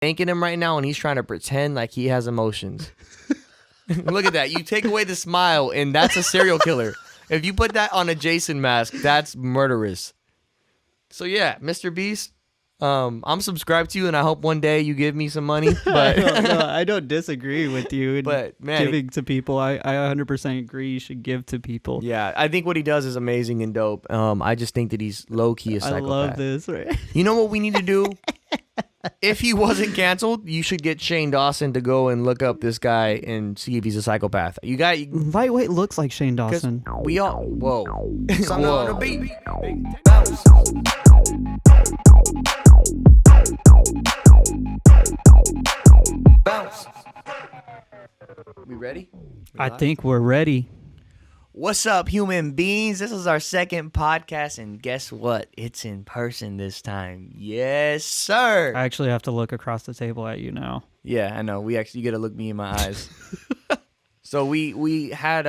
thanking him right now, and he's trying to pretend like he has emotions. Look at that. You take away the smile, and that's a serial killer. If you put that on a Jason mask, that's murderous. So yeah, Mr. Beast, I'm subscribed to you, and I hope one day you give me some money. But I don't disagree with you. But man, giving to people, I 100% agree. You should give to people. Yeah, I think what he does is amazing and dope. I just think that he's low key a psychopath. I love this. Right? You know what we need to do? If he wasn't canceled, you should get Shane Dawson to go and look up this guy and see if he's a psychopath. Lightweight looks like Shane Dawson. We all whoa. Something on the beat. Bounce. We ready? I think we're ready. What's up, human beings? This is our second podcast, and guess what? It's in person this time. Yes, sir. I actually have to look across the table at you now. Yeah, I know. You got to look me in my eyes. So we had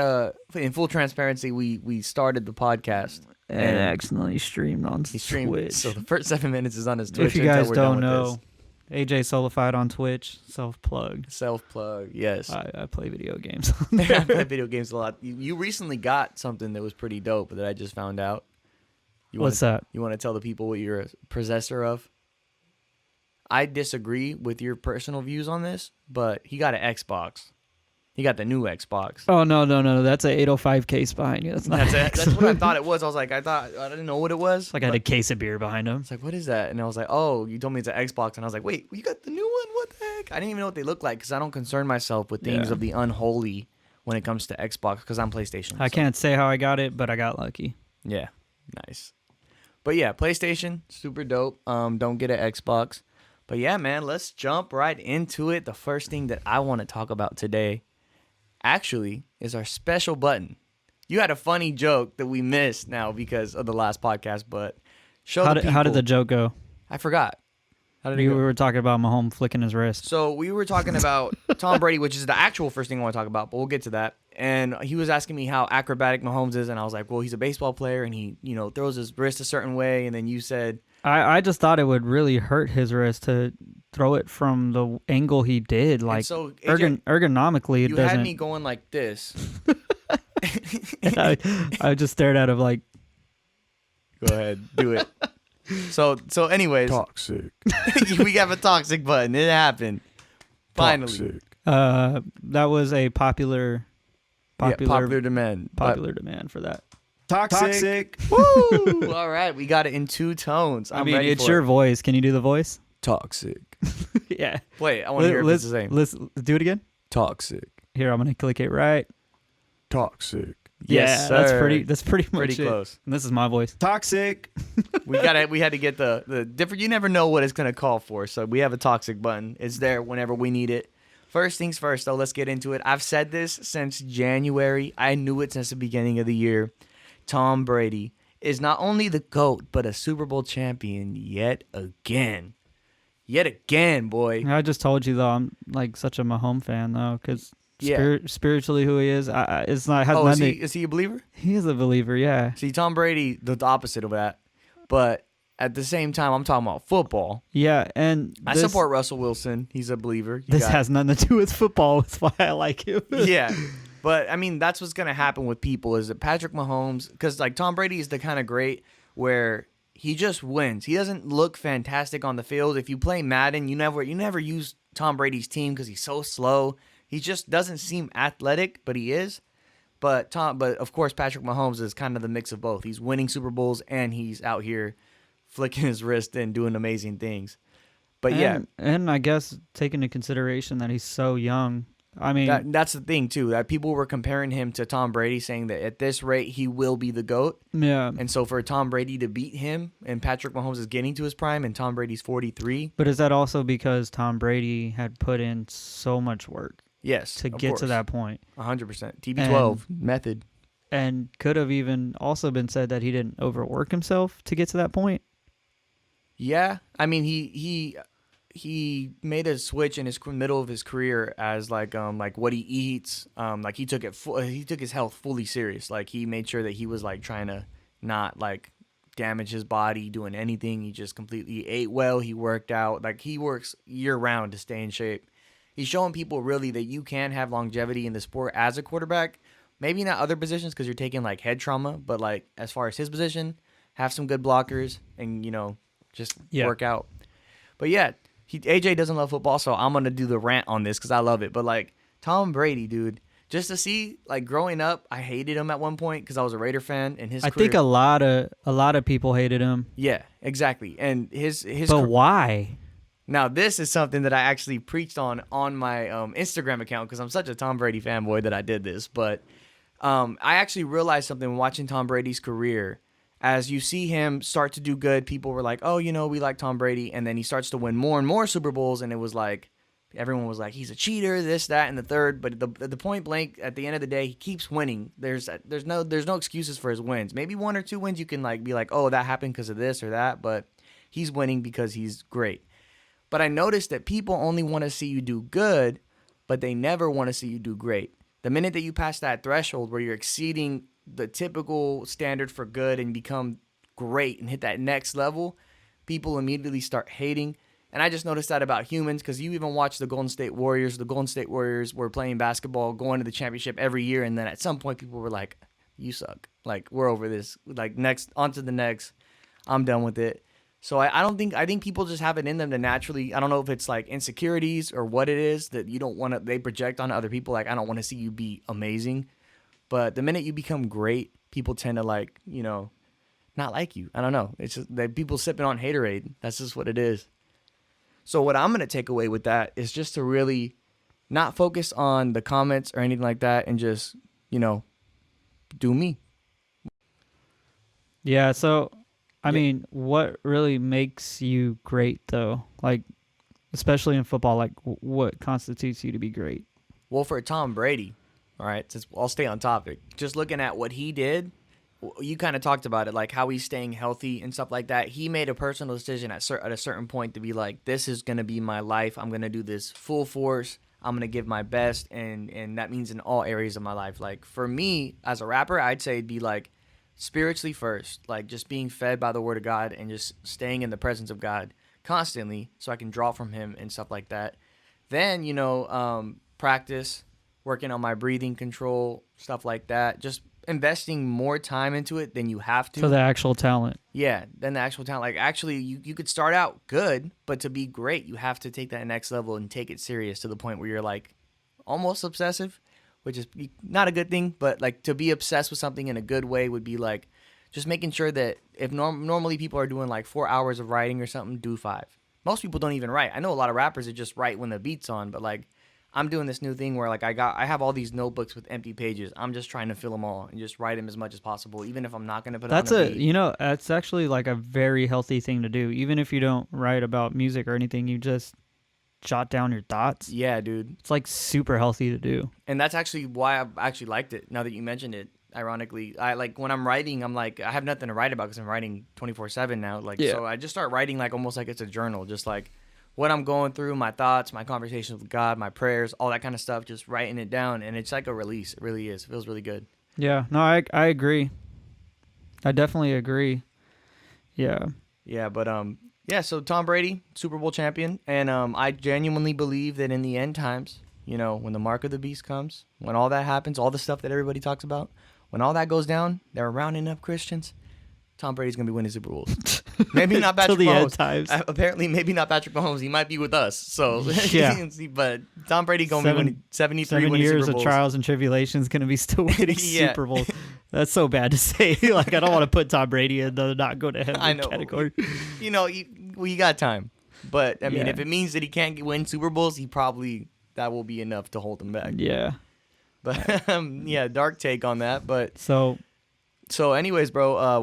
in full transparency, we started the podcast and accidentally streamed on Twitch. So the first 7 minutes is on his Twitch. If you guys don't know, AJ Solified on Twitch, self-plug, yes. I play video games. I play video games a lot. You recently got something that was pretty dope that I just found out. What's that? You want to tell the people what you're a possessor of? I disagree with your personal views on this, but he got an Xbox. He got the new Xbox. Oh, no. That's an 805 case behind you. That's not That's what I thought it was. I was like, I didn't know what it was. Like I had a case of beer behind him. It's like, what is that? And I was like, oh, you told me it's an Xbox. And I was like, wait, you got the new one? What the heck? I didn't even know what they look like because I don't concern myself with things of the unholy when it comes to Xbox because I'm PlayStation. I can't say how I got it, but I got lucky. Yeah, nice. But yeah, PlayStation, super dope. Don't get an Xbox. But yeah, man, let's jump right into it. The first thing that I want to talk about today actually is our special button. You had a funny joke that we missed now because of the last podcast, but how did the joke go? I forgot. How did it go? We were talking about Mahomes flicking his wrist. So we were talking about Tom Brady, which is the actual first thing I want to talk about, but we'll get to that. And he was asking me how acrobatic Mahomes is, and I was like, well, he's a baseball player, and he, throws his wrist a certain way. And then you said, I just thought it would really hurt his wrist to throw it from the angle he did. Like, so ergonomically, it doesn't. You had me going like this. I just stared at him like, go ahead, do it. So anyways. Toxic. We have a toxic button. It happened. Finally. Toxic. That was a popular demand. Popular demand for that. Toxic. Woo! All right, we got it in two tones. I mean, it's your voice. Can you do the voice? Toxic. Yeah. Wait, I want to hear if it's the same. Let's do it again. Toxic. Here, I'm gonna click it right. Toxic. Yes, sir. That's pretty much pretty close. And this is my voice. Toxic. We had to get the different. You never know what it's gonna call for, so we have a toxic button. It's there whenever we need it. First things first, though. Let's get into it. I've said this since January. I knew it since the beginning of the year. Tom Brady is not only the GOAT, but a Super Bowl champion yet again. Yet again, boy. I just told you, though, I'm like such a Mahomes fan, though, because spiritually who he is, it's not. Is he a believer? He is a believer, yeah. See, Tom Brady, the opposite of that. But at the same time, I'm talking about football. Yeah, and I support Russell Wilson. He's a believer. This has nothing to do with football. That's why I like him. Yeah. But, I mean, that's what's going to happen with people is that Patrick Mahomes, because, like, Tom Brady is the kind of great where he just wins. He doesn't look fantastic on the field. If you play Madden, you never use Tom Brady's team because he's so slow. He just doesn't seem athletic, but he is. But of course, Patrick Mahomes is kind of the mix of both. He's winning Super Bowls, and he's out here flicking his wrist and doing amazing things. But, And I guess taking into consideration that he's so young, I mean, that's the thing too. That people were comparing him to Tom Brady, saying that at this rate he will be the GOAT. Yeah. And so for Tom Brady to beat him, and Patrick Mahomes is getting to his prime, and Tom Brady's 43. But is that also because Tom Brady had put in so much work? Yes, to get to that point. 100%. TB12 method. And could have even also been said that he didn't overwork himself to get to that point. Yeah, I mean he made a switch in his middle of his career as like what he eats. Like he took his health fully serious. Like he made sure that he was like trying to not like damage his body doing anything. He just completely ate well. He worked out. Like, he works year round to stay in shape. He's showing people really that you can have longevity in the sport as a quarterback. Maybe not other positions because you're taking like head trauma, but like as far as his position, have some good blockers and, just work out. But yeah, AJ doesn't love football, so I'm going to do the rant on this because I love it. But like Tom Brady, dude, just to see, like, growing up, I hated him at one point because I was a Raider fan, and his I career, think a lot of people hated him. Yeah, exactly. And his But why? Now, this is something that I actually preached on my Instagram account because I'm such a Tom Brady fanboy that I did this. But I actually realized something when watching Tom Brady's career. As you see him start to do good, people were like, oh, we like Tom Brady. And then he starts to win more and more Super Bowls, and it was like, everyone was like, he's a cheater, this, that, and the third. But the point blank, at the end of the day, he keeps winning. There's no excuses for his wins. Maybe 1 or 2 wins you can like be like, oh, that happened because of this or that. But he's winning because he's great. But I noticed that people only want to see you do good, but they never want to see you do great. The minute that you pass that threshold where you're exceeding the typical standard for good and become great and hit that next level, people immediately start hating. And I just noticed that about humans because you even watch the Golden State Warriors. The Golden State Warriors were playing basketball, going to the championship every year. And then at some point, people were like, you suck. Like, we're over this. Like, next, on to the next. I'm done with it. So I think people just have it in them to naturally, I don't know if it's like insecurities or what it is that you don't want to, they project on other people. Like, I don't want to see you be amazing. But the minute you become great, people tend to like, not like you. I don't know. It's just that people sipping on haterade. That's just what it is. So what I'm going to take away with that is just to really not focus on the comments or anything like that and just, do me. Yeah, so, I mean, what really makes you great, though? Like, especially in football, like, what constitutes you to be great? Well, for Tom Brady, all right, since I'll stay on topic, just looking at what he did, you kind of talked about it, like how he's staying healthy and stuff like that. He made a personal decision at a certain point to be like, this is going to be my life. I'm going to do this full force. I'm going to give my best, and that means in all areas of my life. Like, for me, as a rapper, I'd say it'd be like spiritually first, like just being fed by the word of God and just staying in the presence of God constantly so I can draw from him and stuff like that. Then, practice, working on my breathing control, stuff like that. Just investing more time into it than you have to. So the actual talent. Yeah, then the actual talent. Like, actually, you could start out good, but to be great, you have to take that next level and take it serious to the point where you're like almost obsessive, which is not a good thing. But like, to be obsessed with something in a good way would be like just making sure that if normally people are doing like 4 hours of writing or something, do 5. Most people don't even write. I know a lot of rappers that just write when the beat's on, but like, I'm doing this new thing where like I have all these notebooks with empty pages. I'm just trying to fill them all and just write them as much as possible, even if I'm not going to put it on the beat. That's actually like a very healthy thing to do. Even if you don't write about music or anything, you just jot down your thoughts. Yeah, dude. It's like super healthy to do. And that's actually why I actually liked it. Now that you mentioned it, ironically, I like when I'm writing, I'm like, I have nothing to write about because I'm writing 24/7 now. Like, so I just start writing like almost like it's a journal, just like what I'm going through, my thoughts, my conversations with God, my prayers, all that kind of stuff, just writing it down. And it's like a release. It really is. It feels really good. Yeah. No, I agree. I definitely agree. Yeah. Yeah. But, so Tom Brady, Super Bowl champion. And I genuinely believe that in the end times, when the mark of the beast comes, when all that happens, all the stuff that everybody talks about, when all that goes down, they're rounding up Christians. Tom Brady's going to be winning Super Bowls. Maybe not Patrick Mahomes. Apparently, maybe not Patrick Mahomes. He might be with us. So, yeah. But Tom Brady going to be winning 73 winning years Super Bowls. of trials and tribulations going to be still winning Super Bowls. That's so bad to say. Like, I don't want to put Tom Brady in the not go to heaven category. You got time. But, I mean, if it means that he can't win Super Bowls, that will be enough to hold him back. Yeah. But, dark take on that. But So anyways, bro,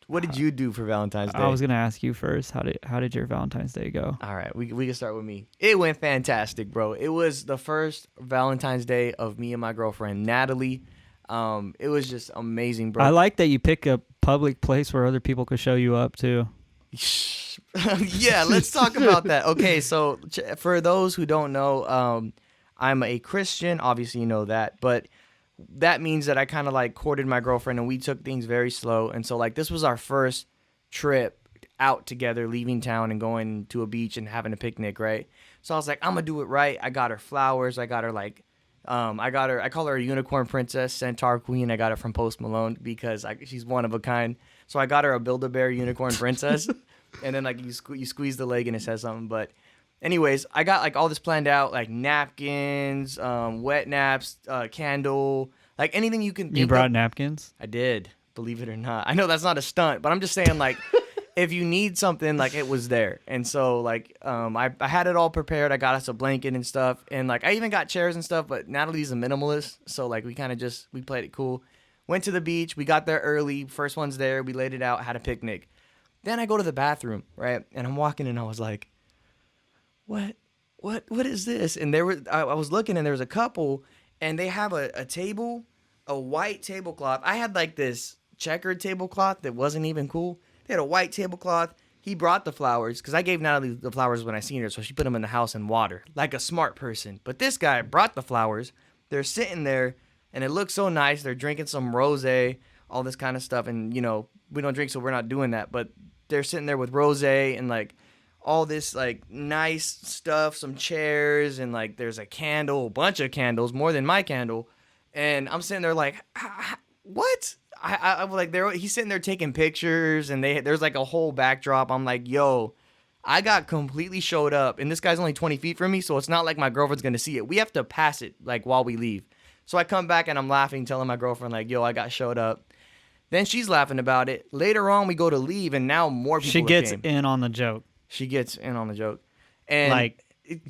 what did you do for Valentine's Day? I was gonna ask you first. How did your Valentine's Day go? All right, we can start with me. It went fantastic, bro. It was the first Valentine's Day of me and my girlfriend Natalie. It was just amazing, bro. I like that you pick a public place where other people could show you up too. Yeah, let's talk about that. Okay, so for those who don't know, I'm a Christian. Obviously, you know that, but that means that I kind of like courted my girlfriend and we took things very slow. And so like this was our first trip out together, leaving town and going to a beach and having a picnic, right? So I was like, I'm gonna do it right. I got her flowers. I got her like, I call her a unicorn princess, centaur queen. I got it from Post Malone because she's one of a kind. So I got her a Build-A-Bear unicorn princess, and then like you squeeze the leg and it says something. But anyways, I got like all this planned out, like napkins, wet naps, candle, like anything you can think You brought of. napkins? I did, believe it or not. I know that's not a stunt, but I'm just saying like if you need something, like it was there. And so like I had it all prepared. I got us a blanket and stuff, and like I even got chairs and stuff, but Natalie's a minimalist, so like we kind of we played it cool. Went to the beach. We got there early. First one's there. We laid it out, had a picnic. Then I go to the bathroom, right? And I'm walking and I was like, what is this? And I was looking and there was a couple and they have a table, a white tablecloth. I had like this checkered tablecloth that wasn't even cool. They had a white tablecloth. He brought the flowers because I gave Natalie the flowers when I seen her, so she put them in the house in water like a smart person. But this guy brought the flowers. They're sitting there and it looks so nice. They're drinking some rosé, all this kind of stuff. And, you know, we don't drink, so we're not doing that. But they're sitting there with rosé and like all this like nice stuff, some chairs, and like there's a candle, a bunch of candles, more than my candle. And I'm sitting there like, what? I was like, he's sitting there taking pictures, and there's like a whole backdrop. I'm like, yo, I got completely showed up, and this guy's only 20 feet from me, so it's not like my girlfriend's gonna see it. We have to pass it like while we leave. So I come back and I'm laughing, telling my girlfriend like, yo, I got showed up. Then she's laughing about it. Later on, we go to leave, and now more people. She gets came. in on the joke. She gets in on the joke, and Like,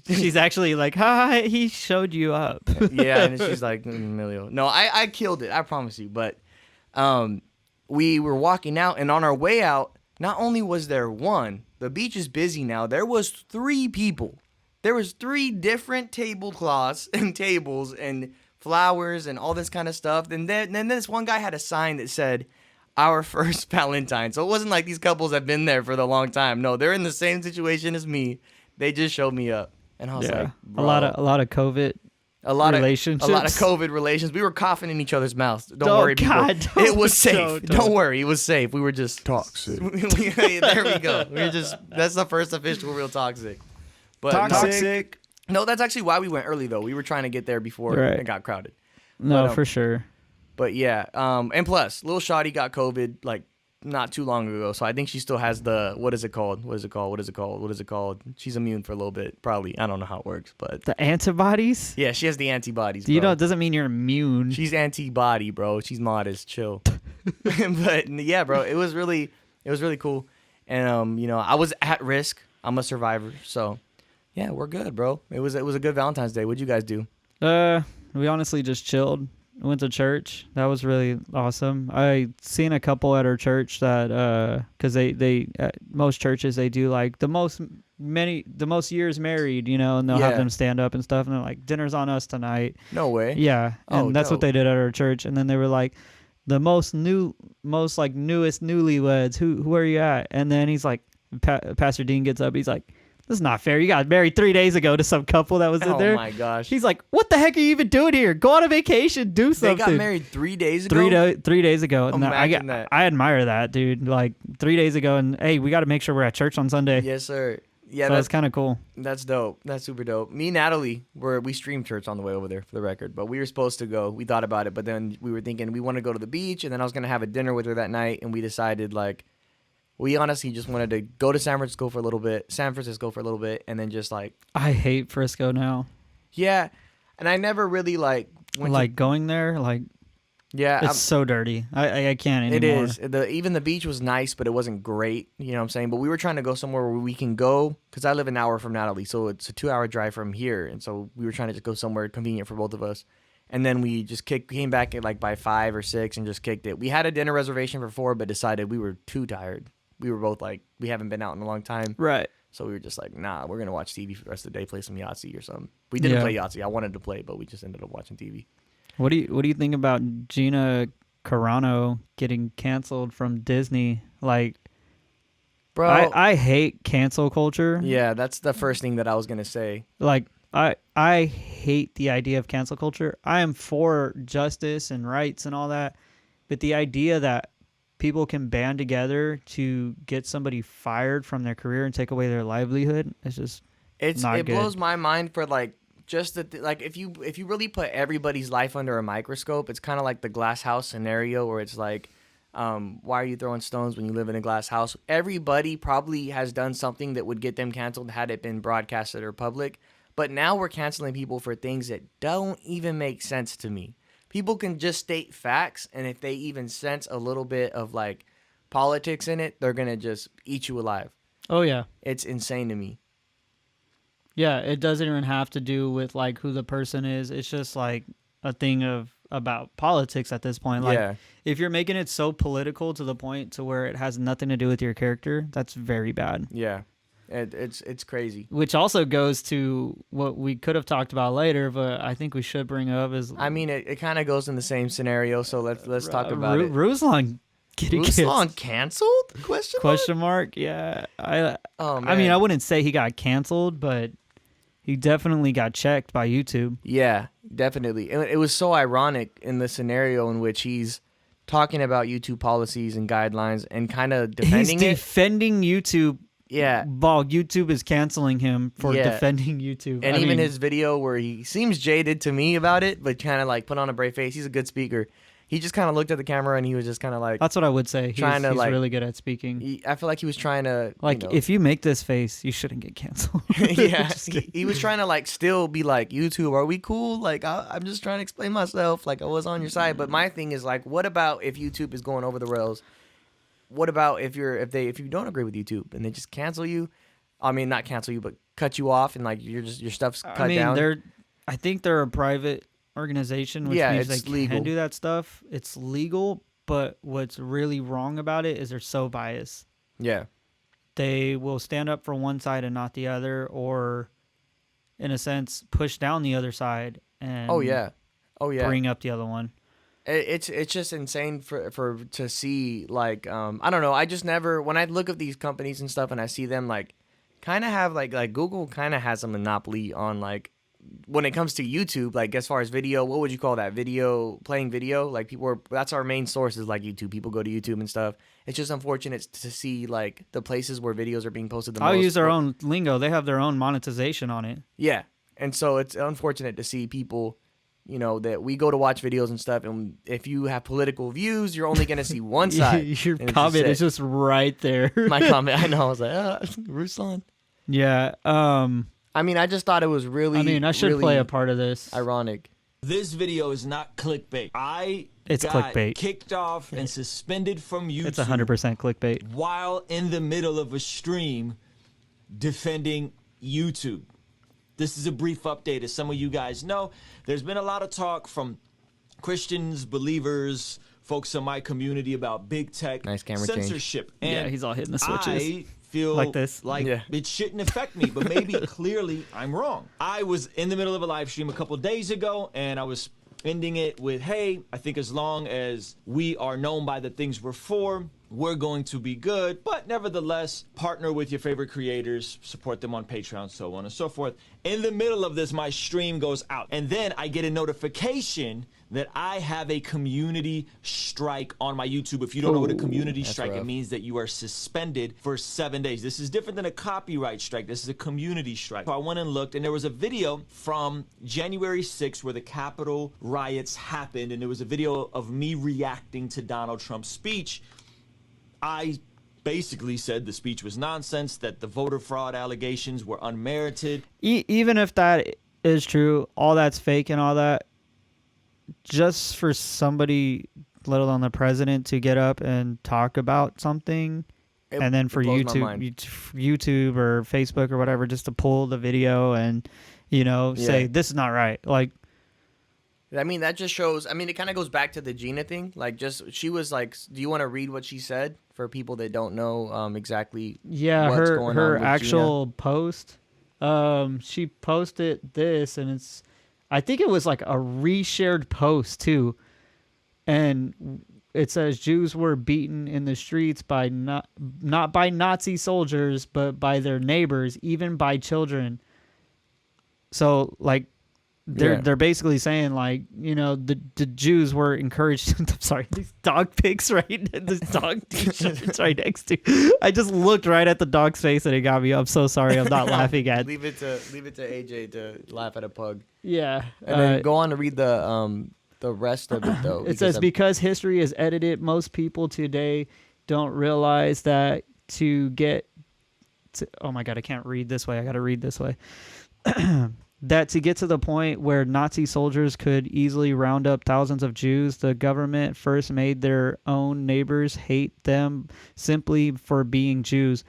she's actually like, "Hi, he showed you up." yeah, and she's like, Emilio. No, I killed it. I promise you. But we were walking out, and on our way out, not only was there one, the beach is busy now. There was 3 people. There was 3 different tablecloths and tables and flowers and all this kind of stuff. And then this one guy had a sign that said, "Our first Valentine." So it wasn't like these couples have been there for the long time. No, they're in the same situation as me. They just showed me up, and I was like, bro, a lot of COVID. a lot relationships. of COVID relations. We were coughing in each other's mouths. Don't Oh, worry, people. God, don't- It was safe. don't. Don't worry, it was safe. We were just Toxic. there we go. That's the first official real toxic. But Toxic. No, that's actually why we went early though. We were trying to get there before Right. it got crowded. No, But, for sure. But yeah, and plus, Lil Shawty got COVID like not too long ago, so I think she still has the what is it called? She's immune for a little bit, probably. I don't know how it works, but The antibodies? yeah, she has the antibodies. You bro. know, it doesn't mean you're immune. She's antibody, bro. She's modest, chill. But yeah, bro, it was really cool, and you know, I was at risk. I'm a survivor, so yeah, we're good, bro. It was a good Valentine's Day. What'd you guys do? We honestly just chilled. Went to church. That was really awesome. I seen a couple at our church that because they at most churches they do like the most years married, you know, and they'll Yeah. have them stand up and stuff, and they're like, dinner's on us tonight. No way. Yeah, and Oh, that's what dope. they did at our church. And then they were like, the newest newlyweds. Who are you at? And then he's like, Pastor Dean gets up. He's like, this is not fair. You got married 3 days ago to some couple that was in Oh there. my gosh. He's like, what the heck are you even doing here? Go on a vacation. Do They something. got married 3 days ago. 3 days ago. And Imagine that. I admire that, dude. Like 3 days ago, and hey, we got to make sure we're at church on Sunday. Yes, sir. Yeah, So that's kind of cool. that's dope. That's super dope. Me and Natalie we streamed church on the way over there for the record, but we were supposed to go. We thought about it, but then we were thinking we want to go to the beach, and then I was gonna have a dinner with her that night, and we decided like we honestly just wanted to go to San Francisco for a little bit, and then just like I hate Frisco now. yeah. And I never really like went to, Going there, like yeah. it's so dirty. I can't It anymore. is. Even the beach was nice, but it wasn't great. You know what I'm saying? But we were trying to go somewhere where we can go, because I live an hour from Natalie, so it's a 2-hour drive from here. And so we were trying to just go somewhere convenient for both of us. And then we just came back at like by 5 or 6 and just kicked it. We had a dinner reservation for 4, but decided we were too tired. We were both like, we haven't been out in a long time. Right. So we were just like, nah, we're going to watch TV for the rest of the day, play some Yahtzee or something. We didn't play Yahtzee. I wanted to play, but we just ended up watching TV. What do you think about Gina Carano getting canceled from Disney? Like, Bro. I hate cancel culture. Yeah, that's the first thing that I was going to say. Like, I hate the idea of cancel culture. I am for justice and rights and all that, but the idea that people can band together to get somebody fired from their career and take away their livelihood, it's just it not good. blows my mind for like just that like if you really put everybody's life under a microscope, it's kind of like the glass house scenario where it's like, why are you throwing stones when you live in a glass house? Everybody probably has done something that would get them canceled had it been broadcasted or public. But now we're canceling people for things that don't even make sense to me. People can just state facts, and if they even sense a little bit of like politics in it, they're gonna just eat you alive. Oh yeah. It's insane to me. Yeah, it doesn't even have to do with like who the person is. It's just like a thing about politics at this point. Like Yeah. if you're making it so political to the point to where it has nothing to do with your character, that's very bad. Yeah. It's crazy. Which also goes to what we could have talked about later, but I think we should bring up is I mean, it kind of goes in the same scenario. So let's talk about it. Ruslan getting Ruslan canceled? Question mark? Yeah. Oh man. I mean, I wouldn't say he got canceled, but he definitely got checked by YouTube. Yeah, definitely. It was so ironic in the scenario in which he's talking about YouTube policies and guidelines and kind of defending He's it. defending YouTube. Yeah. While YouTube is canceling him for defending YouTube. And I even mean, his video where he seems jaded to me about it, but kind of like put on a brave face. He's a good speaker. He just kind of looked at the camera and he was just kind of like, that's what I would say. He's like, really good at speaking. I feel like he was trying to like, you know, if you make this face, you shouldn't get canceled. yeah, he was trying to like still be like, YouTube, are we cool? Like I'm just trying to explain myself. Like I was on your side, but my thing is like, what about if YouTube is going over the rails? What about if you don't agree with YouTube and they just cancel you? I mean, not cancel you, but cut you off and like your stuff's cut down. I think they're a private organization, which means it's they legal. can do that stuff. It's legal, but what's really wrong about it is they're so biased. Yeah. They will stand up for one side and not the other, or in a sense, push down the other side and bring up the other one. It's just insane for to see like I don't know. I just never when I look at these companies and stuff and I see them like kind of have like Google kind of has a monopoly on like when it comes to YouTube, like as far as video, what would you call that? Playing video? Like that's our main source is like YouTube. People go to YouTube and stuff. It's just unfortunate to see like the places where videos are being posted the most. I'll use their own lingo. They have their own monetization on it. Yeah. And so it's unfortunate to see people, you know, that we go to watch videos and stuff, and if you have political views, you're only going to see one side. Your comment is just right there. My comment, I know. I was like, Ruslan. Yeah. I mean, I just thought it was really. I mean, I should really play a part of this. Ironic. This video is not clickbait. It's got clickbait. Kicked off and suspended from YouTube. It's 100% clickbait. While in the middle of a stream defending YouTube. This is a brief update. As some of you guys know, there's been a lot of talk from Christians, believers, folks in my community about big tech Nice camera change. censorship. And Yeah, he's all hitting the switches. I feel Like this. like it shouldn't affect me, but maybe clearly I'm wrong. I was in the middle of a live stream a couple days ago, and I was ending it with, hey, I think as long as we are known by the things we're for, we're going to be good. But nevertheless, partner with your favorite creators, support them on Patreon, so on and so forth. In the middle of this, my stream goes out. And then I get a notification that I have a community strike on my YouTube. If you don't know what a community strike, rough. it means that you are suspended for 7 days. This is different than a copyright strike. This is a community strike. So I went and looked, and there was a video from January 6th where the Capitol riots happened, and there was a video of me reacting to Donald Trump's speech. I basically said the speech was nonsense, that the voter fraud allegations were unmerited. Even if that is true, all that's fake and all that, just for somebody, let alone the president, to get up and talk about something, and then for YouTube or Facebook or whatever, just to pull the video and, say, this is not right. Like, I mean, that just shows. I mean, it kind of goes back to the Gina thing. Like, she was like, "Do you want to read what she said for people that don't know exactly?" Yeah, what's going on her with actual post. She posted this, and I think it was like a reshared post too, and it says Jews were beaten in the streets by not by Nazi soldiers, but by their neighbors, even by children. So like, they're basically saying like, you know, the Jews were encouraged. I'm sorry, these dog pics right, this dog t-shirts right next to. I just looked right at the dog's face and it got me. I'm so sorry. I'm not laughing at. Leave it to AJ to laugh at a pug. Yeah, And then go on to read the rest of it though. It says because history is edited, most people today don't realize that to get. Oh my God, I can't read this way. I got to read this way. That to get to the point where Nazi soldiers could easily round up thousands of Jews, the government first made their own neighbors hate them simply for being Jews.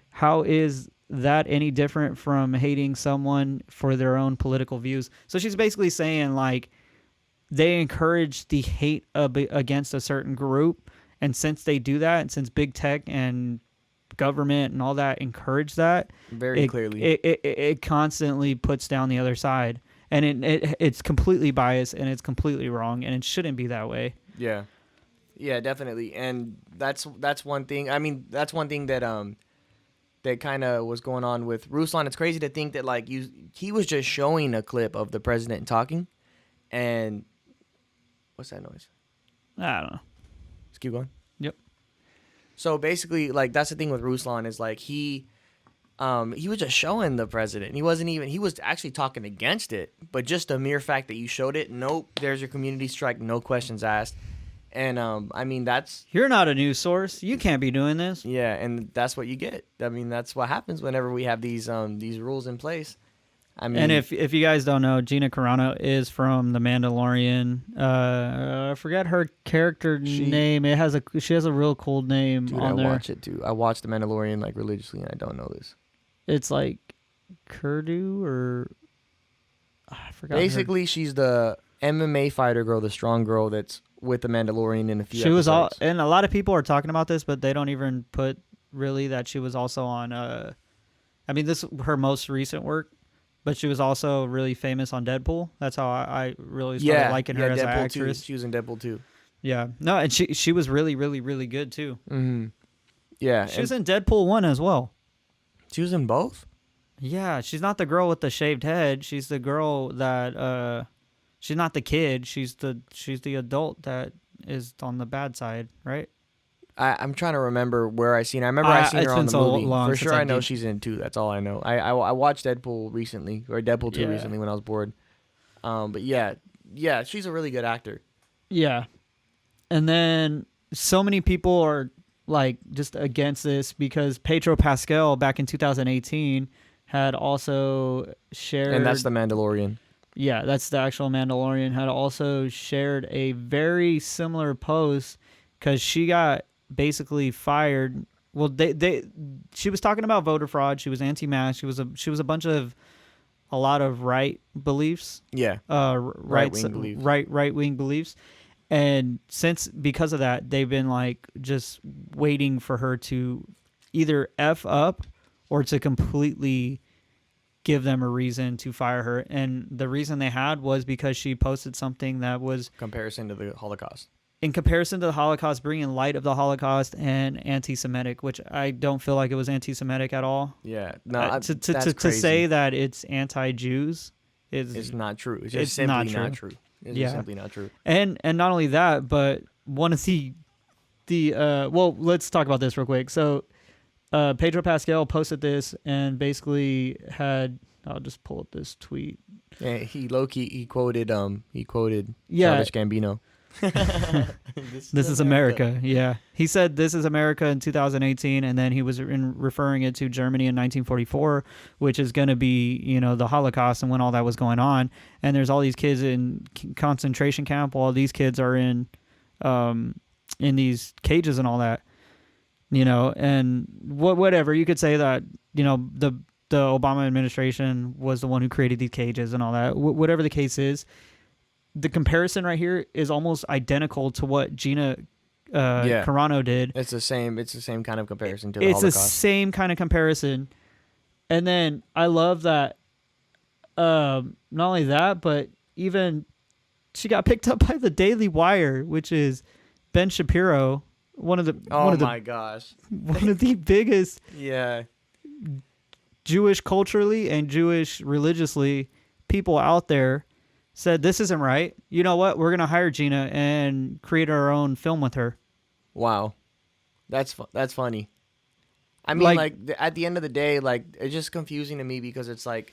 How is that any different from hating someone for their own political views? So she's basically saying, like, they encourage the hate against a certain group, and since they do that, and since big tech and government and all that encourage that clearly it constantly puts down the other side, and it's completely biased and it's completely wrong, and it shouldn't be that way. Yeah definitely. And that's one thing. I mean, that's one thing that that kind of was going on with Ruslan. It's crazy to think that like he was just showing a clip of the president talking, and what's that noise? I don't know. Let's keep going. Yep. So basically, like, that's the thing with Ruslan is like he was just showing the president. He was actually talking against it, but just the mere fact that you showed it, nope, there's your community strike, no questions asked. And I mean, you're not a news source. You can't be doing this. Yeah, and that's what you get. I mean, that's what happens whenever we have these rules in place. I mean, and if you guys don't know, Gina Carano is from The Mandalorian. I forget her character name. She has a real cool name on there. I watch it too. I watch The Mandalorian like religiously, and I don't know this. It's like Kurdu or I forgot. Basically, she's the MMA fighter girl, the strong girl that's with The Mandalorian in a few. She episodes. And a lot of people are talking about this, but they don't even put really that she was also on. I mean, this is her most recent work. But she was also really famous on Deadpool. That's how I really started liking her as an actress. She was in Deadpool too. Yeah. No, and she was really, really, really good too. Mm-hmm. Yeah. She was in Deadpool 1 as well. She was in both? Yeah. She's not the girl with the shaved head. She's the girl that she's not the kid. She's the adult that is on the bad side, right? I'm trying to remember where I seen her. I remember I seen her on the movie. For sure, I know she's in 2. That's all I know. I watched Deadpool recently, or Deadpool 2 recently when I was bored. But yeah, she's a really good actor. Yeah. And then so many people are like just against this because Pedro Pascal back in 2018 had also shared. And that's The Mandalorian. Yeah, that's the actual Mandalorian. Had also shared a very similar post because she got basically fired. Well, she was talking about voter fraud. She was anti-mask. She was a lot of right beliefs. Yeah. Right-wing beliefs. And because of that, they've been like just waiting for her to either F up or to completely give them a reason to fire her. And the reason they had was because she posted something that was comparison to the Holocaust. In comparison to the Holocaust, bringing light of the Holocaust and anti-Semitic, which I don't feel like it was anti-Semitic at all. Yeah, no, to say that it's anti-Jews is not true. It's just simply not true. It's just simply not true. And not only that, but want to see well, let's talk about this real quick. So, Pedro Pascal posted this and basically I'll just pull up this tweet. Yeah, he quoted Childish Gambino. This is America. Yeah, he said this is America in 2018, and then he was referring it to Germany in 1944, which is going to be the Holocaust and when all that was going on. And there's all these kids in concentration camp while these kids are in these cages and all that. And whatever you could say that the Obama administration was the one who created these cages and all that. Whatever the case is. The comparison right here is almost identical to what Gina Carano did. It's the same kind of comparison to the Holocaust. It's the same kind of comparison. And then I love that not only that, but even she got picked up by the Daily Wire, which is Ben Shapiro, one of the biggest Jewish culturally and Jewish religiously people out there. said, this isn't right. You know what? We're going to hire Gina and create our own film with her. Wow. That's funny. I mean, Like- at the end of the day, like, it's just confusing to me because it's like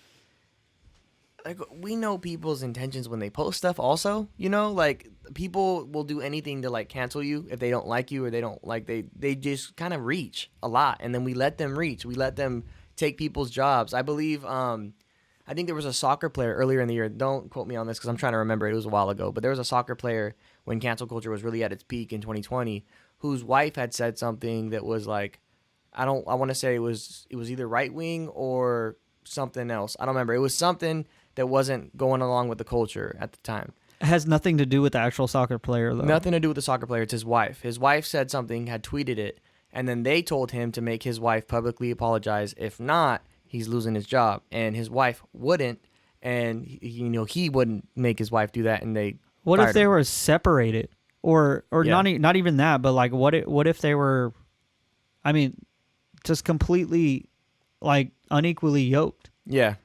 we know people's intentions when they post stuff also, you know, like people will do anything to like cancel you if they don't like you or they don't like they just kind of reach a lot, and then we let them reach. We let them take people's jobs. I believe I think there was a soccer player earlier in the year. Don't quote me on this because I'm trying to remember. It was a while ago, but there was a soccer player when cancel culture was really at its peak in 2020 whose wife had said something that was like, I want to say it was either right wing or something else. I don't remember. It was something that wasn't going along with the culture at the time. It has nothing to do with the actual soccer player, though. Nothing to do with the soccer player. It's his wife. His wife said something, had tweeted it, and then they told him to make his wife publicly apologize. If not, he's losing his job. And his wife wouldn't, and he wouldn't make his wife do that. And they What if fired they him. were separated, or Yeah. not even that, but like what if they were, I mean, just completely like unequally yoked? Yeah,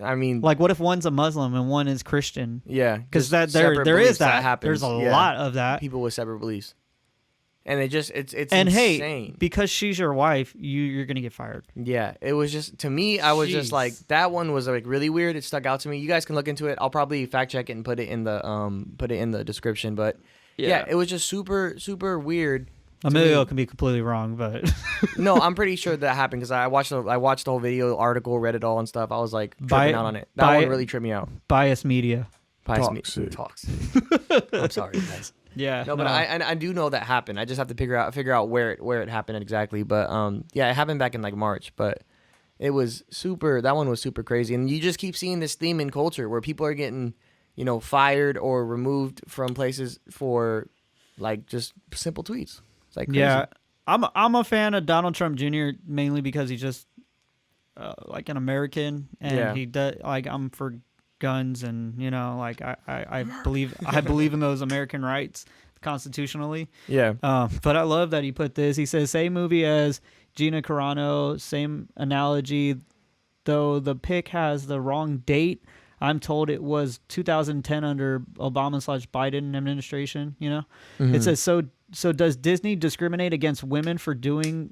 I mean, Like what if one's a Muslim and one is Christian? yeah, Because just there separate is beliefs that. happens. There's a Yeah. lot of that. People with separate beliefs, and it's And insane. hey, because she's your wife, you're gonna get fired. Yeah, it was just, to me, I was just Jeez. like, that one was like really weird. It stuck out to me. You guys can look into it. I'll probably fact check it and put it in the description. But yeah, it was just super super weird. to Emilio me. can be completely wrong, but No, I'm pretty sure that happened because I watched the whole video, article, read it all and stuff. I was like tripping By- out on it. That by- one really tripped me out. bias media. Toxic. Toxic. I'm sorry, guys. Yeah. No, but I do know that happened. I just have to figure out where it happened exactly. But yeah, it happened back in like March. But it was super. That one was super crazy, and you just keep seeing this theme in culture where people are getting, fired or removed from places for like just simple tweets. It's like crazy. Yeah, I'm a fan of Donald Trump Jr. mainly because he's just like an American, and Yeah. he does like I'm for guns, and like I believe in those American rights constitutionally. Yeah. But I love that he put this. He says same movie as Gina Carano, same analogy, though the pic has the wrong date. I'm told it was 2010 under Obama/Biden administration. It says so does Disney discriminate against women for doing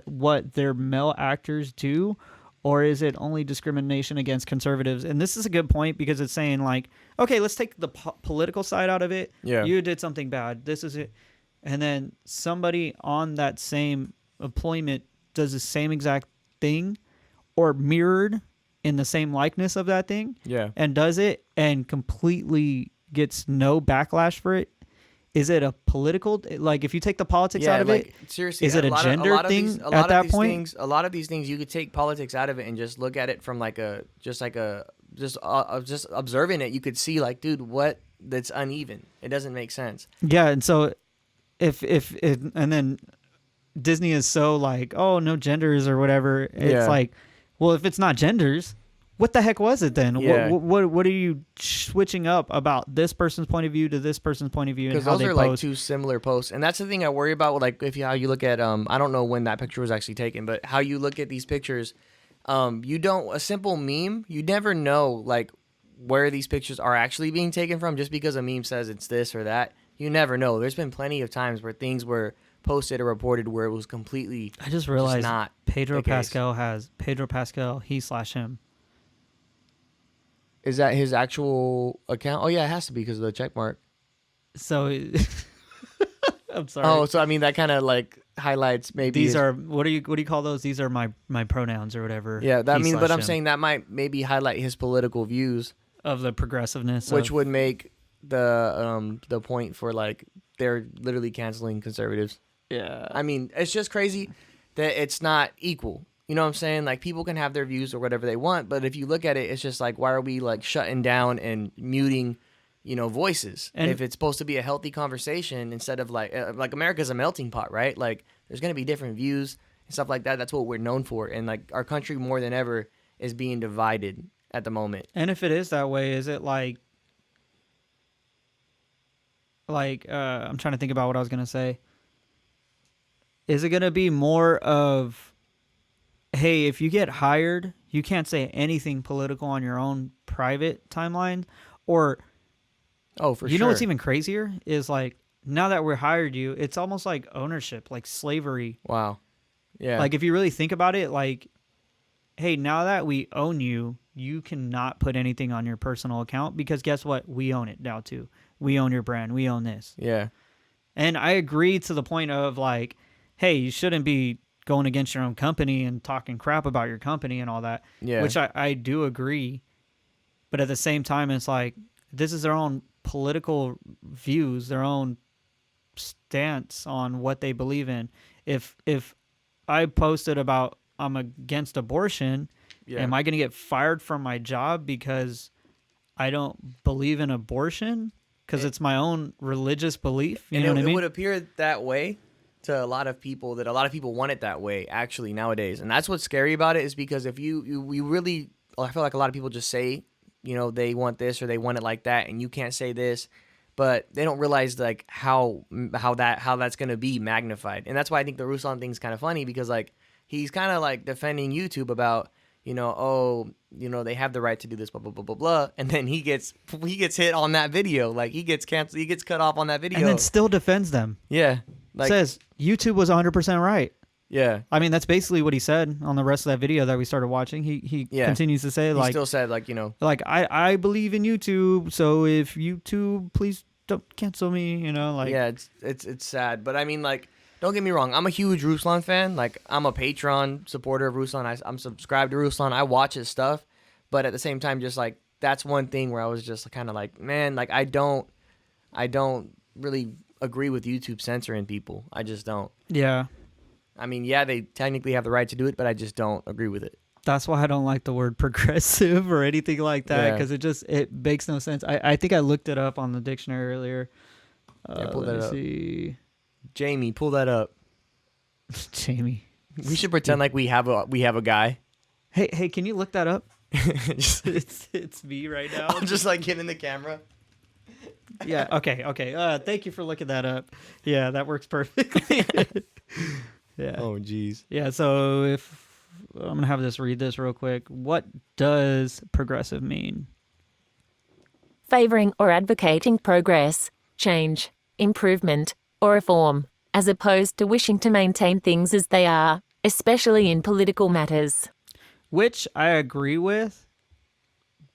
what their male actors do, or is it only discrimination against conservatives? And this is a good point because it's saying like, okay, let's take the political side out of it. Yeah. You did something bad. This is it. And then somebody on that same employment does the same exact thing or mirrored in the same likeness of that thing. Yeah. And does it and completely gets no backlash for it. Is it a political, like if you take the politics out of it, seriously, is it a lot gender of thing these- a at lot of that these point? Things, a lot of these things, you could take politics out of it and just look at it from just observing it. You could see like, dude, what that's uneven. It doesn't make sense. Yeah, and so if and then Disney is so like, oh, no genders or whatever. It's Yeah. like, well, if it's not genders, what the heck was it then? Yeah. What are you switching up about this person's point of view to this person's point of view and Because how those they are like post? two similar posts, and that's the thing I worry about. With, like how you look at I don't know when that picture was actually taken, but how you look at these pictures, you don't a simple meme. You never know like where these pictures are actually being taken from just because a meme says it's this or that. You never know. There's been plenty of times where things were posted or reported where it was completely I just realized not Pedro the case. Pascal he/him. Is that his actual account? Oh yeah, it has to be because of the check mark. So I'm sorry. Oh, so I mean that kind of like highlights maybe These his- are what do you call those? These are my pronouns or whatever. yeah. That, I mean, but I'm he/him. saying that might maybe highlight his political views, of the progressiveness, which of, would make the point for like they're literally canceling conservatives. yeah. I mean, it's just crazy that it's not equal. You know what I'm saying? Like people can have their views or whatever they want, but if you look at it, it's just like why are we like shutting down and muting, voices? And- if it's supposed to be a healthy conversation instead of like America's a melting pot, right? Like there's gonna be different views and stuff like that. That's what we're known for, and like our country more than ever is being divided at the moment. And if it is that way, is it like I'm trying to think about what I was gonna say. Is it gonna be more of, hey, if you get hired, you can't say anything political on your own private timeline, or Oh, for You sure. know what's even crazier is like now that we're hired you, it's almost like ownership, like slavery. Wow. Yeah. Like if you really think about it, like, hey, now that we own you, you cannot put anything on your personal account because guess what? We own it now too. We own your brand. We own this. yeah. And I agree to the point of like, hey, you shouldn't be going against your own company and talking crap about your company and all that. Yeah. Which I do agree. But at the same time, it's like this is their own political views, their own stance on what they believe in. If I posted about I'm against abortion, Yeah. am I going to get fired from my job because I don't believe in abortion? Because it's my own religious belief. You and know what I it mean? would appear that way to a lot of people, that a lot of people want it that way actually nowadays. And that's what's scary about it, is because if you really, I feel like a lot of people just say, they want this or they want it like that, and you can't say this, but they don't realize like how that's going to be magnified. And that's why I think the Ruslan thing is kind of funny, because like he's kind of like defending YouTube about, they have the right to do this, blah blah blah blah blah, and then he gets hit on that video, like he gets canceled, he gets cut off on that video, and then still defends them. yeah, like Says YouTube was 100% right. yeah, I mean, that's basically what he said on the rest of that video that we started watching. He Yeah. continues to say he like, still said like I believe in YouTube, so if YouTube, please don't cancel me. yeah, it's sad, but I mean, like, don't get me wrong, I'm a huge Ruslan fan. Like, I'm a Patreon supporter of Ruslan. I'm subscribed to Ruslan. I watch his stuff, but at the same time, just like that's one thing where I was just kind of like, man, like I don't really agree with YouTube censoring people. I just don't. Yeah, I mean, yeah, they technically have the right to do it, but I just don't agree with it. that's why I don't like the word progressive or anything like that, Yeah. because it makes no sense. I think I looked it up on the dictionary earlier. Yeah, pull Let that me up. see. Jamie, pull that up. Jamie. We should pretend like we have a guy. Hey, can you look that up? Just- It's me right now. I'll just like get in the camera. Yeah. Okay. Thank you for looking that up. Yeah, that works perfectly. Yeah. Oh, jeez. Yeah. So if I'm gonna have this read this real quick. What does progressive mean? Favoring or advocating progress, change, improvement, or reform, as opposed to wishing to maintain things as they are, especially in political matters. Which I agree with,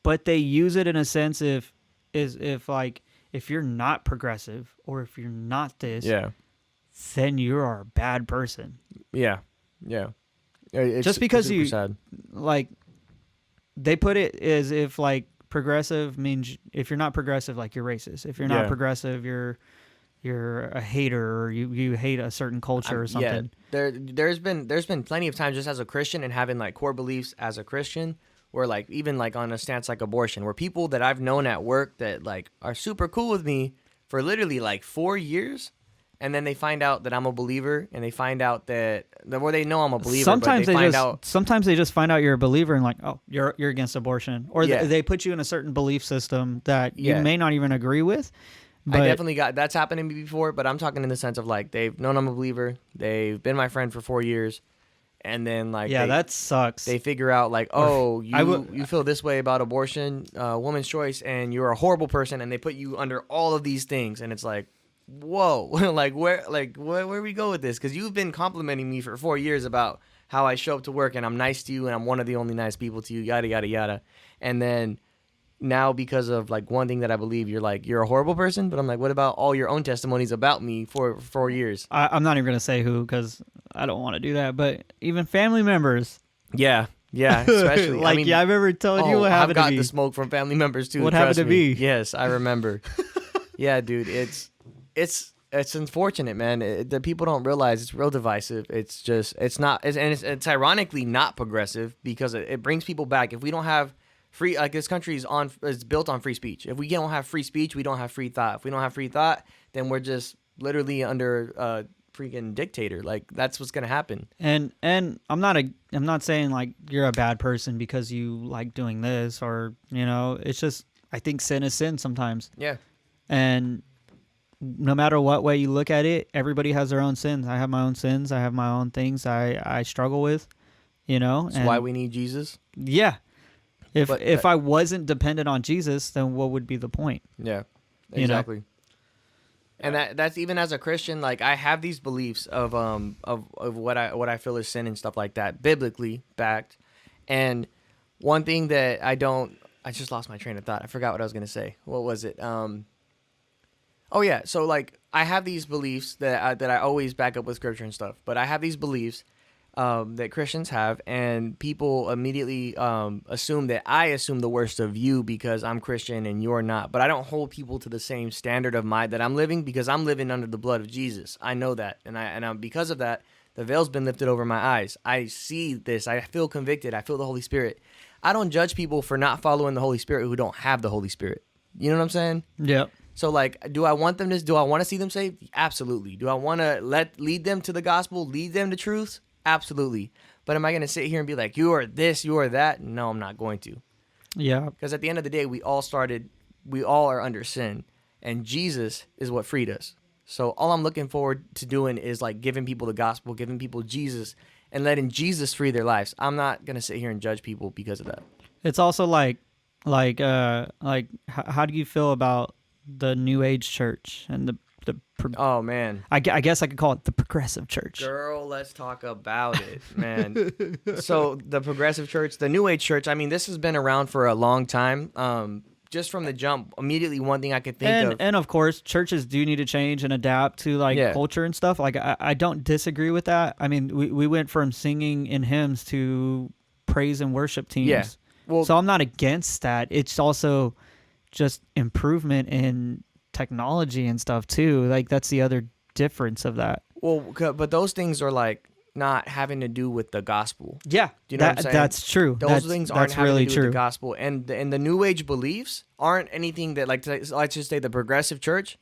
but they use it in a sense if you're not progressive or if you're not this, Yeah. then you are a bad person. Yeah. Yeah. It's Just because super you- sad. Like they put it as if like progressive means if you're not progressive, like you're racist. If you're not Yeah. progressive, you're a hater or you hate a certain culture or something. Yeah, there's been plenty of times just as a Christian and having like core beliefs as a Christian, where like even like on a stance like abortion, where people that I've known at work that like are super cool with me for literally like 4 years, and then they find out that I'm a believer, and they find out that where they know I'm a believer, Sometimes but they find just out. sometimes they just find out you're a believer and like, oh, you're against abortion, or Yeah. they put you in a certain belief system that Yeah. you may not even agree with. But I definitely got that's happened to me before, but I'm talking in the sense of like they've known I'm a believer, they've been my friend for 4 years, and then like yeah, that sucks. they figure out like, oh, I will- you feel this way about abortion, woman's choice, and you're a horrible person, and they put you under all of these things, and it's like, whoa, where we go with this? Because you've been complimenting me for 4 years about how I show up to work and I'm nice to you and I'm one of the only nice people to you, yada yada yada, and then now because of like one thing that I believe, you're a horrible person. But I'm like, what about all your own testimonies about me for 4 years? I'm not even gonna say who because I don't want to do that. But even family members, Yeah, especially like, I mean, I remember telling you what I've happened got to me. the smoke from family members too. What happened trust to me? Yes, I remember. Yeah, dude, it's unfortunate, man. The people don't realize it's real divisive. It's just it's ironically not progressive because it brings people back. If we don't have free, like this country is built on free speech. If we don't have free speech, we don't have free thought. If we don't have free thought, then we're just literally under a freaking dictator. Like that's what's gonna happen. And I'm not saying like you're a bad person because you like doing this or it's just I think sin is sin sometimes. Yeah, And no matter what way you look at it, everybody has their own sins. I have my own sins. I have my own things I struggle with, that's why we need Jesus. Yeah. If But I wasn't dependent on Jesus, then what would be the point? Yeah. You know? Exactly. And that's even as a Christian, like I have these beliefs of what I feel is sin and stuff like that, biblically backed. And one thing that I just lost my train of thought. I forgot what I was gonna say. What was it? Oh yeah. So like I have these beliefs that I always back up with scripture and stuff. But I have these beliefs that Christians have, and people immediately assume that I assume the worst of you because I'm Christian and you're not. But I don't hold people to the same standard of mine that I'm living, because I'm living under the blood of Jesus. I know that, and because of that, the veil's been lifted over my eyes. I see this. I feel convicted. I feel the Holy Spirit. I don't judge people for not following the Holy Spirit who don't have the Holy Spirit. You know what I'm saying? Yep. So like, do I want to see them saved? Absolutely. Do I want to lead them to the gospel, lead them to truth? Absolutely. But am I going to sit here and be like, you are this, you are that? No, I'm not going to. Yeah. Because at the end of the day, we all are under sin, and Jesus is what freed us. So all I'm looking forward to doing is like giving people the gospel, giving people Jesus, and letting Jesus free their lives. I'm not going to sit here and judge people because of that. It's also like how do you feel about the New Age church and the Oh man, I guess I could call it the progressive church. Girl, let's talk about it, man. So the progressive church, the New Age church, I mean, this has been around for a long time. Just from the jump, immediately one thing I could think of. And of course, churches do need to change and adapt to culture and stuff. Like I don't disagree with that. I mean, we went from singing in hymns to praise and worship teams. Yeah. Well, so I'm not against that. It's also just improvement in technology and stuff too. Like that's the other difference of that. Well, but those things are like not having to do with the gospel. Yeah, do you know what I'm saying? That's true. Those things aren't having really to do true. with the gospel, and the New Age beliefs aren't anything that let's just say the progressive church.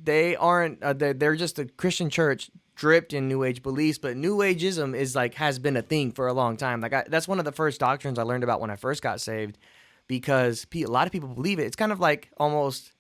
They aren't. They're just a Christian church dripped in New Age beliefs. But New Ageism is has been a thing for a long time. That's one of the first doctrines I learned about when I first got saved, because a lot of people believe it. It's kind of like almost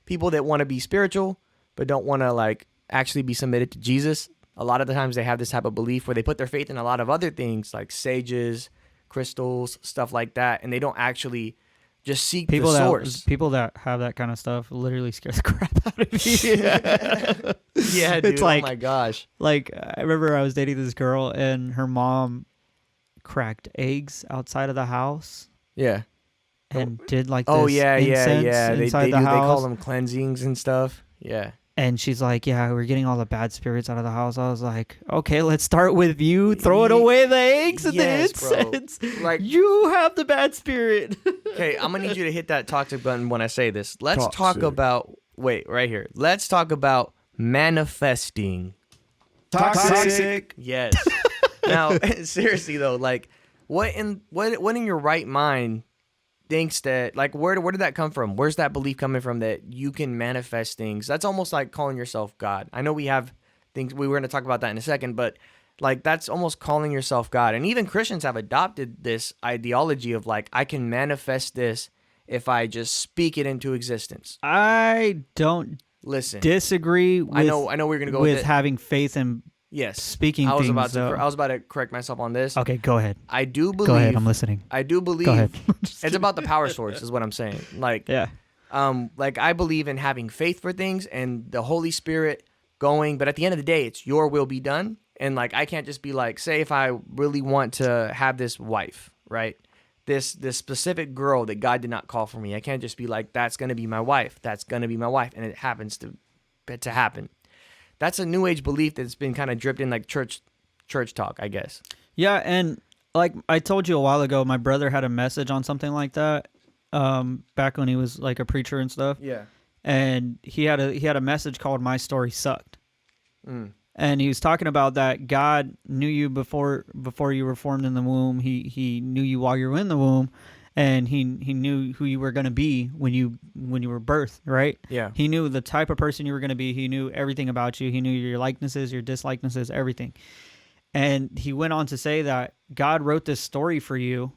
people that want to be spiritual but don't want to actually be submitted to Jesus. A lot of the times they have this type of belief where they put their faith in a lot of other things like sages, crystals, stuff like that, and they don't actually just seek the source. People that have that kind of stuff literally scare the crap out of me. Yeah, dude. Oh my gosh. Like I remember I was dating this girl and her mom cracked eggs outside of the house. Yeah. And did this yeah. inside the house. They call them cleansings and stuff. Yeah. And she's like, yeah, we're getting all the bad spirits out of the house. I was like, okay, let's start with you throwing away the eggs and the incense. Like, you have the bad spirit. Okay, I'm going to need you to hit that toxic button when I say this. Let's talk about, right here. Let's talk about manifesting. Toxic. Yes. Now, seriously though, what in your right mind thinks that, where did that come from? Where's that belief coming from that you can manifest things? That's almost like calling yourself God. I know we have things, we were going to talk about that in a second, but that's almost calling yourself God. And even Christians have adopted this ideology of I can manifest this if I just speak it into existence. I don't disagree with, I know we're going to go with having faith in yes. speaking I was things. I was about to correct myself on this. Okay, go ahead. I do believe. Go ahead, I'm listening. I do believe. Go ahead. It's about the power source, is what I'm saying. Yeah. I believe in having faith for things and the Holy Spirit going, but at the end of the day, it's your will be done. And I can't just be say if I really want to have this wife, right? This specific girl that God did not call for me. I can't just be that's gonna be my wife. That's gonna be my wife, and it happens to happen. That's a New Age belief that's been kind of dripped in church talk, I guess. Yeah, and I told you a while ago, my brother had a message on something like that, back when he was a preacher and stuff. Yeah. And he had a message called "My Story Sucked," And he was talking about that God knew you before you were formed in the womb. He knew you while you were in the womb, and he knew who you were going to be when you were birthed, right? Yeah. He knew the type of person you were going to be. He knew everything about you. He knew your likenesses, your dislikenesses, everything. And he went on to say that God wrote this story for you,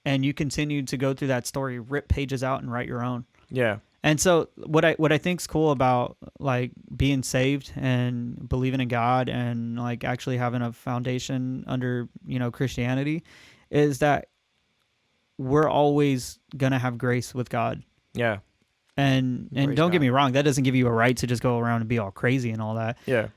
and you continued to go through that story, rip pages out and write your own. Yeah. And so what I think's cool about being saved and believing in God and actually having a foundation under, Christianity is that we're always going to have grace with God. Yeah. And Praise don't get God. me wrong, that doesn't give you a right to just go around and be all crazy and all that. Yeah.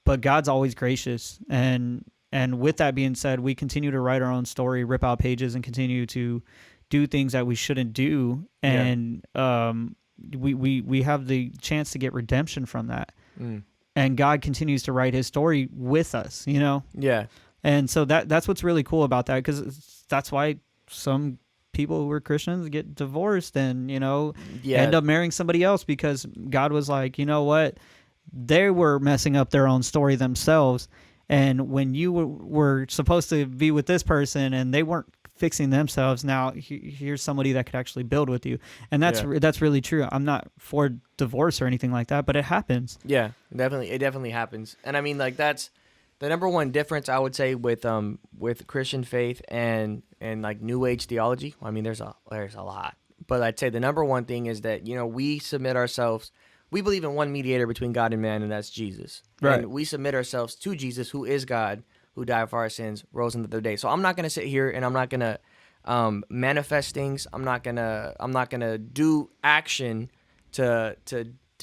But God's always gracious, and with that being said, we continue to write our own story, rip out pages, and continue to do things that we shouldn't do, and we have the chance to get redemption from that. And God continues to write His story with us, you know. Yeah. And so that's what's really cool about that, because that's why some people who are Christians get divorced and, you know, end up marrying somebody else, because God was like, you know what, they were messing up their own story themselves. And when you were supposed to be with this person and they weren't fixing themselves, now here's somebody that could actually build with you. And that's really true. I'm not for divorce or anything like that, but it happens. Yeah, definitely. It definitely happens. And I mean, like, that's the number one difference, I would say, with Christian faith and like New Age theology. I mean, there's a lot, but I'd say the number one thing is that, you know, we submit ourselves. We believe in one mediator between God and man, and that's Jesus. Right. And we submit ourselves to Jesus, who is God, who died for our sins, rose on the third day. So I'm not gonna sit here and I'm not gonna manifest things. I'm not gonna do action to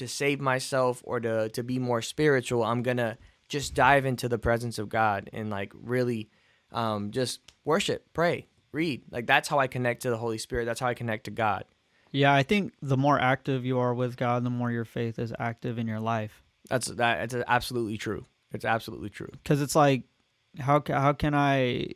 save myself or to be more spiritual. I'm gonna just dive into the presence of God and like really just worship, pray, read. Like, that's how I connect to the Holy Spirit. That's how I connect to God. Yeah, I think the more active you are with God, the more your faith is active in your life. It's absolutely true. It's absolutely true. Because it's like, how can I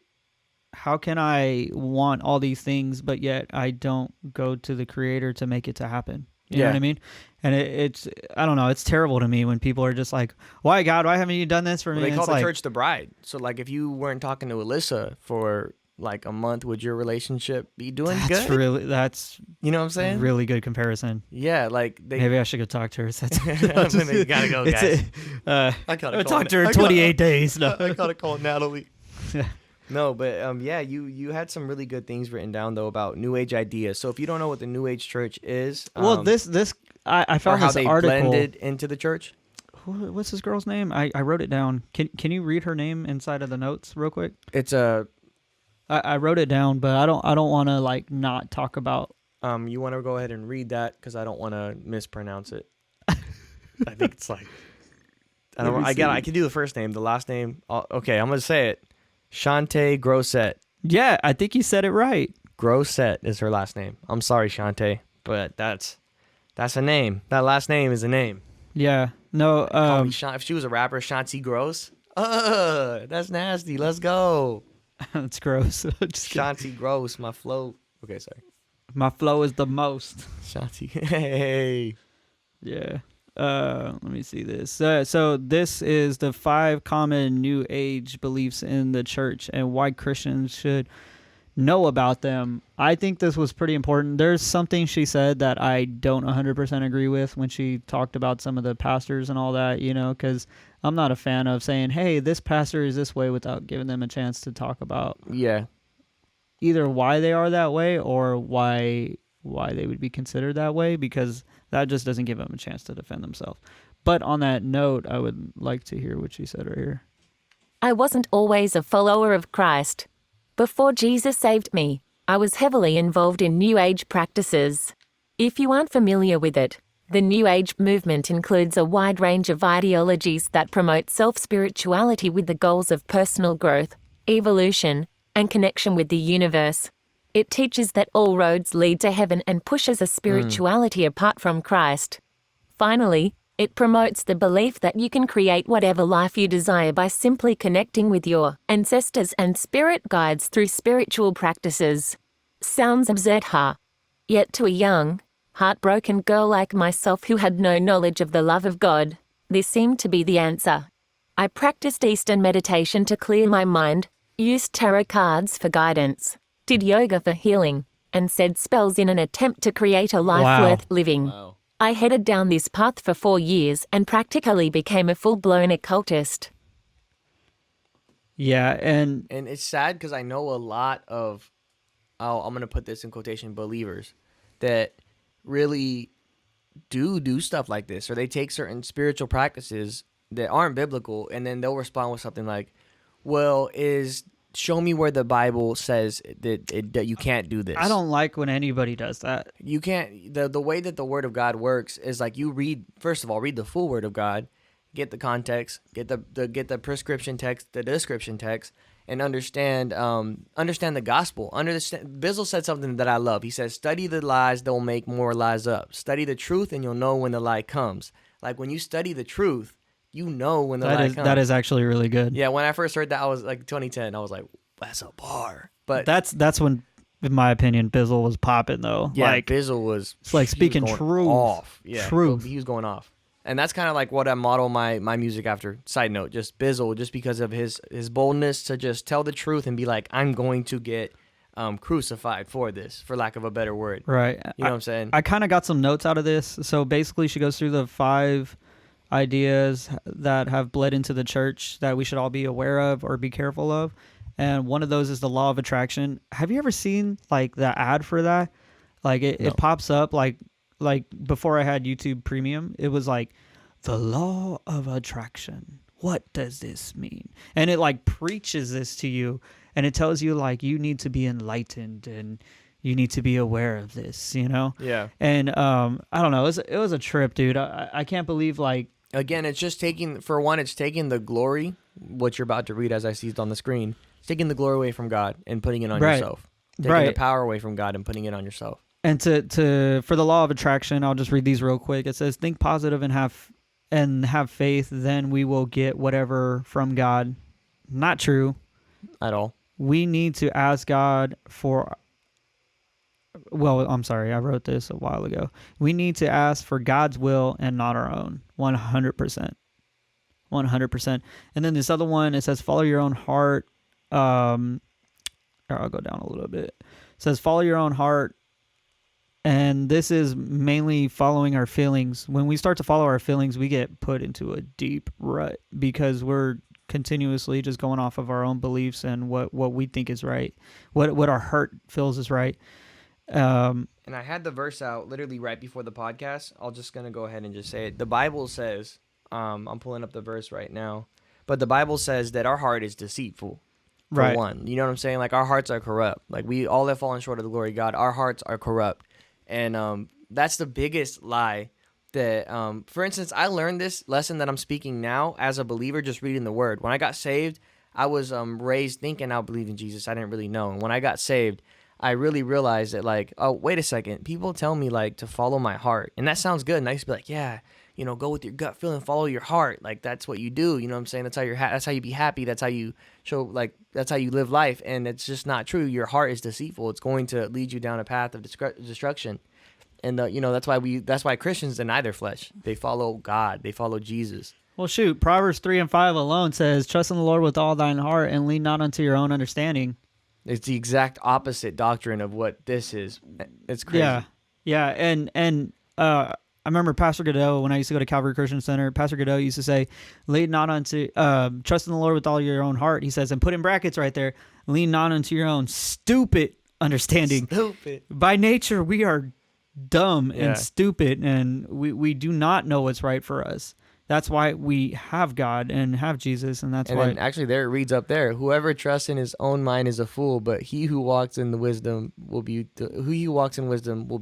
want all these things, but yet I don't go to the Creator to make it to happen? You know what I mean? And it's I don't know. It's terrible to me when people are just like, "Why, God? Why haven't you done this for me?" Well, they And call it's the like, church the bride. So, like, if you weren't talking to Alyssa for like a month, would your relationship be doing good? That's You know what I'm saying? really good comparison. Yeah, like Maybe I should go talk to her. You gotta go, guys. I gotta talked to her in 28 days. No. I gotta call Natalie. Yeah. No, but yeah, you had some really good things written down though about New Age ideas. So if you don't know what the New Age Church is, Well, I or found how this they article. blended into the church. What's this girl's name? I wrote it down. Can you read her name inside of the notes real quick? It's a I wrote it down, but I don't want to like not talk about. you want to go ahead and read that because I don't want to mispronounce it. I think it's like I can do the first name, the last name. Okay, I'm gonna say it. Shantae Grosset. Yeah, I think you said it right. Grosset is her last name. I'm sorry, Shantae, but that's a name. That last name is a name. Yeah. No. Call me if she was a rapper, Shantae Gross. That's nasty. Let's go. That's gross. Just kidding. Shantae Gross. My flow. Okay, sorry. My flow is the most. Shantae. Hey. Yeah. Let me see this. So this is the 5 common New Age beliefs in the church and why Christians should know about them. I think this was pretty important. There's something she said that I don't 100% agree with when she talked about some of the pastors and all that, you know, because I'm not a fan of saying, hey, this pastor is this way without giving them a chance to talk about either why they are that way or why they would be considered that way, because that just doesn't give them a chance to defend themselves. But on that note, I would like to hear what she said right here. I wasn't always a follower of Christ. Before Jesus saved me, I was heavily involved in New Age practices. If you aren't familiar with it, the New Age movement includes a wide range of ideologies that promote self-spirituality with the goals of personal growth, evolution, and connection with the universe. It teaches that all roads lead to heaven and pushes a spirituality apart from Christ. Finally, it promotes the belief that you can create whatever life you desire by simply connecting with your ancestors and spirit guides through spiritual practices. Sounds absurd, huh? Yet to a young, heartbroken girl like myself who had no knowledge of the love of God, this seemed to be the answer. I practiced Eastern meditation to clear my mind, used tarot cards for guidance, did yoga for healing, and said spells in an attempt to create a life worth living. Wow. I headed down this path for 4 years and practically became a full-blown occultist. Yeah, and it's sad because I know a lot of, I'm going to put this in quotation, believers that really do stuff like this, or they take certain spiritual practices that aren't biblical, and then they'll respond with something like, well, is show me where the Bible says that you can't do this. I don't like when anybody does that. You can't. The way that the Word of God works is like you read. First of all, read the full Word of God, get the context, get the prescription text, the description text, and understand the gospel. Bizzle said something that I love. He says, "Study the lies; they'll make more lies up. Study the truth, and you'll know when the lie comes." Like when you study the truth, you know when the lie comes. That is actually really good. Yeah, when I first heard that, I was like 2010. I was like, "That's a bar." But that's when, in my opinion, Bizzle was popping though. yeah, like Bizzle was. it's like he was speaking going truth. Off. Yeah, Truth. He was going off. And that's kind of like what I model my music after. Side note, just Bizzle, just because of his boldness to just tell the truth and be like, I'm going to get crucified for this, for lack of a better word. Right. You know what I'm saying? I kind of got some notes out of this. So basically, she goes through the 5 ideas that have bled into the church that we should all be aware of or be careful of. And one of those is the law of attraction. Have you ever seen like the ad for that? Like it pops up like before I had YouTube Premium, it was like the law of attraction. What does this mean? And it like preaches this to you, and it tells you like you need to be enlightened and you need to be aware of this, you know? Yeah. And I don't know, it was a trip, dude. I can't believe like Again, it's just taking the glory, what you're about to read as I see it on the screen, it's taking the glory away from God and putting it on Right. yourself. Taking Right. the power away from God and putting it on yourself. And to for the law of attraction, I'll just read these real quick. It says, think positive and have faith, then we will get whatever from God. Not true. At all. We need to ask God for, well, I'm sorry, I wrote this a while ago. We need to ask for God's will and not our own. 100%. 100%. And then this other one, it says, follow your own heart. I'll go down a little bit. It says, follow your own heart. And this is mainly following our feelings. When we start to follow our feelings, we get put into a deep rut because we're continuously just going off of our own beliefs and what we think is right, what our heart feels is right. And I had the verse out literally right before the podcast. I'm just going to go ahead and just say it. The Bible says, I'm pulling up the verse right now, but the Bible says that our heart is deceitful. For Right. one, you know what I'm saying? Like our hearts are corrupt. Like we all have fallen short of the glory of God. Our hearts are corrupt. And that's the biggest lie that, for instance, I learned this lesson that I'm speaking now as a believer, just reading the word. When I got saved, I was raised thinking I believed in Jesus. I didn't really know. And when I got saved, I really realized that like, oh, wait a second. People tell me like to follow my heart. And that sounds good. And I used to be like, yeah, you know, go with your gut feeling, follow your heart. Like that's what you do. You know what I'm saying? That's how that's how you be happy. That's how you show, like, that's how you live life. And it's just not true. Your heart is deceitful. It's going to lead you down a path of destruction. And you know, that's why Christians deny their flesh. They follow God. They follow Jesus. Well, shoot, Proverbs 3:5 alone says, trust in the Lord with all thine heart and lean not unto your own understanding. It's the exact opposite doctrine of what this is. It's crazy. Yeah. And I remember Pastor Godot, when I used to go to Calvary Christian Center, Pastor Godot used to say, lean not unto, trust in the Lord with all your own heart. He says, and put in brackets right there, lean not unto your own stupid understanding. Stupid. By nature, we are dumb Yeah. and stupid, and we do not know what's right for us. That's why we have God and have Jesus, and that's And why. then actually there it reads up there, whoever trusts in his own mind is a fool, but he who walks in wisdom will be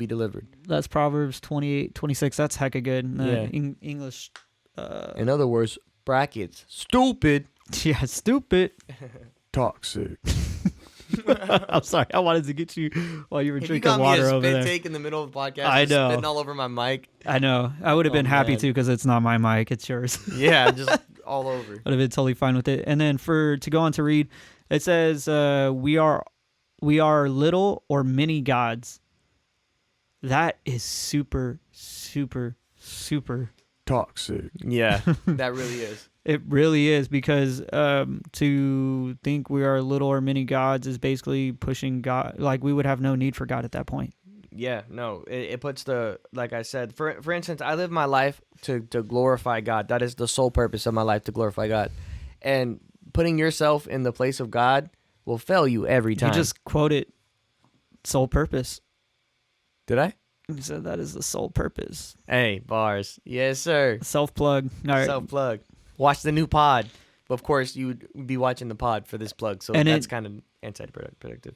delivered. That's Proverbs 28:26. That's hecka good. In the Yeah. English. In other words, brackets, stupid, Yeah, stupid. toxic. I'm sorry. I wanted to get you while you were If you drinking got me water a over spit there. take in the middle of the podcast, I just know. spitting all over my mic. I know. I would have been Oh, happy man. too because it's not my mic. It's yours. Yeah, just all over. Would have been totally fine with it. And then to go on to read, it says, we are little or many gods. That is super, super, super Toxic. Yeah, that really is. It really is, because to think we are little or many gods is basically pushing God. Like we would have no need for God at that point. Yeah, no, it puts like I said, for instance, I live my life to glorify God. That is the sole purpose of my life, to glorify God. And putting yourself in the place of God will fail you every time. You just quoted sole purpose. Did I? You said that is the sole purpose. Hey, bars. Yes, sir. Self plug. All right. Self plug. Watch the new pod. of course, you would be watching the pod for this plug, so And that's kind of anti-productive.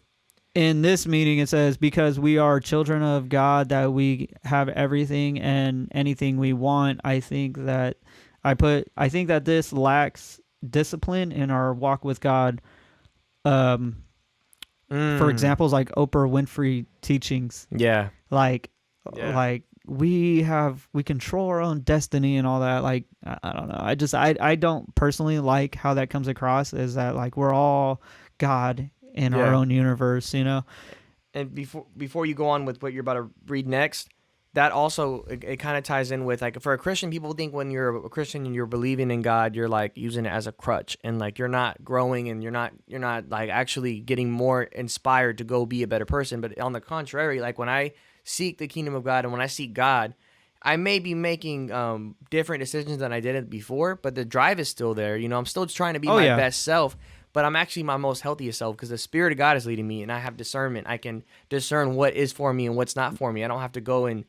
In this meeting, it says, because we are children of God, that we have everything and anything we want. I think that this lacks discipline in our walk with God. For examples like Oprah Winfrey teachings, Yeah. like we control our own destiny and all that. Like, I don't know. I don't personally like how that comes across, is that like we're all God in our own universe, you know. And before you go on with what you're about to read next, that also it kind of ties in with, like, for a Christian, people think when you're a Christian and you're believing in God, you're like using it as a crutch, and like you're not growing, and you're not like actually getting more inspired to go be a better person. But on the contrary, like when I seek the kingdom of God and when I seek God, I may be making different decisions than I did before, but the drive is still there. You know, I'm still trying to be my best self, but I'm actually my most healthiest self because the Spirit of God is leading me, and I have discernment. I can discern what is for me and what's not for me. I don't have to go and,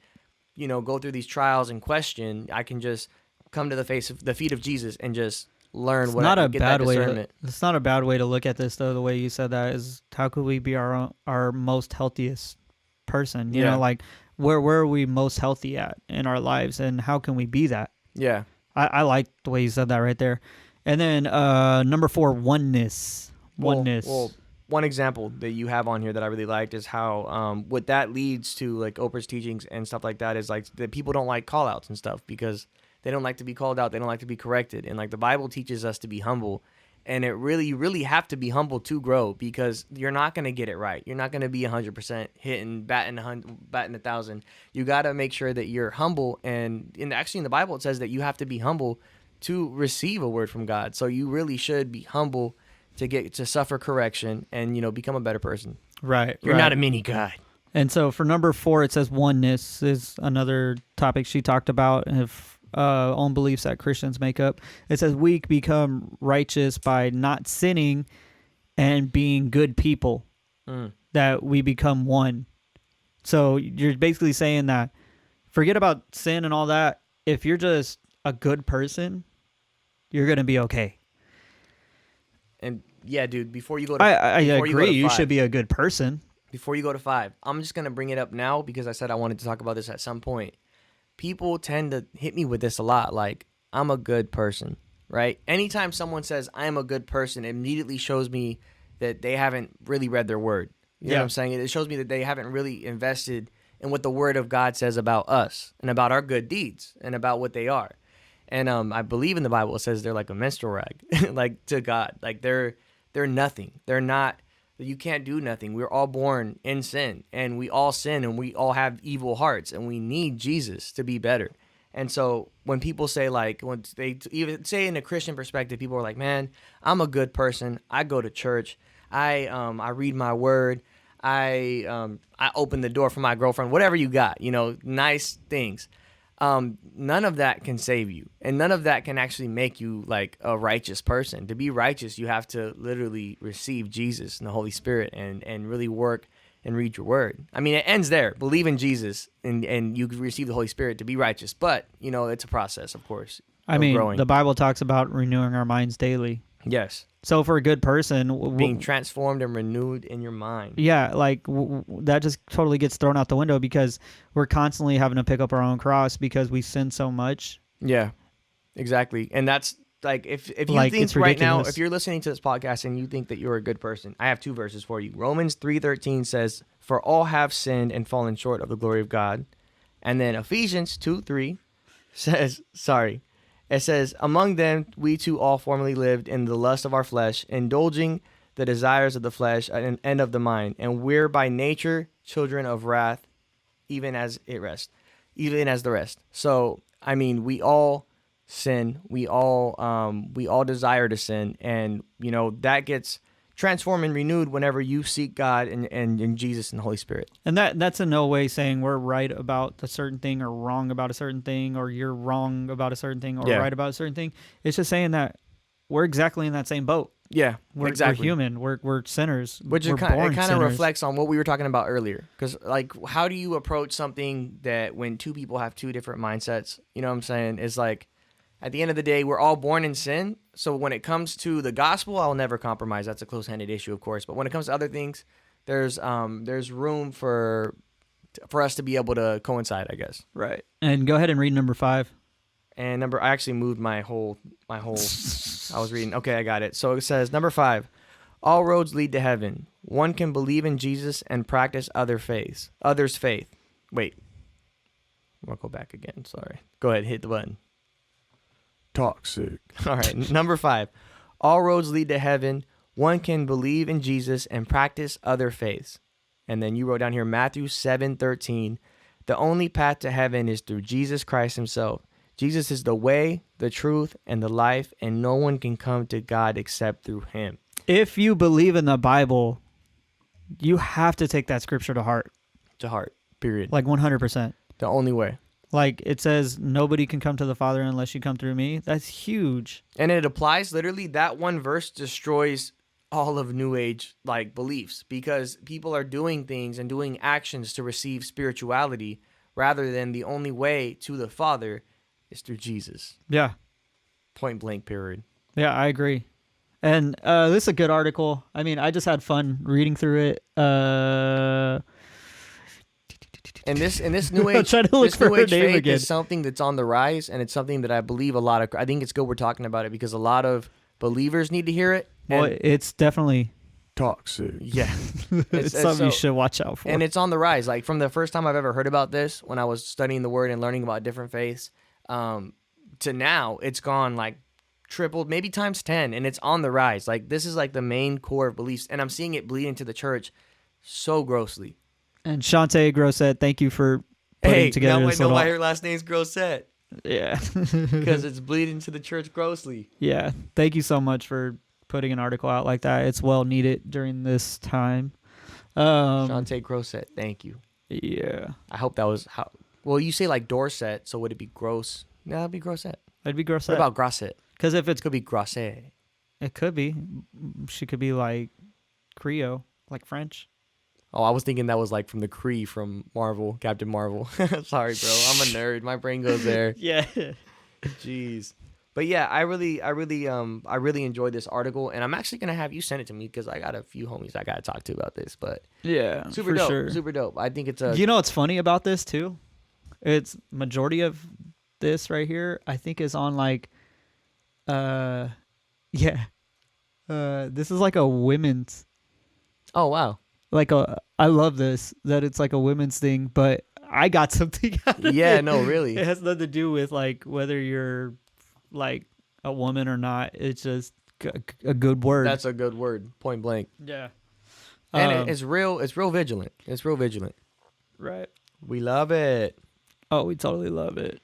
you know, go through these trials and question. I can just come to the feet of Jesus and just learn It's what not I a get bad that way. discernment. It's not a bad way to look at this, though. The way you said that is, how could we be our most healthiest person? You know, like where are we most healthy at in our lives, and how can we be that? Yeah. I like the way you said that right there. And then number 4, oneness. Well, one example that you have on here that I really liked is how what that leads to, like Oprah's teachings and stuff like that, is like that people don't like call outs and stuff because they don't like to be called out. They don't like to be corrected. And like the Bible teaches us to be humble. And you really have to be humble to grow, because you're not going to get it right. You're not going to be 100% hitting, batting 1,000. You got to make sure that you're humble. And actually in the Bible, it says that you have to be humble to receive a word from God. So you really should be humble to suffer correction and, you know, become a better person. Right. You're not a mini God. And so for number 4, it says oneness is another topic she talked about, if own beliefs that Christians make up. It says we become righteous by not sinning and being good people, that we become one. So you're basically saying that forget about sin and all that. If you're just a good person, you're going to be okay. And yeah, dude, before you go to I before agree. You 5, should be a good person. Before you go to 5, I'm just going to bring it up now because I said I wanted to talk about this at some point. People tend to hit me with this a lot, like, I'm a good person, right? Anytime someone says I'm a good person, it immediately shows me that they haven't really read their word. You know what I'm saying? It shows me that they haven't really invested in what the word of God says about us and about our good deeds and about what they are. And I believe in the Bible, it says they're like a menstrual rag, like to God. Like they're nothing. They're not. You can't do nothing. We're all born in sin, and we all sin, and we all have evil hearts, and we need Jesus to be better. And so when people say, like, when they even say in a Christian perspective, people are like, man, I'm a good person. I go to church. I read my word. I open the door for my girlfriend, whatever you got, you know, nice things. None of that can save you, and none of that can actually make you like a righteous person. To be righteous, you have to literally receive Jesus and the Holy Spirit and really work and read your word. I mean, it ends there. Believe in Jesus and you receive the Holy Spirit to be righteous. But, you know, it's a process, of course. I mean, growing. the Bible talks about renewing our minds daily. Yes. So for a good person, Being transformed and renewed in your mind. yeah, like that just totally gets thrown out the window because we're constantly having to pick up our own cross because we sin so much. Yeah, exactly. And that's like, if you Like, think it's right now, ridiculous. if you're listening to this podcast and you think that you're a good person, I have 2 verses for you. Romans 3:13 says, for all have sinned and fallen short of the glory of God. And then Ephesians 2:3 says, it says, among them we too all formerly lived in the lust of our flesh, indulging the desires of the flesh and of the mind. And we're by nature children of wrath, even as the rest. So, I mean, we all sin. We all desire to sin. And, you know, that gets transformed and renewed whenever you seek God and Jesus and the Holy Spirit. And that's in no way saying we're right about a certain thing or wrong about a certain thing, or you're wrong about a certain thing or right about a certain thing. It's just saying that we're exactly in that same boat. Yeah, We're exactly. human. We're sinners. Which we're kind of sinners. reflects on what we were talking about earlier. Because, like, how do you approach something that when 2 people have 2 different mindsets? You know what I'm saying? It's like, At the end of the day, we're all born in sin. So when it comes to the gospel, I'll never compromise. That's a close-handed issue, of course. But when it comes to other things, there's room for us to be able to coincide, I guess. Right. And go ahead and read number 5. And I actually moved my whole I was reading. Okay, I got it. So it says number 5, all roads lead to heaven. One can believe in Jesus and practice others' faith. Wait. I'm gonna go back again. Sorry. Go ahead, hit the button. Toxic. All right. Number 5, all roads lead to heaven. One can believe in Jesus and practice other faiths. And then you wrote down here Matthew 7:13. The only path to heaven is through Jesus Christ himself. Jesus is the way, the truth, and the life, and no one can come to God except through him. If you believe in the Bible, you have to take that scripture to heart. To heart, period. Like 100%. The only way. Like it says, nobody can come to the Father unless you come through me. That's huge. And it applies literally, that one verse destroys all of New Age like beliefs, because people are doing things and doing actions to receive spirituality rather than the only way to the Father is through Jesus. Yeah. Point blank, period. Yeah, I agree. And this is a good article. I mean, I just had fun reading through it. And this new age, trying to look this for new her age name faith again. is something that's on the rise, and it's something that I believe I think it's good we're talking about it, because a lot of believers need to hear it. Well, And it's definitely Toxic. yeah, it's something you should watch out for. and it's on the rise. Like from the first time I've ever heard about this, when I was studying the Word and learning about different faiths, to now it's gone like tripled, maybe times 10, and it's on the rise. Like this is like the main core of beliefs, and I'm seeing it bleed into the church so grossly. And Shantae Grosset, thank you for putting together now this I know little... why her last name's Grosset, Yeah. because it's bleeding to the church grossly. Yeah. Thank you so much for putting an article out like that. It's well needed during this time. Shantae Grosset, thank you. Yeah. I hope that was how. Well, you say like Dorset, so would it be gross? No, it'd be Grosset. It'd be Grosset. What about Grosset? Because if it's... It could be Grosset. It could be. She could be like Creole, like French. Oh, I was thinking that was like from the Kree from Marvel, Captain Marvel. Sorry, bro. I'm a nerd. My brain goes there. Yeah. Jeez. But yeah, I really enjoyed this article, and I'm actually gonna have you send it to me because I got a few homies I gotta talk to about this. But Yeah. super for dope, sure. super dope. I think it's a. You know what's funny about this too? It's majority of this right here, I think, is on like, yeah. This is like a women's, Oh wow. I love this, that it's like a women's thing, but I got something out of Yeah. it. No, really. It has nothing to do with like whether you're like a woman or not. It's just a good word. That's a good word. Point blank. Yeah. And it's real. It's real vigilant. It's real vigilant. Right. We love it. Oh, we totally love it.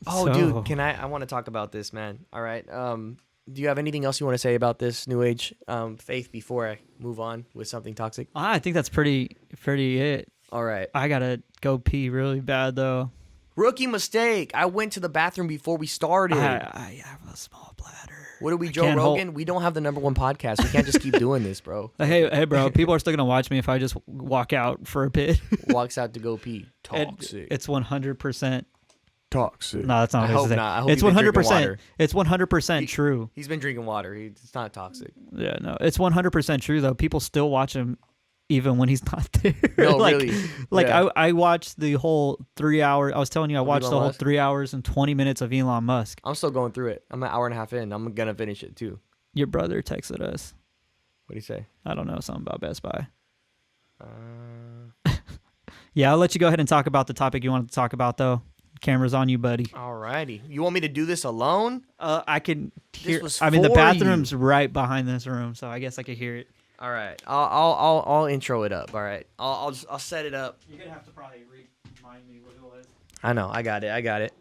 Oh, So- dude, I want to talk about this, man. All right. Do you have anything else you want to say about this New Age faith before I move on with something toxic? I think that's pretty it. All right. I gotta go pee really bad though. Rookie mistake. I went to the bathroom before we started. I have a small bladder. What are we, I Joe can't Rogan? We don't have the #1 podcast. We can't just keep doing this, bro. Hey, bro. People are still gonna watch me if I just walk out for a bit. Walks out to go pee. And Toxic. it's 100%. Toxic. No, that's not. I what hope was saying. not. I hope It's you've been drinking 100%. water. It's 100% true. He's been drinking water. It's not toxic. Yeah, no, it's 100% true though. People still watch him even when he's not there. No, like, really. Like Yeah. I watched the whole 3 hour. I was telling you, I watched Elon the whole Musk? 3 hours and 20 minutes of Elon Musk. I'm still going through it. I'm an hour and a half in. I'm gonna finish it too. Your brother texted us. What do you say? I don't know, something about Best Buy. Uh, Yeah, I'll let you go ahead and talk about the topic you wanted to talk about though. Camera's on you, buddy. Alrighty. You want me to do this alone? I can hear. was I mean, the for bathroom's right behind this room, so I guess I could hear it. All right. I'll intro it up. All right. I'll set it up. You're gonna have to probably remind me what it was. I know. I got it.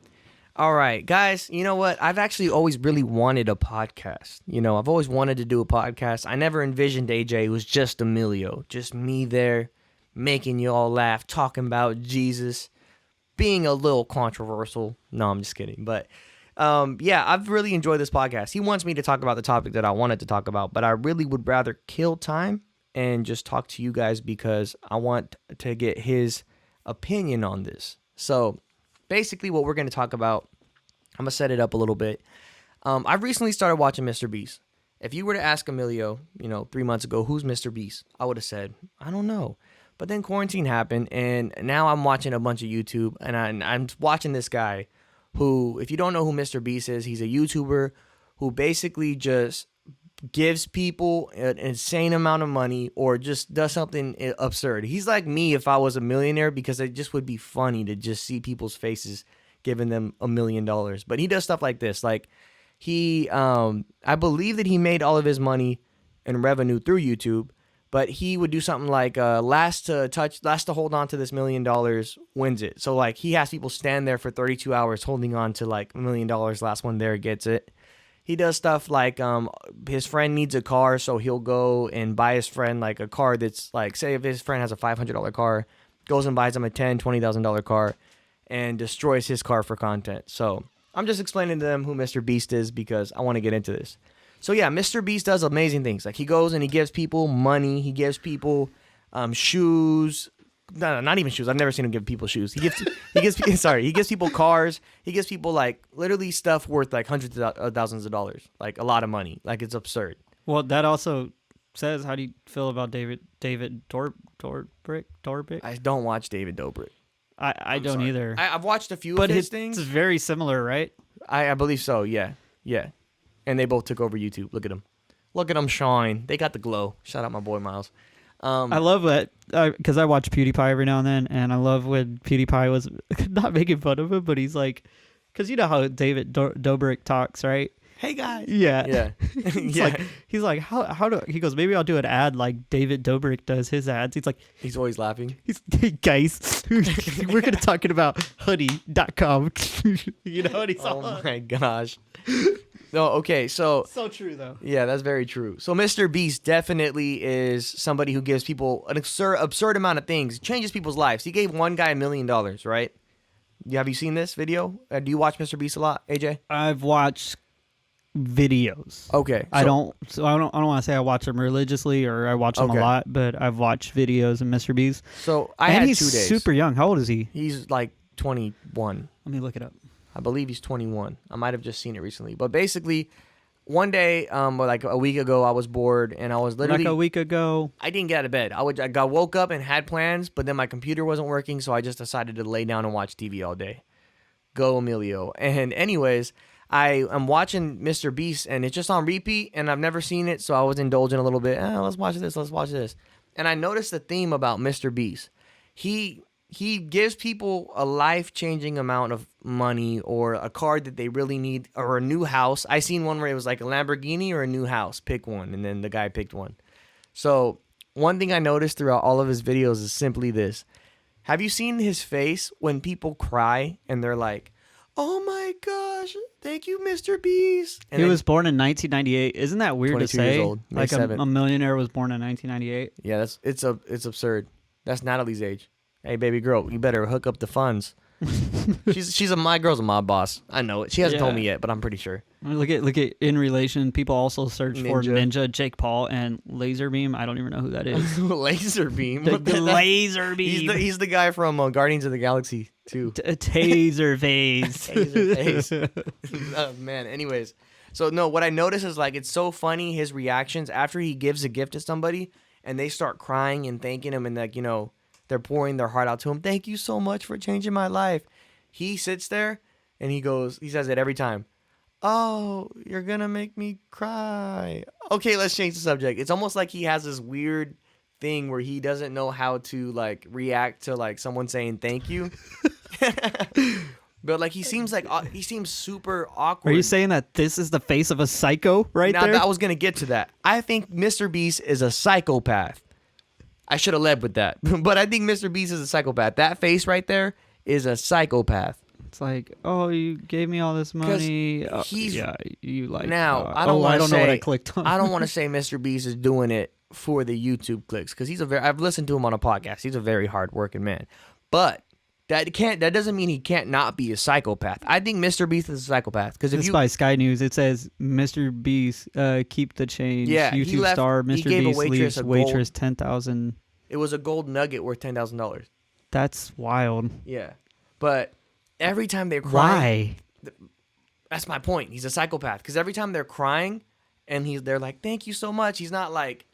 All right, guys. You know what? I've actually always really wanted a podcast. You know, I've always wanted to do a podcast. I never envisioned AJ. It was just Emilio, just me there, making you all laugh, talking about Jesus, being a little controversial. No, I'm just kidding. But yeah, I've really enjoyed this podcast. He wants me to talk about the topic that I wanted to talk about, but I really would rather kill time and just talk to you guys because I want to get his opinion on this. So basically what we're going to talk about I'm gonna set it up a little bit. I've recently started watching Mr. Beast. If you were to ask Emilio, 3 months ago, who's Mr. Beast? I would have said, I don't know. But then quarantine happened, and now I'm watching a bunch of YouTube, and I'm watching this guy who, if you don't know who Mr. Beast is, he's a YouTuber who basically just gives people an insane amount of money or just does something absurd. He's like me if I was a millionaire, because it just would be funny to just see people's faces giving them $1 million. But he does stuff like this. Like he, I believe that he made all of his money and revenue through YouTube, but he would do something like last to hold on to this $1 million wins it. So like he has people stand there for 32 hours holding on to like $1 million. Last one there gets it. He does stuff like his friend needs a car, so he'll go and buy his friend like a car that's like, say if his friend has a $500 car, goes and buys him a $10,000, $20,000 car and destroys his car for content. So I'm just explaining to them who Mr. Beast is because I want to get into this. So yeah, Mr. Beast does amazing things. Like he goes and he gives people money. He gives people shoes. No, not even shoes. I've never seen him give people shoes. He gives people cars. He gives people like literally stuff worth like hundreds of thousands of dollars, like a lot of money. Like it's absurd. Well, that also says, how do you feel about David Dobrik? I don't watch David Dobrik. I don't either. I've watched a few but of his things. It's very similar, right? I believe so. Yeah. And they both took over YouTube. Look at them shine. They got the glow. Shout out my boy Miles. I love that because I watch PewDiePie every now and then, and I love when PewDiePie was not making fun of him, but he's like, because you know how David Dobrik talks, right? Hey guys. Yeah. Yeah. He's like, how do he goes? Maybe I'll do an ad like David Dobrik does his ads. He's like, he's always laughing. Hey guys, we're gonna talking about hoodie.com. You know what he's all. Oh my gosh. No, okay, so true though. Yeah, that's very true. So Mr. Beast definitely is somebody who gives people an absurd amount of things, changes people's lives. He gave one guy $1 million, right? Have you seen this video? Do you watch Mr. Beast a lot, AJ? I've watched videos. Okay, I don't want to say I watch them religiously or I watch them a lot, but I've watched videos of Mr. Beast. So he's 2 days. Super young. How old is he? He's like 21. Let me look it up. I believe he's 21. I might have just seen it recently. But basically, one day, like a week ago, I was bored and I was literally... Like a week ago? I didn't get out of bed. I woke up and had plans, but then my computer wasn't working, so I just decided to lay down and watch TV all day. Go Emilio. And anyways, I'm watching Mr. Beast and it's just on repeat and I've never seen it, so I was indulging a little bit. Let's watch this. And I noticed the theme about Mr. Beast. He gives people a life-changing amount of money or a car that they really need or a new house. I seen one where it was like a Lamborghini or a new house. Pick one. And then the guy picked one. So one thing I noticed throughout all of his videos is simply this. Have you seen his face when people cry and they're like, oh my gosh, thank you, Mr. Beast. And he was born in 1998. Isn't that weird to say? 22 years old, May like 7th. a millionaire was born in 1998? Yeah, it's absurd. That's Natalie's age. Hey, baby girl, you better hook up the funds. My girl's a mob boss. I know it. She hasn't told me yet, but I'm pretty sure. Look at in relation. People also search for Ninja. Ninja, Jake Paul, and Laserbeam. I don't even know who that is. Laser beam. The laser beam. He's the guy from Guardians of the Galaxy 2. Taser face. Taser face. Oh, man. Anyways, so no, what I noticed is like it's so funny his reactions after he gives a gift to somebody and they start crying and thanking him and like they're pouring their heart out to him. Thank you so much for changing my life. He sits there and he says it every time. Oh, you're going to make me cry. Okay, let's change the subject. It's almost like he has this weird thing where he doesn't know how to like react to like someone saying thank you. But like he seems super awkward. Are you saying that this is the face of a psycho right now, there? I was going to get to that. I think Mr. Beast is a psychopath. I should have led with that. But I think Mr. Beast is a psychopath. That face right there is a psychopath. It's like, oh, you gave me all this money. You like. Now, I don't know what I clicked on. I don't want to say Mr. Beast is doing it for the YouTube clicks because I've listened to him on a podcast. He's a very hardworking man. But that doesn't mean he can't not be a psychopath. I think Mr. Beast is a psychopath because if by Sky News, it says Mr. Beast, keep the change. Yeah, YouTube star Mr. Beast leaves waitress $10,000. It was a gold nugget worth $10,000. That's wild. Yeah, but every time they cry, That's my point. He's a psychopath because every time they're crying and they're like, thank you so much. He's not like,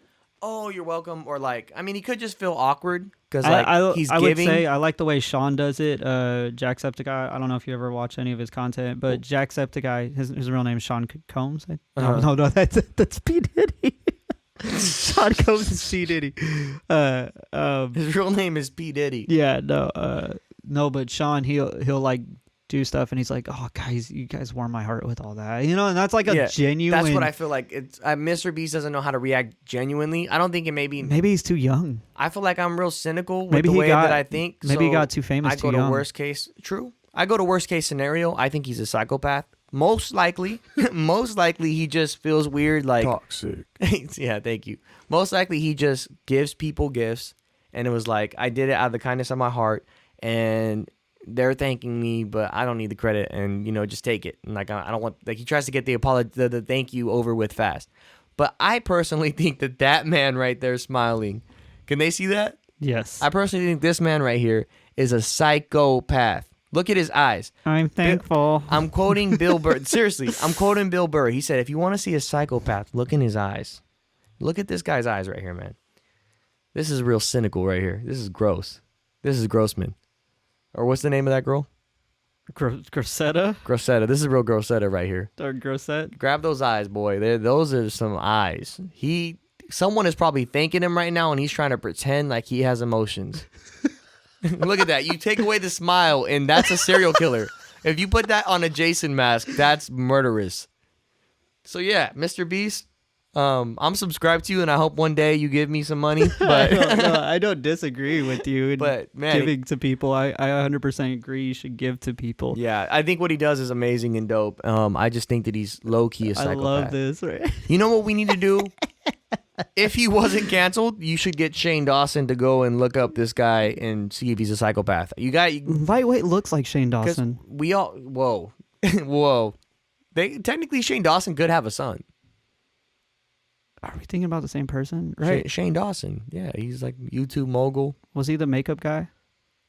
oh, you're welcome. Or like, I mean, he could just feel awkward because like he's I giving. would say I like the way Sean does it. Jacksepticeye. I don't know if you ever watch any of his content, but Jacksepticeye, his real name is Sean Combs. No, that's P Diddy. Sean Combs is P Diddy. His real name is P Diddy. Yeah, no, but Sean, he'll like do stuff, and he's like, "Oh, guys, you guys warm my heart with all that," you know, and that's like a genuine. That's what I feel like. It's Mr. Beast doesn't know how to react genuinely. I don't think it maybe he's too young. I feel like I'm real cynical with Maybe the he way got- that I think. maybe he got too famous I too go to young. worst case. True. I go to worst case scenario. I think he's a psychopath. Most likely, he just feels weird. Like Toxic. yeah, thank you. Most likely he just gives people gifts, and it was like I did it out of the kindness of my heart, and they're thanking me, but I don't need the credit, and just take it. And like I don't want, like, he tries to get the thank you over with fast. But I personally think that man right there smiling, can they see that? Yes, I personally think this man right here is a psychopath. Look at his eyes. I'm thankful. I'm quoting Bill Burr. Seriously, I'm quoting Bill Burr. He said, if you want to see a psychopath, look in his eyes. Look at this guy's eyes right here, man. This is real cynical right here. This is gross. This is Grossman. Or what's the name of that girl? Grossetta Grossetta. This is real Grossetta right here. or Grossette. Grab those eyes, boy. Those are some eyes. Someone is probably thanking him right now, and he's trying to pretend like he has emotions. Look at that. You take away the smile, and that's a serial killer. If you put that on a Jason mask, that's murderous. So yeah, Mr. Beast, I'm subscribed to you, and I hope one day you give me some money. But I don't disagree with you. In But, man, giving to people, I 100% agree. You should give to people. yeah, I think what he does is amazing and dope. I just think that he's low key a psychopath. I love this. Right? You know what we need to do? If he wasn't canceled, you should get Shane Dawson to go and look up this guy and see if he's a psychopath. Lightweight looks like Shane 'cause Dawson. we all whoa. Technically Shane Dawson could have a son. Are we thinking about the same person? Right? Shane Dawson. Yeah, he's like YouTube mogul. Was he the makeup guy?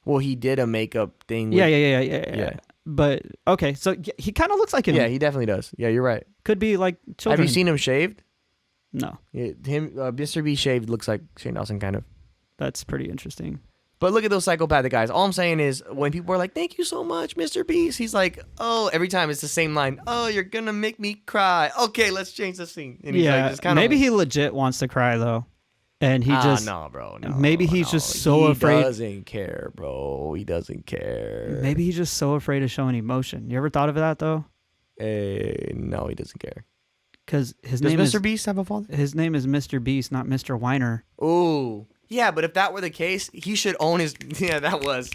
Well, he did a makeup thing. With, Yeah. But okay, so he kind of looks like him. Yeah, he definitely does. Yeah, you're right. Could be like children. Have you seen him shaved? No, Yeah, Mr. B shaved looks like Shane Dawson kind of. that's pretty interesting. But look at those psychopathic guys. All I'm saying is when people are like, thank you so much, Mr. Beast, he's like, oh, every time it's the same line. Oh, you're going to make me cry. Okay, let's change the scene. And he's like, just kinda maybe he legit wants to cry though. And he just no, bro. No, maybe he's just so afraid. He doesn't care, bro. He doesn't care. Maybe he's just so afraid of showing emotion. You ever thought of that though? No, he doesn't care. Because his Does name Mr. is Beast have a father? his name is Mr. Beast, not Mr. Whiner. Ooh. Yeah, but if that were the case, he should own his. Yeah, that was.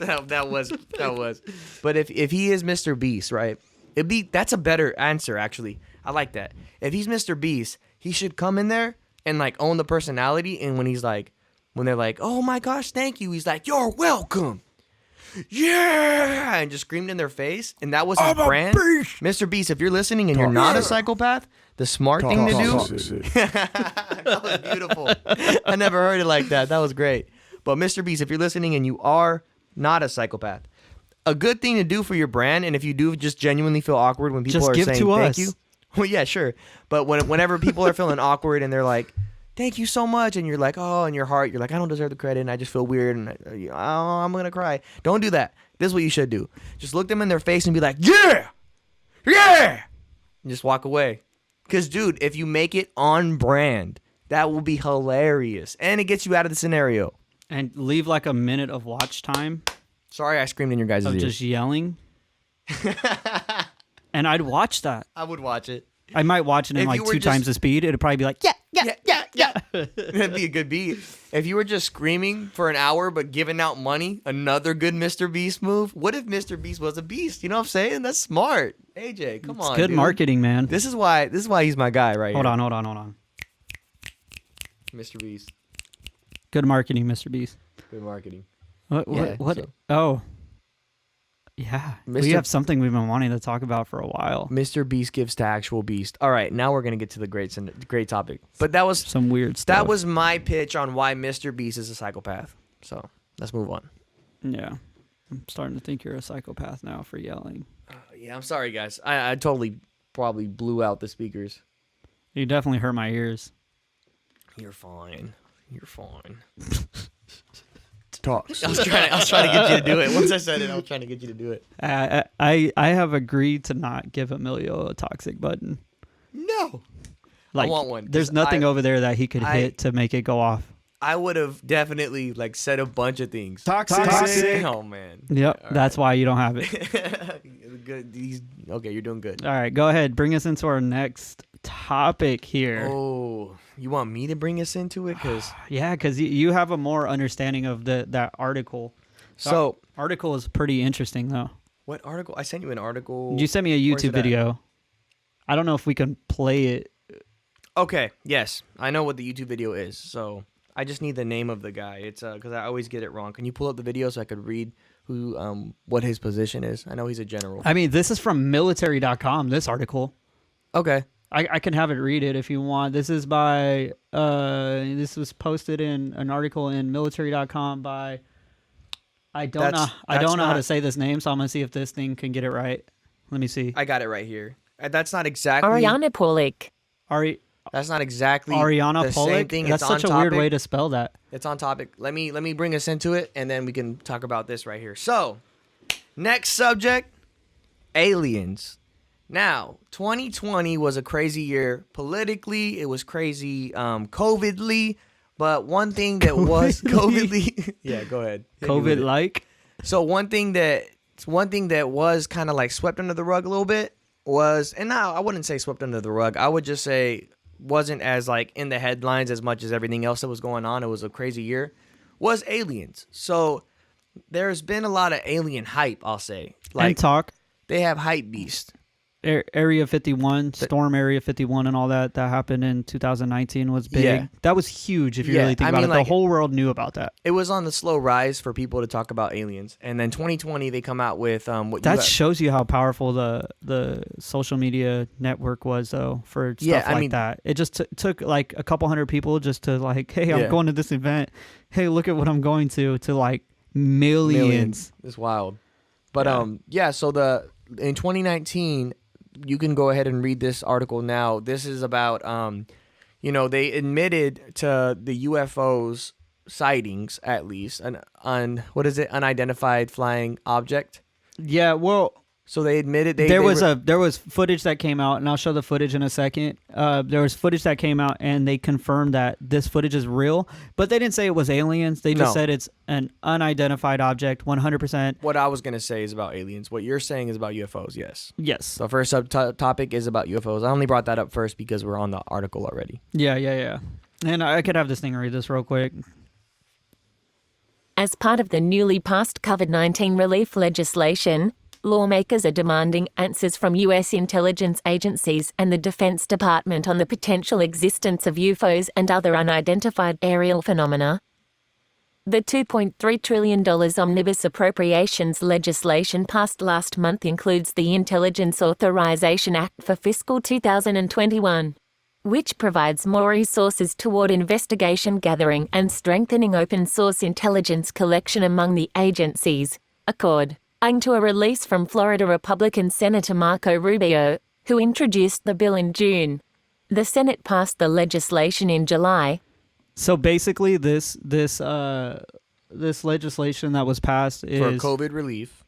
But if he is Mr. Beast, right? That's a better answer actually. I like that. If he's Mr. Beast, he should come in there and like own the personality. And when they're like, oh my gosh, thank you, he's like, you're welcome. Yeah, and just screamed in their face, and that was his brand. Mr. Beast, if you're listening and you're not a psychopath, the smart thing to do. Toxic. That was beautiful. I never heard it like that. That was great. But Mr. Beast, if you're listening and you are not a psychopath, a good thing to do for your brand, and if you do just genuinely feel awkward when people Just are give saying to thank us. you, well, yeah, sure. But whenever people are feeling awkward and they're like, thank you so much, and you're like, oh, in your heart, you're like, I don't deserve the credit, and I just feel weird, and I'm gonna cry. Don't do that. This is what you should do. Just look them in their face and be like, yeah, and just walk away. Because, dude, if you make it on brand, that will be hilarious, and it gets you out of the scenario. And leave like a minute of watch time Sorry, I screamed in your guys' of ears. just yelling. And I'd watch that. I would watch it. I might watch it in If like you were 2 just- times the speed. It'd probably be like, yeah. That'd be a good beat. If you were just screaming for an hour but giving out money, another good Mr. Beast move. What if Mr. Beast was a beast? You know what I'm saying? That's smart. AJ, come It's on, good dude. marketing, man. This is why he's my guy right Hold here. on. Mr. Beast. Good marketing, Mr. Beast. Good marketing. What? Yeah, What? so- Oh. Yeah. We Mr. have something we've been wanting to talk about for a while. Mr. Beast gives to actual beast. All right, now we're gonna get to the great topic. But that was Some weird stuff. that was my pitch on why Mr. Beast is a psychopath. So let's move on. Yeah. I'm starting to think you're a psychopath now for yelling. Yeah, I'm sorry, guys. I totally probably blew out the speakers. You definitely hurt my ears. You're fine. You're fine. Toxic. I was trying to get you to do it. Once I said it, I was trying to get you to do it. I have agreed to not give Emilio a toxic button. No. Like, I want one. There's nothing over there that he could hit to make it go off. I would have definitely like said a bunch of things. Toxic. Oh man. Yep, All that's why you don't have it. Good. Okay, you're doing good. All right, go ahead. Bring us into our next topic here. Oh, you want me to bring us into it? Because Yeah, because you have a more understanding of that article. so Article is pretty interesting, though. what article? I sent you an article. You sent me a Where's YouTube it at? video. I don't know if we can play it. Okay. Yes, I know what the YouTube video is. So I just need the name of the guy. It's because I always get it wrong. Can you pull up the video so I could read what his position is? I know he's a general. I mean, this is from military.com, this article. Okay. I can have it read it if you want. This is by this was posted in an article in military.com by I don't know how to say this name, so I'm gonna see if this thing can get it right. Let me see. I got it right here. That's not exactly. Ariana Paulik. That's not exactly Ariana the same Pollock. thing. That's It's on such a weird topic. way to spell that. It's on topic. Let me bring us into it, and then we can talk about this right here. So, next subject: aliens. Now, 2020 was a crazy year politically. It was crazy, COVIDly. But one thing that was COVIDly. Yeah, go ahead. Hit me with it. COVID-like. So one thing that was kind of like swept under the rug a little bit was, and now I wouldn't say swept under the rug. I would just say wasn't as like in the headlines as much as everything else that was going on. It was a crazy year. Was aliens. So there's been a lot of alien hype, I'll say. Like And talk. they have hype beast. Area 51, Storm Area 51 and all that happened in 2019 was big. Yeah. That was huge if you Yeah, really think I about mean, it. like- The whole world knew about that. It was on the slow rise for people to talk about aliens. And then 2020 they come out with what That you shows you how powerful the social media network was, though, for stuff Yeah, I like mean- that. It just took like a couple hundred people just to like, hey, I'm Yeah. going to this event. Hey, look at what I'm going to like millions. It's wild. But so in 2019, you can go ahead and read this article now. This is about they admitted to the UFOs sightings, at least on what is it, unidentified flying object. Yeah, well, So they admitted there was footage that came out, and I'll show the footage in a second. There was footage that came out, and they confirmed that this footage is real, but they didn't say it was aliens. They just No. said it's an unidentified object, 100%. What I was gonna say is about aliens. What you're saying is about UFOs. Yes. Yes. The first subtopic is about UFOs. I only brought that up first because we're on the article already. Yeah. And I could have this thing read this real quick. As part of the newly passed COVID-19 relief legislation, lawmakers are demanding answers from U.S. intelligence agencies and the Defense Department on the potential existence of UFOs and other unidentified aerial phenomena. The $2.3 trillion omnibus appropriations legislation passed last month includes the Intelligence Authorization Act for fiscal 2021, which provides more resources toward investigation gathering and strengthening open-source intelligence collection among the agencies, according to a release from Florida Republican Senator Marco Rubio, who introduced the bill in June. The Senate passed the legislation in July. So basically, this legislation that was passed is For COVID relief.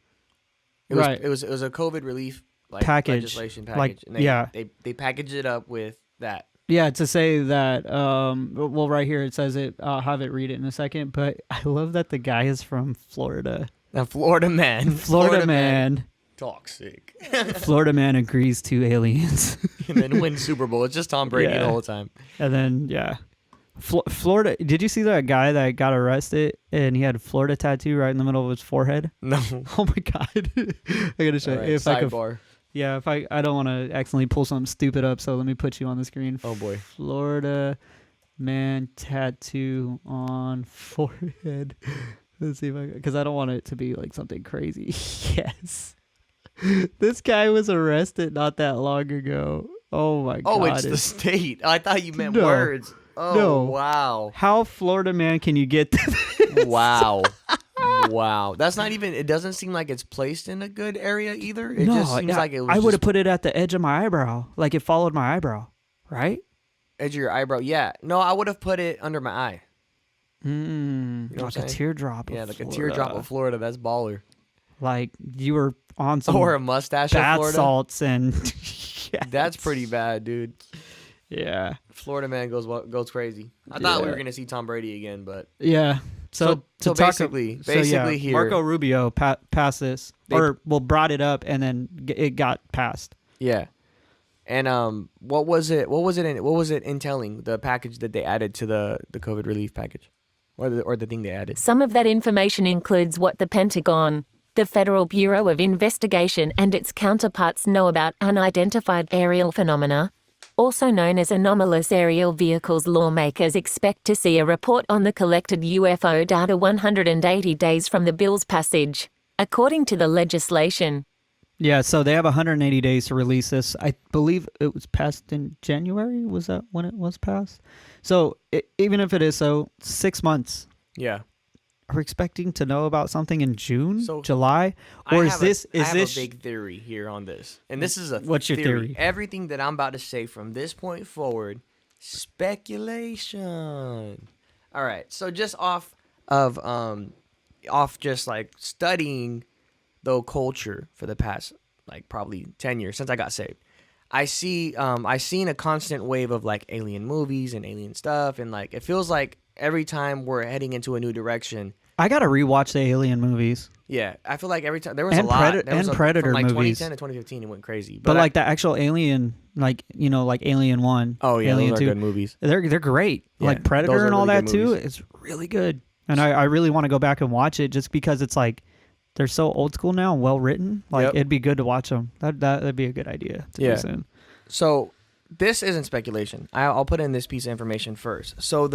It Right. was a COVID relief Package. legislation Like, package. And yeah. They packaged it up with that. Yeah, to say that, well, right here it says it. I'll have it read it in a second, but I love that the guy is from Florida. Now, Florida man. Florida man. Toxic. Florida man agrees to aliens. And then win Super Bowl. It's just Tom Brady Yeah. the whole time. And then, yeah. Florida, did you see that guy that got arrested and he had Florida tattoo right in the middle of his forehead? No. Oh my God. I gotta show All you. right, If I could, sidebar. yeah, if I don't want to accidentally pull something stupid up, so let me put you on the screen. Oh, boy. Florida man tattoo on forehead. Let's see if because I don't want it to be like something crazy. Yes. This guy was arrested not that long ago. Oh my God. Oh, it's the state. I thought you meant No. words. Oh, No. wow. How Florida man can you get to this? Wow. Wow, that's not even. It doesn't seem like it's placed in a good area either. It No, just seems like it was. I would have just put it at the edge of my eyebrow, like it followed my eyebrow, right? edge of your eyebrow. Yeah, no, I would have put it under my eye. You know what I'm Like a saying? teardrop. Yeah, of like a Florida. teardrop of Florida. That's baller. Like you were on some Or a mustache of bath Florida. salts and. That's pretty bad, dude. Yeah. Florida man goes crazy. I thought we were gonna see Tom Brady again, but Yeah. So basically here, Marco Rubio passed this, brought it up, and then it got passed. yeah. And what was it entailing, the package that they added to the COVID relief package, or the thing they added? Some of that information includes what the Pentagon, the Federal Bureau of Investigation, and its counterparts know about unidentified aerial phenomena, also known as anomalous aerial vehicles. Lawmakers expect to see a report on the collected UFO data 180 days from the bill's passage, according to the legislation. Yeah, so they have 180 days to release this. I believe it was passed in January. Was that when it was passed? So even if it is 6 months, Yeah. are we expecting to know about something in June, So, July, or is this I have a big theory here on this, and this is a What's your theory? Everything that I'm about to say from this point forward, speculation. All right, so just off just like studying the culture for the past like probably 10 years since I got saved, I seen a constant wave of like alien movies and alien stuff, and like it feels like every time we're heading into a new direction. I gotta rewatch the Alien movies. Yeah, I feel like every time there was And a lot. Predator from like movies. 2010 to 2015, it went crazy. But like the actual Alien, like like Alien 1. oh yeah, Alien those are 2, good movies. They're great. Yeah, Like Predator those are and all really that good too. movies. It's really good, and I really want to go back and watch it just because it's like they're so old school now and well written. Like Yep. it'd be good to watch them. That'd be a good idea to do soon. So this isn't speculation. I'll put in this piece of information first. So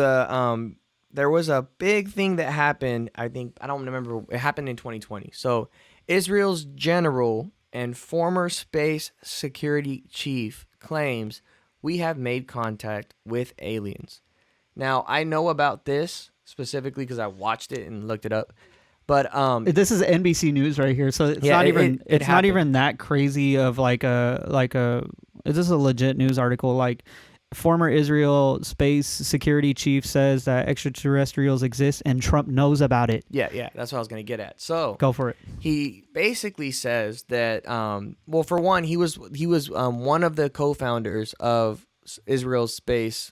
there was a big thing that happened. I don't remember. It happened in 2020. So Israel's general and former space security chief claims we have made contact with aliens. Now I know about this specifically because I watched it and looked it up. But This is NBC News right here, so it's Yeah, not it- even it it's not happened. even that crazy of like a. This is a legit news article. Like former Israel space security chief says that extraterrestrials exist and Trump knows about it. yeah, that's what I was gonna get at. So Go for it. he basically says that well, for one, he was one of the co-founders of Israel's space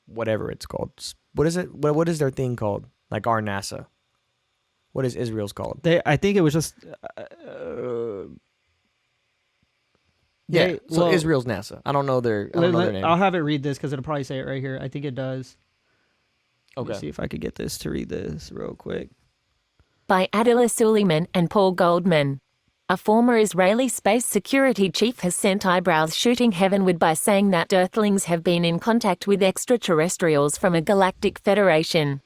whatever it's called. What is it? What is their thing called? Like our NASA. What is Israel's called? I think it was just. Yeah, so Israel's NASA. I don't know their name. I'll have it read this because it'll probably say it right here. I think it does. Let me Okay. see if I could get this to read this real quick. By Adela Suleiman and Paul Goldman. A former Israeli space security chief has sent eyebrows shooting heavenward by saying that Earthlings have been in contact with extraterrestrials from a galactic federation.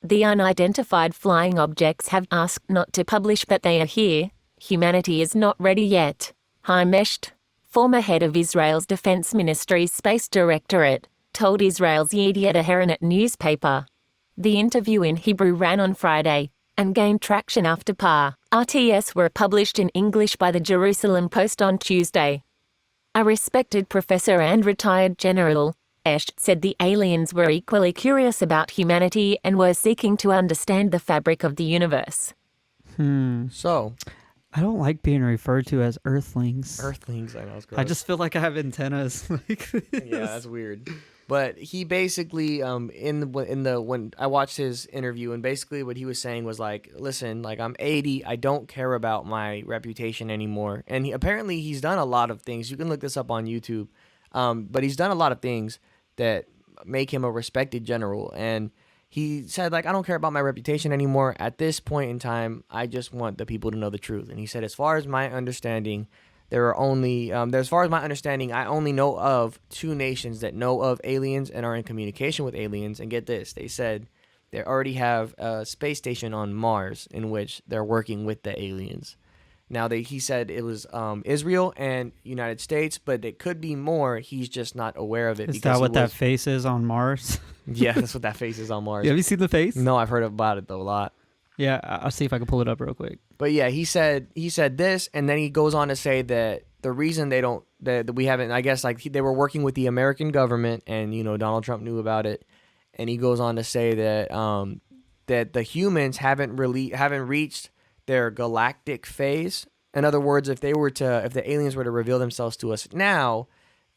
The unidentified flying objects have asked not to publish that they are here. Humanity is not ready yet. Haimesht, former head of Israel's Defense Ministry's Space Directorate, told Israel's Yediot Ahronet newspaper. The interview in Hebrew ran on Friday and gained traction after RTS were published in English by the Jerusalem Post on Tuesday. A respected professor and retired general, Esht, said the aliens were equally curious about humanity and were seeking to understand the fabric of the universe. So I don't like being referred to as Earthlings. Earthlings, I know it's gross. I just feel like I have antennas. Yeah, that's weird. But he basically when I watched his interview, and basically what he was saying was like, listen, like I'm 80, I don't care about my reputation anymore. And apparently he's done a lot of things. You can look this up on YouTube. But he's done a lot of things that make him a respected general. And he said, like, I don't care about my reputation anymore. At this point in time, I just want the people to know the truth. And he said, as far as my understanding, there are only, as far as my understanding, I only know of 2 nations that know of aliens and are in communication with aliens. And get this, they said they already have a space station on Mars in which they're working with the aliens. Now, he said it was Israel and United States, but it could be more. He's just not aware of it. Is because that what that face is on Mars? Yeah, that's what that face is on Mars. Have you seen the face? No, I've heard about it, though, a lot. Yeah, I'll see if I can pull it up real quick. But yeah, he said this, and then he goes on to say that the reason that we haven't, I guess, like they were working with the American government, and Donald Trump knew about it, and he goes on to say that that the humans haven't reached their galactic phase. In other words, if the aliens were to reveal themselves to us now,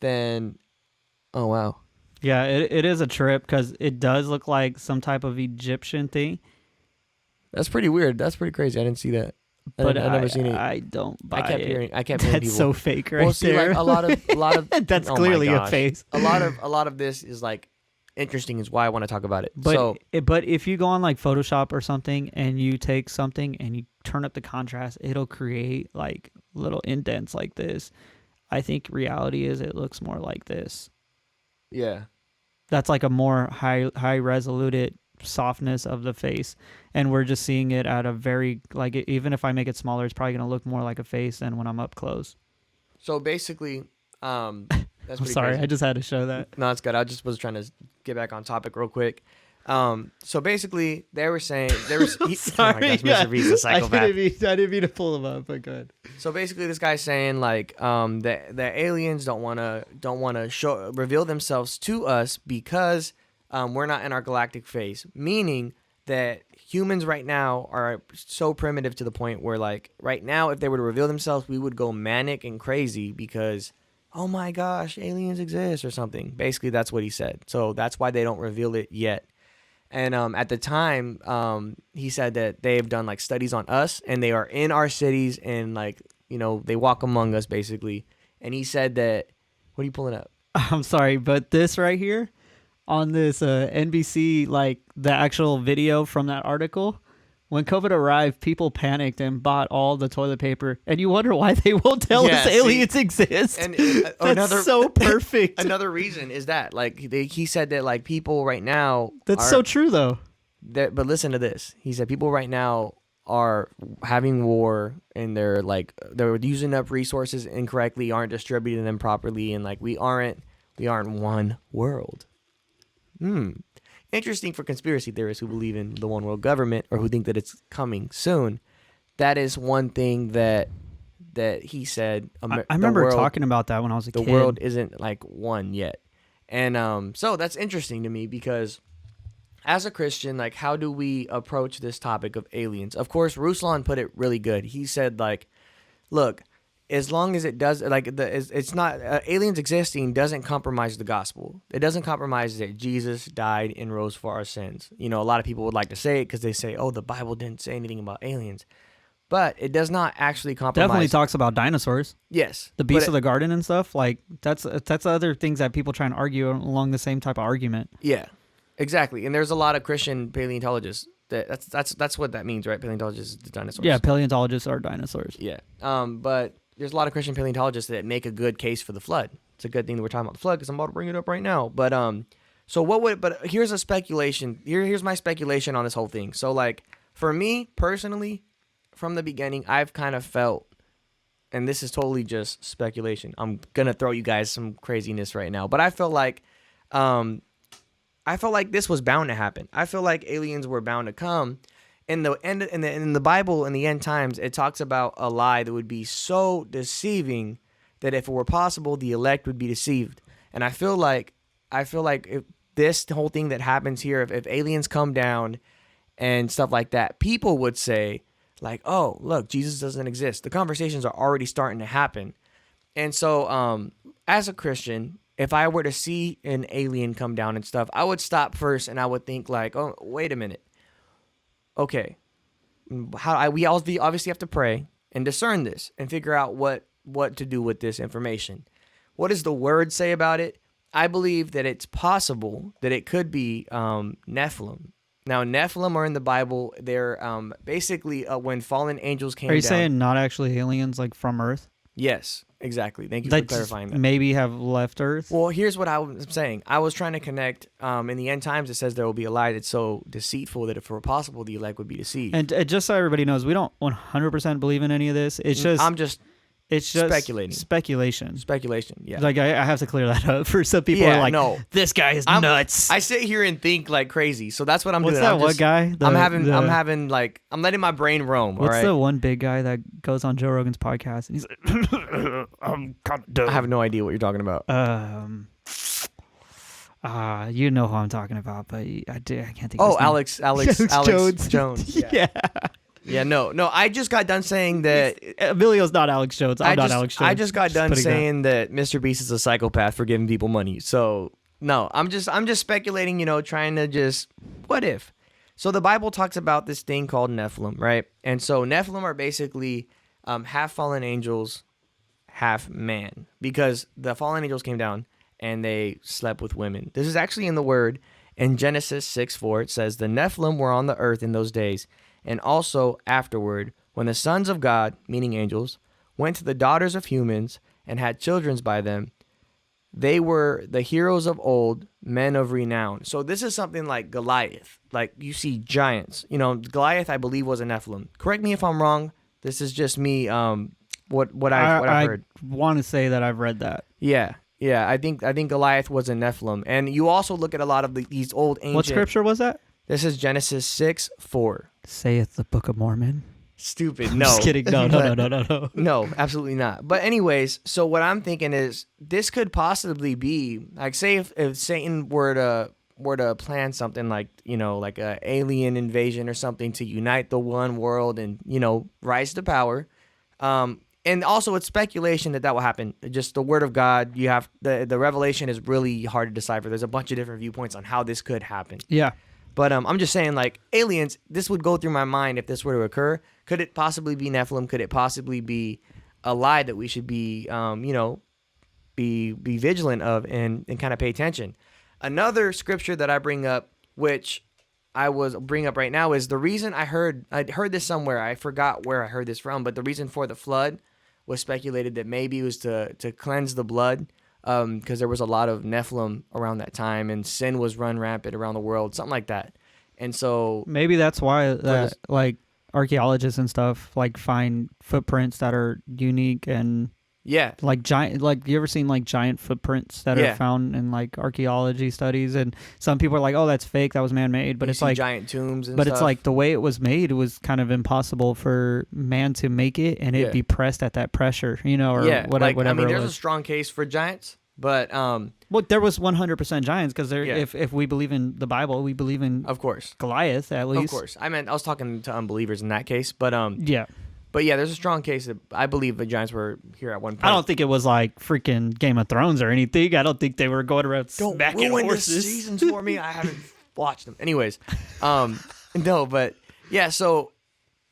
then, oh wow. Yeah, it is a trip because it does look like some type of Egyptian thing. That's pretty weird. That's pretty crazy. I didn't see that. But I've never seen it. I don't buy it. I kept hearing That's people. so fake right Well, see, there. like a lot of That's oh my clearly a gosh. face. A lot of this is like interesting. Is why I want to talk about it. But but if you go on like Photoshop or something and you take something and you turn up the contrast, it'll create like little indents like this. I think reality is it looks more like this. yeah. That's like a more high resoluted softness of the face, and we're just seeing it at a very like even if I make it smaller, it's probably gonna look more like a face than when I'm up close. So basically, that's I'm pretty sorry, crazy. I just had to show that. No, it's good. I just was trying to get back on topic real quick. So basically, they were saying oh my gosh, Mr. V's a psychopath. I didn't mean to pull him up, but good. So basically, this guy's saying like the aliens don't want to reveal themselves to us because we're not in our galactic phase, meaning that humans right now are so primitive to the point where like right now, if they were to reveal themselves, we would go manic and crazy because oh my gosh, aliens exist or something. Basically, that's what he said. So that's why they don't reveal it yet. And at the time, he said that they've done like studies on us, and they are in our cities, and like they walk among us basically. And he said that. What are you pulling up? I'm sorry, but this right here on this NBC, like the actual video from that article, when COVID arrived, people panicked and bought all the toilet paper, and you wonder why they won't tell us aliens exist. And that's so perfect. Another reason is that like he said that like people right now. That's so true though. But listen to this. He said people right now are having war, and they're using up resources incorrectly, aren't distributing them properly, and like we aren't one world. Interesting for conspiracy theorists who believe in the one world government or who think that it's coming soon. That is one thing that he said. I remember talking about that when I was a kid. The world isn't like one yet. And so that's interesting to me because as a Christian, like how do we approach this topic of aliens? Of course, Ruslan put it really good. He said like, look, as long as it does, like it's not aliens existing doesn't compromise the gospel. It doesn't compromise that Jesus died and rose for our sins. A lot of people would like to say it because they say, "Oh, the Bible didn't say anything about aliens," but it does not actually compromise. Definitely talks about dinosaurs. Yes, the beasts of the garden and stuff. Like that's other things that people try and argue along the same type of argument. Yeah, exactly. And there's a lot of Christian paleontologists. That's what that means, right? Paleontologists is the dinosaurs. Yeah, paleontologists are dinosaurs. Yeah. But there's a lot of Christian paleontologists that make a good case for the flood. It's a good thing that we're talking about the flood because I'm about to bring it up right now. But but here's a speculation. Here's my speculation on this whole thing. So like for me personally, from the beginning, I've kind of felt, and this is totally just speculation. I'm gonna throw you guys some craziness right now, but I felt like this was bound to happen. I feel like aliens were bound to come. In the Bible, in the end times, it talks about a lie that would be so deceiving that if it were possible, the elect would be deceived. And I feel like if this whole thing that happens here, if aliens come down and stuff like that, people would say like, "Oh, look, Jesus doesn't exist." The conversations are already starting to happen. And so, as a Christian, if I were to see an alien come down and stuff, I would stop first and I would think like, "Oh, wait a minute. Okay, we obviously have to pray and discern this and figure out what to do with this information. What does the word say about it? I believe that it's possible that it could be Nephilim. Now, Nephilim are in the Bible. They're basically when fallen angels came down. Are you saying not actually aliens like from Earth? Yes, exactly. Thank you for clarifying that. Maybe have left Earth? Well, here's what I was saying. I was trying to connect. In the end times, it says there will be a lie that's so deceitful that if it were possible, the elect would be deceived. And just so everybody knows, we don't 100% believe in any of this. It's just It's just speculating. Speculation, yeah. Like I have to clear that up for some people. Yeah, Are like, no. this guy is nuts. I sit here and think like crazy, so that's what I'm What's doing. that I'm one just- guy? I'm letting my brain roam. What's all right? the one big guy that goes on Joe Rogan's podcast and he's like, I'm kind of dumb. I have no idea what you're talking about. You know who I'm talking about, but I can't think. Oh, of his name. Alex Jones. Yeah. Yeah, no. I just got done saying that. Emilio's not Alex Jones. I'm not Alex Jones. I just got done putting saying that Mr. Beast is a psychopath for giving people money. So no, I'm just speculating. Trying to just what if. So the Bible talks about this thing called Nephilim, right? And so Nephilim are basically half fallen angels, half man, because the fallen angels came down and they slept with women. This is actually in the Word. In Genesis 6:4, it says, "The Nephilim were on the earth in those days, and also afterward, when the sons of God," meaning angels, "went to the daughters of humans and had children by them. They were the heroes of old, men of renown." So this is something like Goliath. Like you see giants. Goliath, I believe, was a Nephilim. Correct me if I'm wrong. This is just me. What I've heard. I want to say that I've read that. Yeah. I think Goliath was a Nephilim, and you also look at a lot of these old ancient. What scripture was that? This is Genesis 6:4. Saith the Book of Mormon. Stupid. I'm No. just kidding. No. No, absolutely not. But anyways, so what I'm thinking is this could possibly be like, say if Satan were to plan something like like a alien invasion or something to unite the one world and rise to power. And also it's speculation that will happen. Just the Word of God. You have the revelation is really hard to decipher. There's a bunch of different viewpoints on how this could happen. Yeah. But I'm just saying, like, aliens, this would go through my mind if this were to occur. Could it possibly be Nephilim? Could it possibly be a lie that we should be, be vigilant of and kind of pay attention? Another scripture that I bring up, which I was bring up right now, is the reason I'd heard this somewhere. I forgot where I heard this from, but the reason for the flood was speculated that maybe it was to cleanse the blood. Because there was a lot of Nephilim around that time, and sin was run rampant around the world, something like that. And so maybe that's why like archaeologists and stuff like find footprints that are unique and like giant. Like you ever seen like giant footprints that are found in like archaeology studies, and some people are like, oh, that's fake, that was man-made, but it's like giant tombs and but stuff. it's like the way it was made, it was kind of impossible for man to make it, and it'd be pressed at that pressure, or whatever. I mean, it there's was. a strong case for giants, but well, there was 100% giants because if we believe in the Bible, we believe in of course Goliath at least. Of course, I was talking to unbelievers in that case, but But there's a strong case that I believe the giants were here at one point. I don't think it was like freaking Game of Thrones or anything. I don't think they were going around smacking ruin horses. the seasons for me. I haven't watched them. Anyways, no, but yeah. So,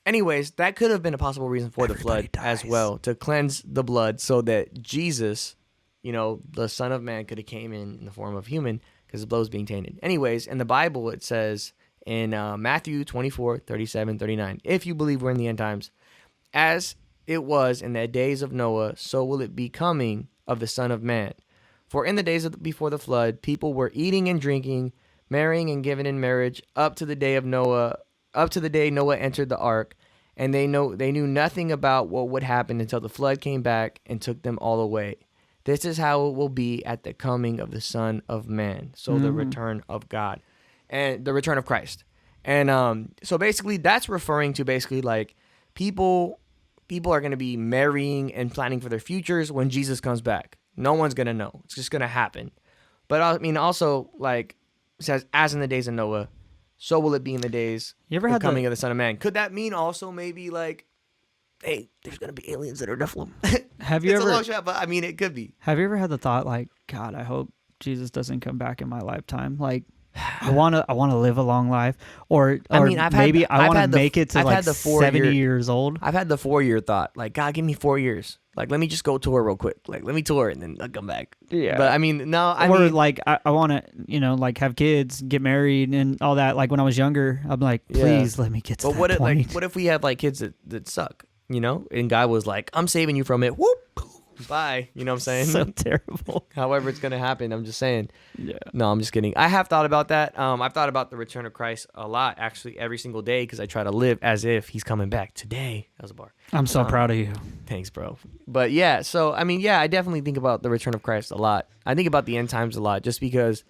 anyways, that could have been a possible reason for the flood as well, to cleanse the blood, so that Jesus, the Son of Man, could have came in the form of human because the blood was being tainted. Anyways, in the Bible it says in Matthew 24:37-39, if you believe we're in the end times. As it was in the days of Noah, so will it be coming of the Son of Man. For in the days before the flood, people were eating and drinking, marrying and giving in marriage, up to the day Noah entered the ark, and they knew nothing about what would happen until the flood came back and took them all away. This is how it will be at the coming of the Son of Man. So the return of God and the return of Christ. And so basically that's referring to basically like people are going to be marrying and planning for their futures when Jesus comes back. No one's going to know. It's just going to happen. But I mean, also, like, it says, as in the days of Noah, so will it be in the days of the coming of the Son of Man. Could that mean also maybe, like, hey, there's going to be aliens that are Nephilim? Have you it's ever, a long shot, but I mean, it could be. Have you ever had the thought, like, God, I hope Jesus doesn't come back in my lifetime? Like, I want to live a long life, or I want to make it to like 70 years old. I've had the 4-year thought, like, God, give me 4 years. Like, let me just go tour real quick. Like, let me tour and then I'll come back. Yeah. But I mean, no, I mean, like, I want to, like have kids, get married and all that. Like when I was younger, I'm like, please let me get to that point. What if we have like kids that suck, And God was like, I'm saving you from it. Whoop. Bye. You know what I'm saying? So terrible. However it's gonna happen. I'm just saying. Yeah. No, I'm just kidding. I have thought about that. I've thought about the return of Christ a lot, actually, every single day, because I try to live as if he's coming back today. That was a bar. I'm so proud of you. Thanks, bro. But yeah, so I mean, yeah, I definitely think about the return of Christ a lot. I think about the end times a lot, just because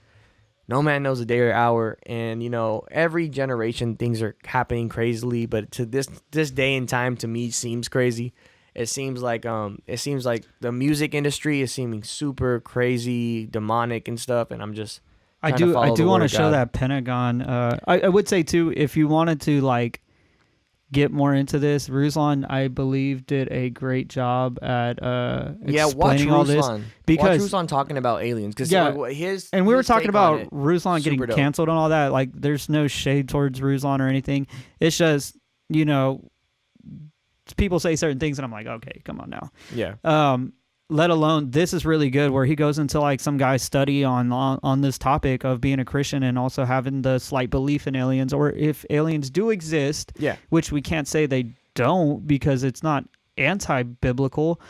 no man knows the day or hour, and you know, every generation things are happening crazily. But to this day and time, to me, seems crazy. It seems like the music industry is seeming super crazy, demonic and stuff, and I'm just I trying to do follow the want word to of show God. that Pentagon. I would say too, if you wanted to like get more into this, Ruslan, I believe, did a great job at watch explaining all this. Ruslan. Because watch Ruslan talking about aliens, because Yeah, his and we were his talking take on about it, Ruslan getting super dope. canceled and all that. Like, there's no shade towards Ruslan or anything. It's just, you know, people say certain things, and I'm like, okay, come on now. Yeah. Let alone this is really good, where he goes into like some guy's study on this topic of being a Christian and also having the slight belief in aliens, or if aliens do exist, Yeah. which we can't say they don't because it's not anti-biblical.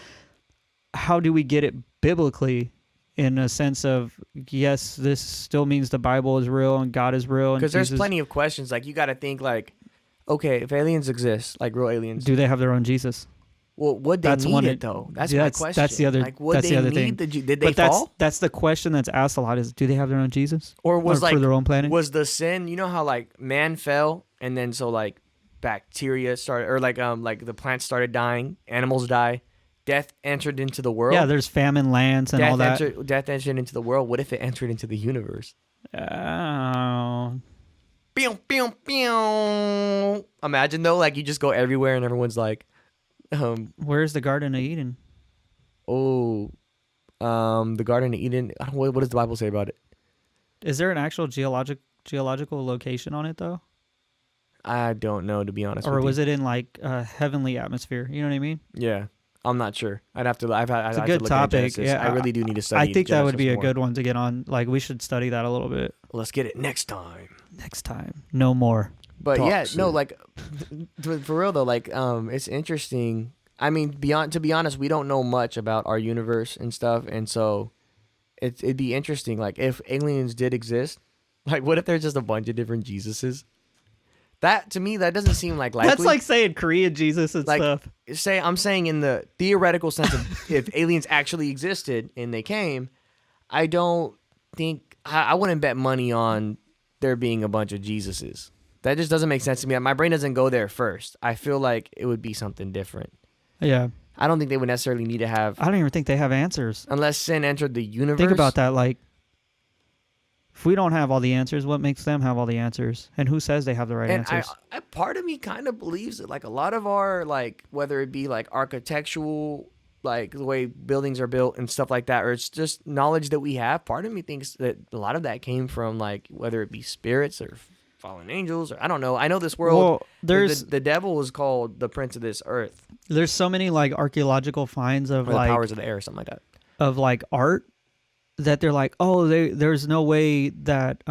How do we get it biblically, in a sense of, yes, this still means the Bible is real and God is real, and Because there's Jesus- plenty of questions. Like, you got to think, like, okay, if aliens exist, like real aliens, do they have their own Jesus? well, would they That's need one- it though? That's yeah, my that's- question. that's the other- Like, would that's they the other need thing. did they But fall? that's the question that's asked a lot: is do they have their own Jesus, Or was for like their own planet? was the sin? You know how like man fell, and then so like bacteria started, or like the plants started dying, animals die, death entered into the world. Yeah, there's famine lands and all that. Death entered into the world. What if it entered into the universe? Oh. Pew, pew, pew. Imagine though, like you just go everywhere and everyone's like, Where's the Garden of Eden? the Garden of Eden. What does the Bible say about it? Is there an actual geological location on it though, I don't know, to be honest. or with was you. it in like a heavenly atmosphere? You know what I mean? Yeah, I'm not sure. I'd have to. I'd It's a have good to look topic. At Genesis. Yeah, I really do need to study. I think that would Genesis be a more. good one to get on. Like, we should study that a little bit Let's get it next time. next time. No more. But yeah, Toxic. no, like for real though, like it's interesting. I mean, to be honest, we don't know much about our universe and stuff, and so it'd be interesting. Like, if aliens did exist, like, what if there's just a bunch of different Jesuses? That, to me, that doesn't seem like likely. That's like saying Korean Jesus and Like, stuff. I'm saying in the theoretical sense of if aliens actually existed and they came, I don't think I wouldn't bet money on there being a bunch of Jesuses. That just doesn't make sense to me. My brain doesn't go there first. I feel like it would be something different. Yeah, I don't think they would necessarily need to have, I don't even think they have answers. unless sin entered the universe. Think about that. Like, if we don't have all the answers, what makes them have all the answers? And who says they have the right And answers? I part of me kind of believes that, like, a lot of our, like, whether it be like architectural, like the way buildings are built and stuff like that, or it's just knowledge that we have, part of me thinks that a lot of that came from, like, whether it be spirits or fallen angels, or I don't know. I know this world, Well, there's the devil is called the prince of this earth, there's so many like archaeological finds of or the like powers of the air, or something like that. of like art that they're like, oh, there's no way that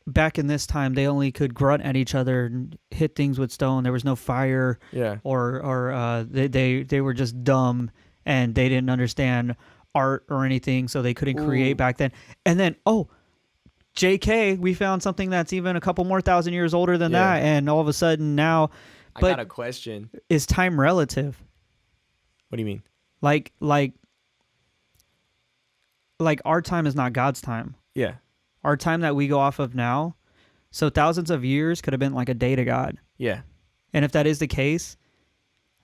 back in this time they only could grunt at each other and hit things with stone. There was no fire, Yeah. or they were just dumb and they didn't understand art or anything, so they couldn't create Ooh. back then. And then JK, we found something that's even a couple more thousand years older than Yeah. that, and all of a sudden now, I but got a question. is time relative? What do you mean? Like our time is not God's time. Yeah. Our time that we go off of now, so thousands of years could have been like a day to God. Yeah. And if that is the case,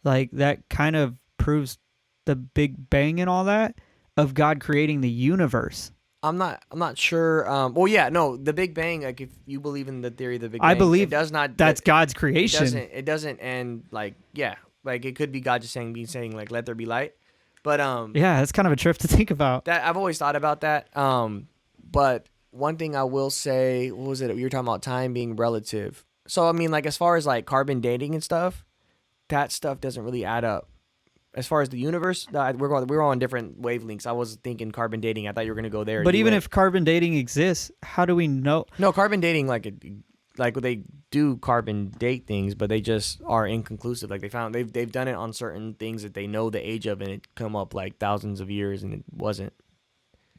like that kind of proves the Big Bang and all that of God creating the universe. I'm not sure. Well, yeah, no, the Big Bang. Like, if you believe in the theory of the Big Bang, I believe it does not. That's God's It creation. doesn't end like, yeah, like it could be God just saying like let there be light, but Yeah, it's kind of a trip to think about. that I've always thought about that. But one thing I will say, what was it? You were talking about time being relative. So I mean, like, as far as like carbon dating and stuff, that stuff doesn't really add up. As far as the universe, we're on different wavelengths. I was thinking carbon dating. I thought you were gonna go there. But You even went- if carbon dating exists, how do we know? no carbon dating, like like they do carbon date things, but they just are inconclusive. Like they've done it on certain things that they know the age of, and it come up like thousands of years, and it wasn't.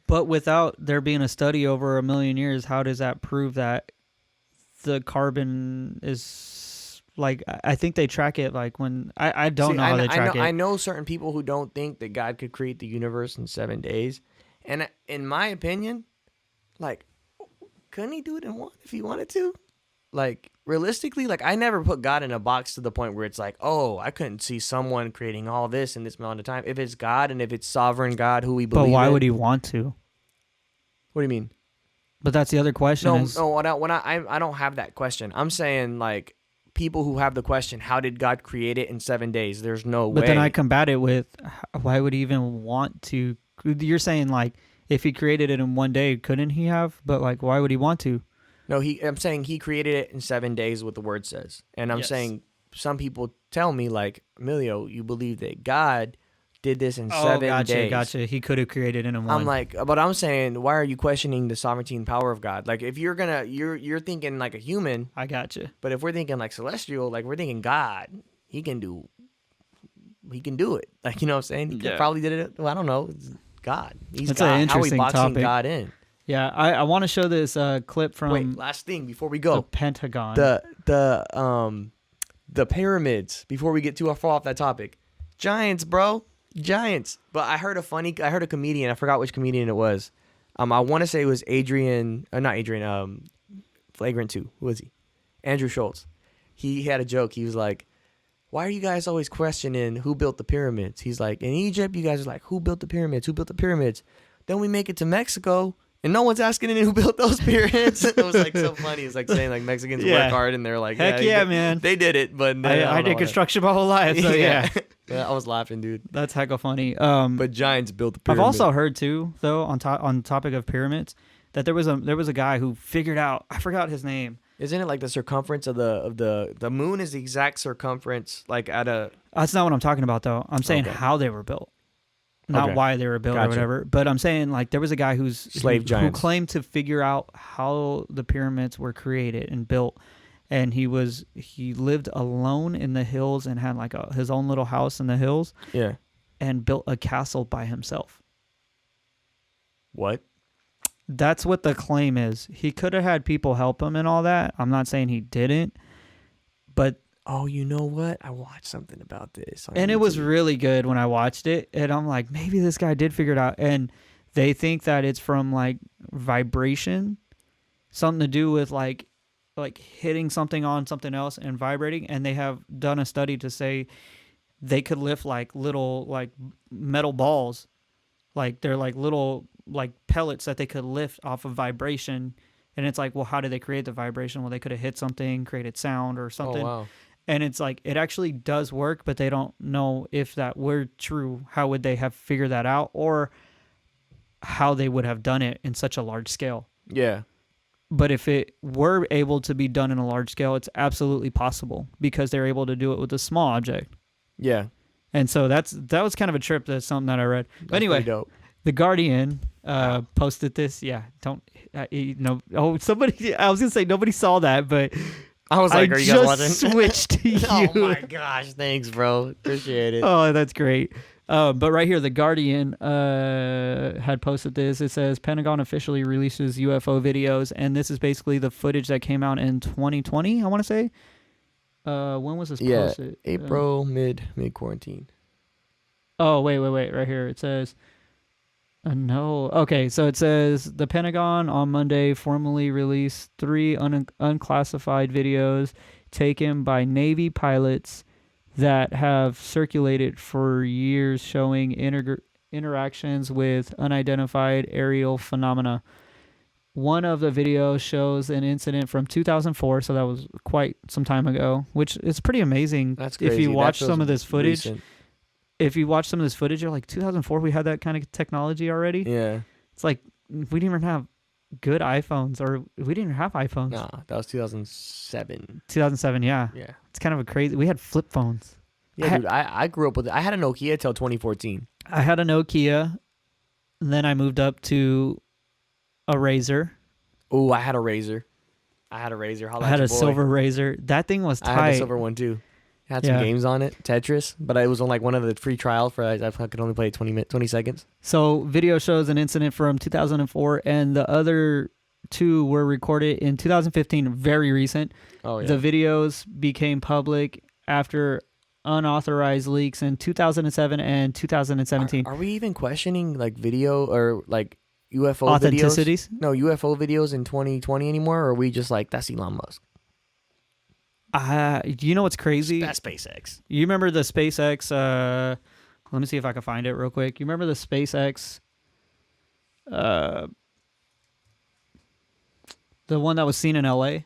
But without there being a study over 1 million years, how does that prove that the carbon is like? I think they track it like when I don't know how they track it. I know certain people who don't think that God could create the universe in 7 days, and in my opinion, like, couldn't he do it in one if he wanted to? Like, realistically, like, I never put God in a box to the point where it's like, oh, I couldn't see someone creating all this in this amount of time. If it's God and if it's sovereign God who we believe in. But why would he want to? What do you mean? But that's the other question. I don't have that question. I'm saying, like, people who have the question, how did God create it in 7 days? There's no way. But then I combat it with, why would he even want to? You're saying, like, if he created it in 1 day, couldn't he have? But, like, why would he want to? No, I'm saying he created it in 7 days, what the word says. And I'm saying some people tell me, like, Emilio, you believe that God did this in 7 days. Gotcha. He could have created it in one. I'm like, but I'm saying, why are you questioning the sovereignty and power of God? Like, if you're thinking like a human. I gotcha. But if we're thinking like celestial, like we're thinking God, he can do it. Like, you know what I'm saying? He probably did it. Well, I don't know. It's God. He's That's God. an interesting How are we boxing topic. God in? Yeah, I want to show this clip from Wait, last thing before we the go. Pentagon. The pyramids, before we get too far off that topic. Giants, bro. Giants. But I heard a comedian, I forgot which comedian it was. I want to say it was Flagrant 2. Who was he? Andrew Schultz. He had a joke. He was like, why are you guys always questioning who built the pyramids? He's like, in Egypt, you guys are like, who built the pyramids? Who built the pyramids? Then we make it to Mexico, and no one's asking who built those pyramids. It was like so funny. It's like saying like Mexicans work hard, and they're like, heck man. They did it, but I did construction my whole life, so yeah. Yeah, I was laughing, dude. That's hecka funny. But giants built the pyramid. I've also heard too, though, on topic of pyramids, that there was a guy who figured out, I forgot his name. Isn't it like the circumference of the moon is the exact circumference, like at a... That's not what I'm talking about, though. I'm saying how they were built. Not why they were built or whatever. But I'm saying, like, there was a guy who claimed to figure out how the pyramids were created and built. And he lived alone in the hills and had like his own little house in the hills. Yeah. And built a castle by himself. What? That's what the claim is. He could have had people help him and all that. I'm not saying he didn't. But oh, you know what? I watched something about this. And it was really good when I watched it. And I'm like, maybe this guy did figure it out. And they think that it's from like vibration, something to do with like hitting something on something else and vibrating. And they have done a study to say they could lift like little like metal balls. Like they're like little like pellets that they could lift off of vibration. And it's like, well, how did they create the vibration? Well, they could have hit something, created sound or something. Oh, wow. And it's like, it actually does work, but they don't know if that were true. How would they have figured that out, or how they would have done it in such a large scale? Yeah. But if it were able to be done in a large scale, it's absolutely possible because they're able to do it with a small object. Yeah. And so that was kind of a trip. That's something that I read. But anyway, dope. The Guardian posted this. Yeah. Somebody, I was going to say nobody saw that, but I was like, are you guys watching? Switched to you. Oh my gosh. Thanks, bro. Appreciate it. Oh, that's great. But right here, The Guardian had posted this. It says, Pentagon officially releases UFO videos. And this is basically the footage that came out in 2020, I want to say. When was this posted? April, mid-quarantine. Oh, wait. Right here. It says... no. Okay, so it says the Pentagon on Monday formally released 3 unclassified videos taken by Navy pilots that have circulated for years showing interactions with unidentified aerial phenomena. One of the videos shows an incident from 2004, so that was quite some time ago, which is pretty amazing. That's crazy. If you watch some of this footage. Recent. If you watch some of this footage, you're like, 2004, we had that kind of technology already? Yeah. It's like, we didn't even have good iPhones, or we didn't even have iPhones. Nah, that was 2007. 2007, yeah. Yeah. It's kind of a crazy... We had flip phones. Yeah, dude, I grew up with it. I had a Nokia till 2014. I had a Nokia, and then I moved up to a Razor. Oh, I had a Razor. I had a Razor. I had a silver Razor. That thing was tight. I had a silver one too. Had some games on it, Tetris, but it was on like one of the free trials for I could only play 20 seconds. So video shows an incident from 2004, and the other two were recorded in 2015, very recent. Oh yeah. The videos became public after unauthorized leaks in 2007 and 2017. Are we even questioning like video or like UFO Authenticities? videos? No, UFO videos in 2020 anymore, or are we just like, that's Elon Musk? You know what's crazy? That's SpaceX. You remember the SpaceX? Let me see if I can find it real quick. You remember the SpaceX? The one that was seen in LA?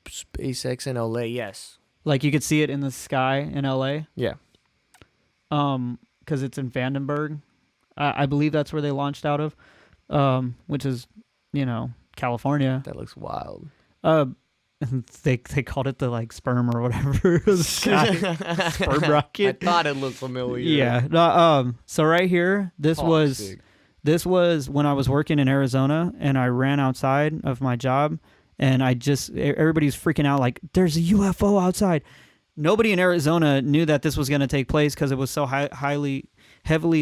SpaceX in LA, yes. Like you could see it in the sky in LA? Yeah. Because it's in Vandenberg. I believe that's where they launched out of, which is, California. That looks wild. They called it the like sperm or whatever. Sperm rocket. I thought it looked familiar. Yeah. No, so right here, this was when I was working in Arizona, and I ran outside of my job, and everybody's freaking out like, there's a UFO outside. Nobody in Arizona knew that this was going to take place because it was so heavily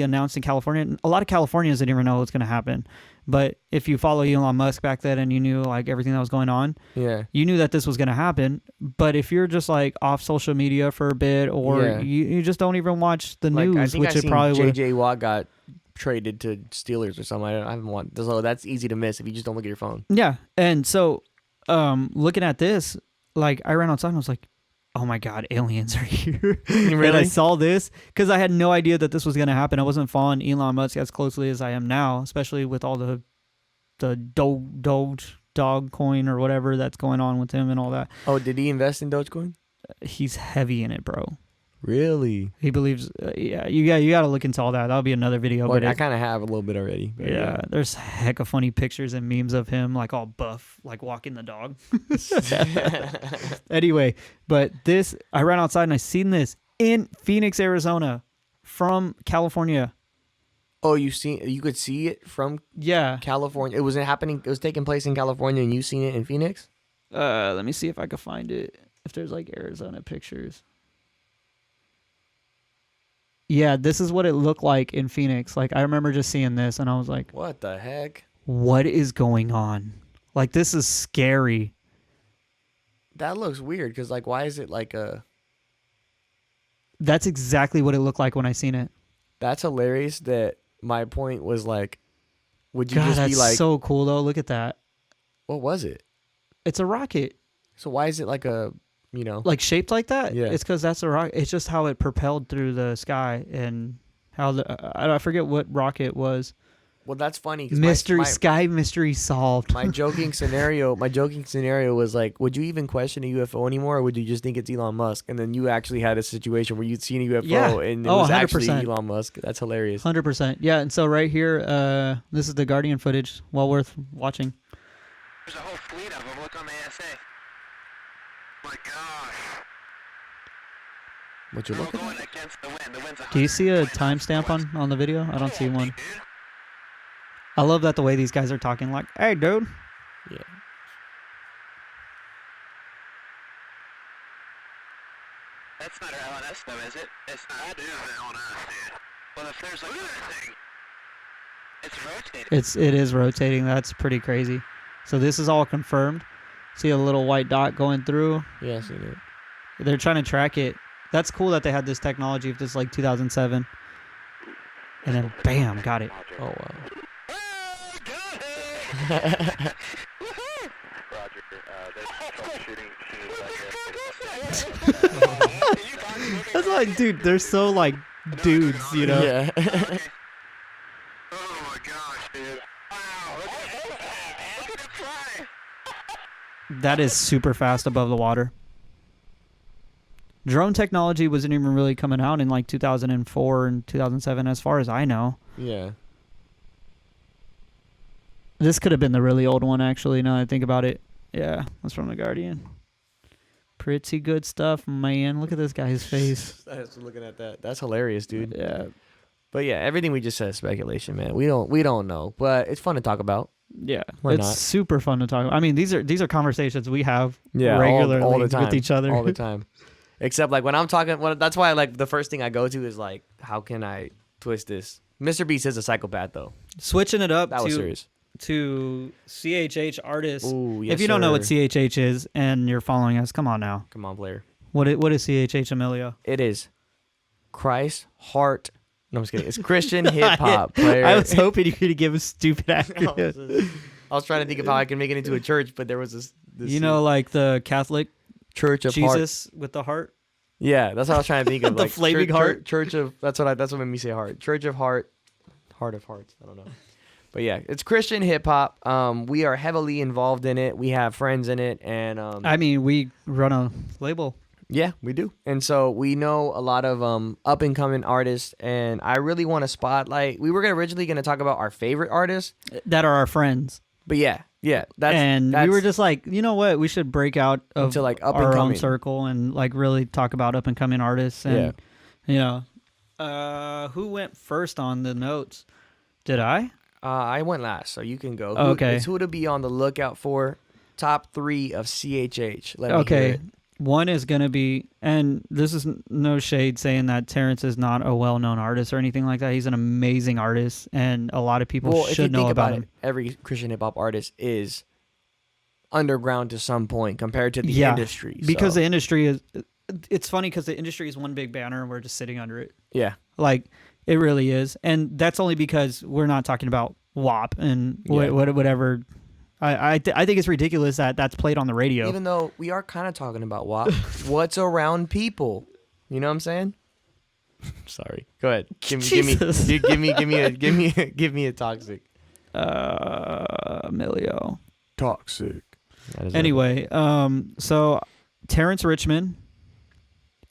announced in California. A lot of Californians didn't even know it was going to happen. But if you follow Elon Musk back then and you knew like everything that was going on, you knew that this was going to happen. But if you're just like off social media for a bit, or you just don't even watch the news, I think which I it seen probably would. JJ Watt got traded to Steelers or something. I haven't watched. So that's easy to miss if you just don't look at your phone. Yeah, and so looking at this, like I ran outside and I was like, oh my God, aliens are here. Really? And I saw this because I had no idea that this was going to happen. I wasn't following Elon Musk as closely as I am now, especially with all the dog coin or whatever that's going on with him and all that. Oh, did he invest in Dogecoin? He's heavy in it, bro. Really? He believes, you got to look into all that. That'll be another video. Well, but I kind of have a little bit already. Yeah, there's a heck of funny pictures and memes of him like all buff, like walking the dog. Anyway, but I ran outside and I seen this in Phoenix, Arizona, from California. Oh, you could see it from California. It was happening. It was taking place in California, and you seen it in Phoenix. Let me see if I can find it. If there's like Arizona pictures. Yeah, this is what it looked like in Phoenix. Like I remember just seeing this, and I was like, "What the heck? What is going on? Like this is scary." That looks weird because, like, why is it like a? That's exactly what it looked like when I seen it. That's hilarious. That my point was like, would you God, just be that's like, so cool though? Look at that. What was it? It's a rocket. So why is it like a, like shaped like that? Yeah. It's because that's a rocket. It's just how it propelled through the sky and how I forget what rocket was. Well, that's funny. Sky mystery solved. My joking scenario was like, would you even question a UFO anymore, or would you just think it's Elon Musk? And then you actually had a situation where you'd seen a UFO and it was 100%. Actually Elon Musk. That's hilarious. 100%. Yeah, and so right here, this is the Guardian footage. Well worth watching. There's a whole fleet of them. Look on the ASA. My gosh. What you looking going against the wind. The wind's Do you see a timestamp on the video? I don't see one. I love that the way these guys are talking like, hey, dude. Yeah. That's not our LNS, though, is it? It's not. That is the LNS, dude. Well, if there's like anything, it's rotating. It is rotating. That's pretty crazy. So this is all confirmed. See a little white dot going through. Yeah, I seen it. They're trying to track it. That's cool that they had this technology if this is like 2007. And then, bam, got it. Oh, wow. Roger, That's like, dude, they're so like dudes, Yeah. Oh my gosh, dude. Wow, look at it fly. That is super fast above the water. Drone technology wasn't even really coming out in like 2004 and 2007 as far as I know. Yeah. This could have been the really old one, actually, now that I think about it. Yeah, that's from The Guardian. Pretty good stuff, man. Look at this guy's face. That's looking at that. That's hilarious, dude. Yeah. But yeah, everything we just said is speculation, man. We don't know, but it's fun to talk about. Yeah, We're it's not. super fun to talk about. I mean, these are conversations we have Yeah, regularly all the time with each other. all the time. Except like when I'm talking, that's why like the first thing I go to is like, how can I twist this? Mr. Beast is a psychopath though. Switching it up That was serious. to CHH artists. Ooh, yes, if you don't know what sir. CHH is and you're following us, come on now. Come on, Blair. What is CHH, Emilio? It is Christ heart. No, I'm just kidding. It's Christian hip hop. Player. I was hoping you could give a stupid acronym. I was trying to think of how I can make it into a church, but there was this You know, like the Catholic church of heart. Jesus with the heart. Yeah, that's what I was trying to think of. The like flaming heart? Church of that's what made me say heart. Church of heart, heart of hearts. I don't know, but yeah, it's Christian hip hop. We are heavily involved in it. We have friends in it, and I mean, we run a label. yeah, we do. And so we know a lot of up and coming artists, and I really want to spotlight. We were originally going to talk about our favorite artists, That are our friends. but yeah, And we were just like, you know what? We should break out of Into, like, up and our own coming. circle and like really talk about up and coming artists. And, Yeah. you know, who went first on the notes? Did I? I went last, so you can go. Okay. It's who to be on the lookout for. Top 3 of CHH. Let me hear Okay. it. One is going to be, and this is no shade saying that Terrence is not a well-known artist or anything like that. He's an amazing artist, and a lot of people Well, if you should know think about about him. it, every Christian hip hop artist is underground to some point compared to the Yeah, industry. Because so, the industry is, it's funny because the industry is one big banner and we're just sitting under it. yeah, Like, it really is. And that's only because we're not talking about WAP and Yeah. whatever. I think it's ridiculous that that's played on the radio. even though we are kind of talking about what's around people. You know what I'm saying? Sorry. Go ahead. Give me a toxic. Emilio. Toxic. Anyway, so Terrence Richmond,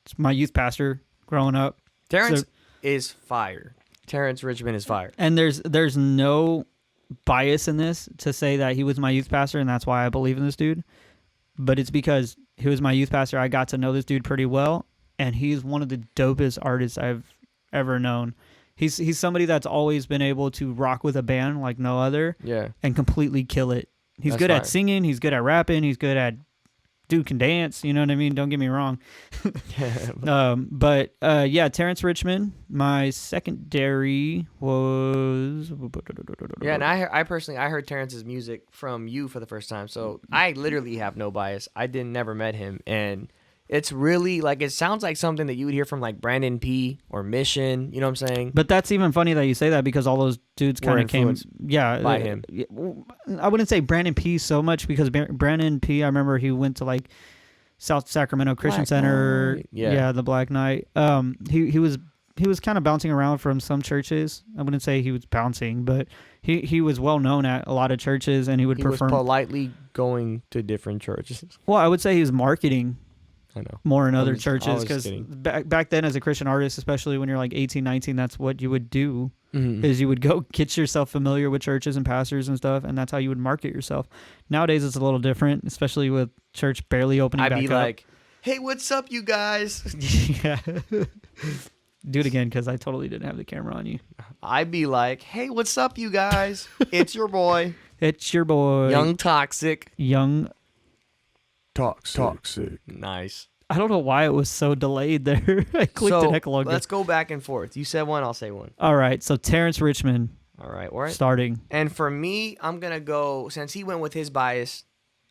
it's my youth pastor growing up. Terrence So- is fire. Terrence Richmond is fire. And there's no bias in this to say that he was my youth pastor and that's why I believe in this dude. But it's because he was my youth pastor. I got to know this dude pretty well, and he's one of the dopest artists I've ever known. He's somebody that's always been able to rock with a band like no other Yeah. and completely kill it. He's That's good fire. at singing, he's good at rapping, he's good at dude can dance, you know what I mean? Don't get me wrong. But yeah, Terrence Richmond. My secondary was Yeah, and I personally heard Terrence's music from you for the first time, so I literally have no bias. I never met him, and it's really like it sounds like something that you would hear from like Brandon P or Mission. You know what I'm saying? But that's even funny that you say that because all those dudes Were kind of came, influenced yeah, by him. I wouldn't say Brandon P so much because Brandon P, I remember he went to like South Sacramento Christian Black Center, Knight. Yeah. the Black Knight. He was kind of bouncing around from some churches. I wouldn't say he was bouncing, but he was well known at a lot of churches, and he would He was perform. politely going to different churches. Well, I would say he was marketing I know. more in I other was churches because kidding. back then as a Christian artist, especially when you're like 18, 19, that's what you would do. Mhm. Is you would go get yourself familiar with churches and pastors and stuff, and that's how you would market yourself. Nowadays, it's a little different, especially with church barely opening I'd back be up. like, "Hey, what's up, you guys?" Yeah. Do it again because I totally didn't have the camera on you. I'd be like, "Hey, what's up, you guys? It's your boy, It's your boy, Young Toxic." Young. Toxic. Nice. I don't know why it was so delayed there. I clicked So it heck longer. let's go back and forth. You said one, I'll say one. All right, so Terrence Richmond All right. starting. And for me, I'm gonna go since he went with his bias.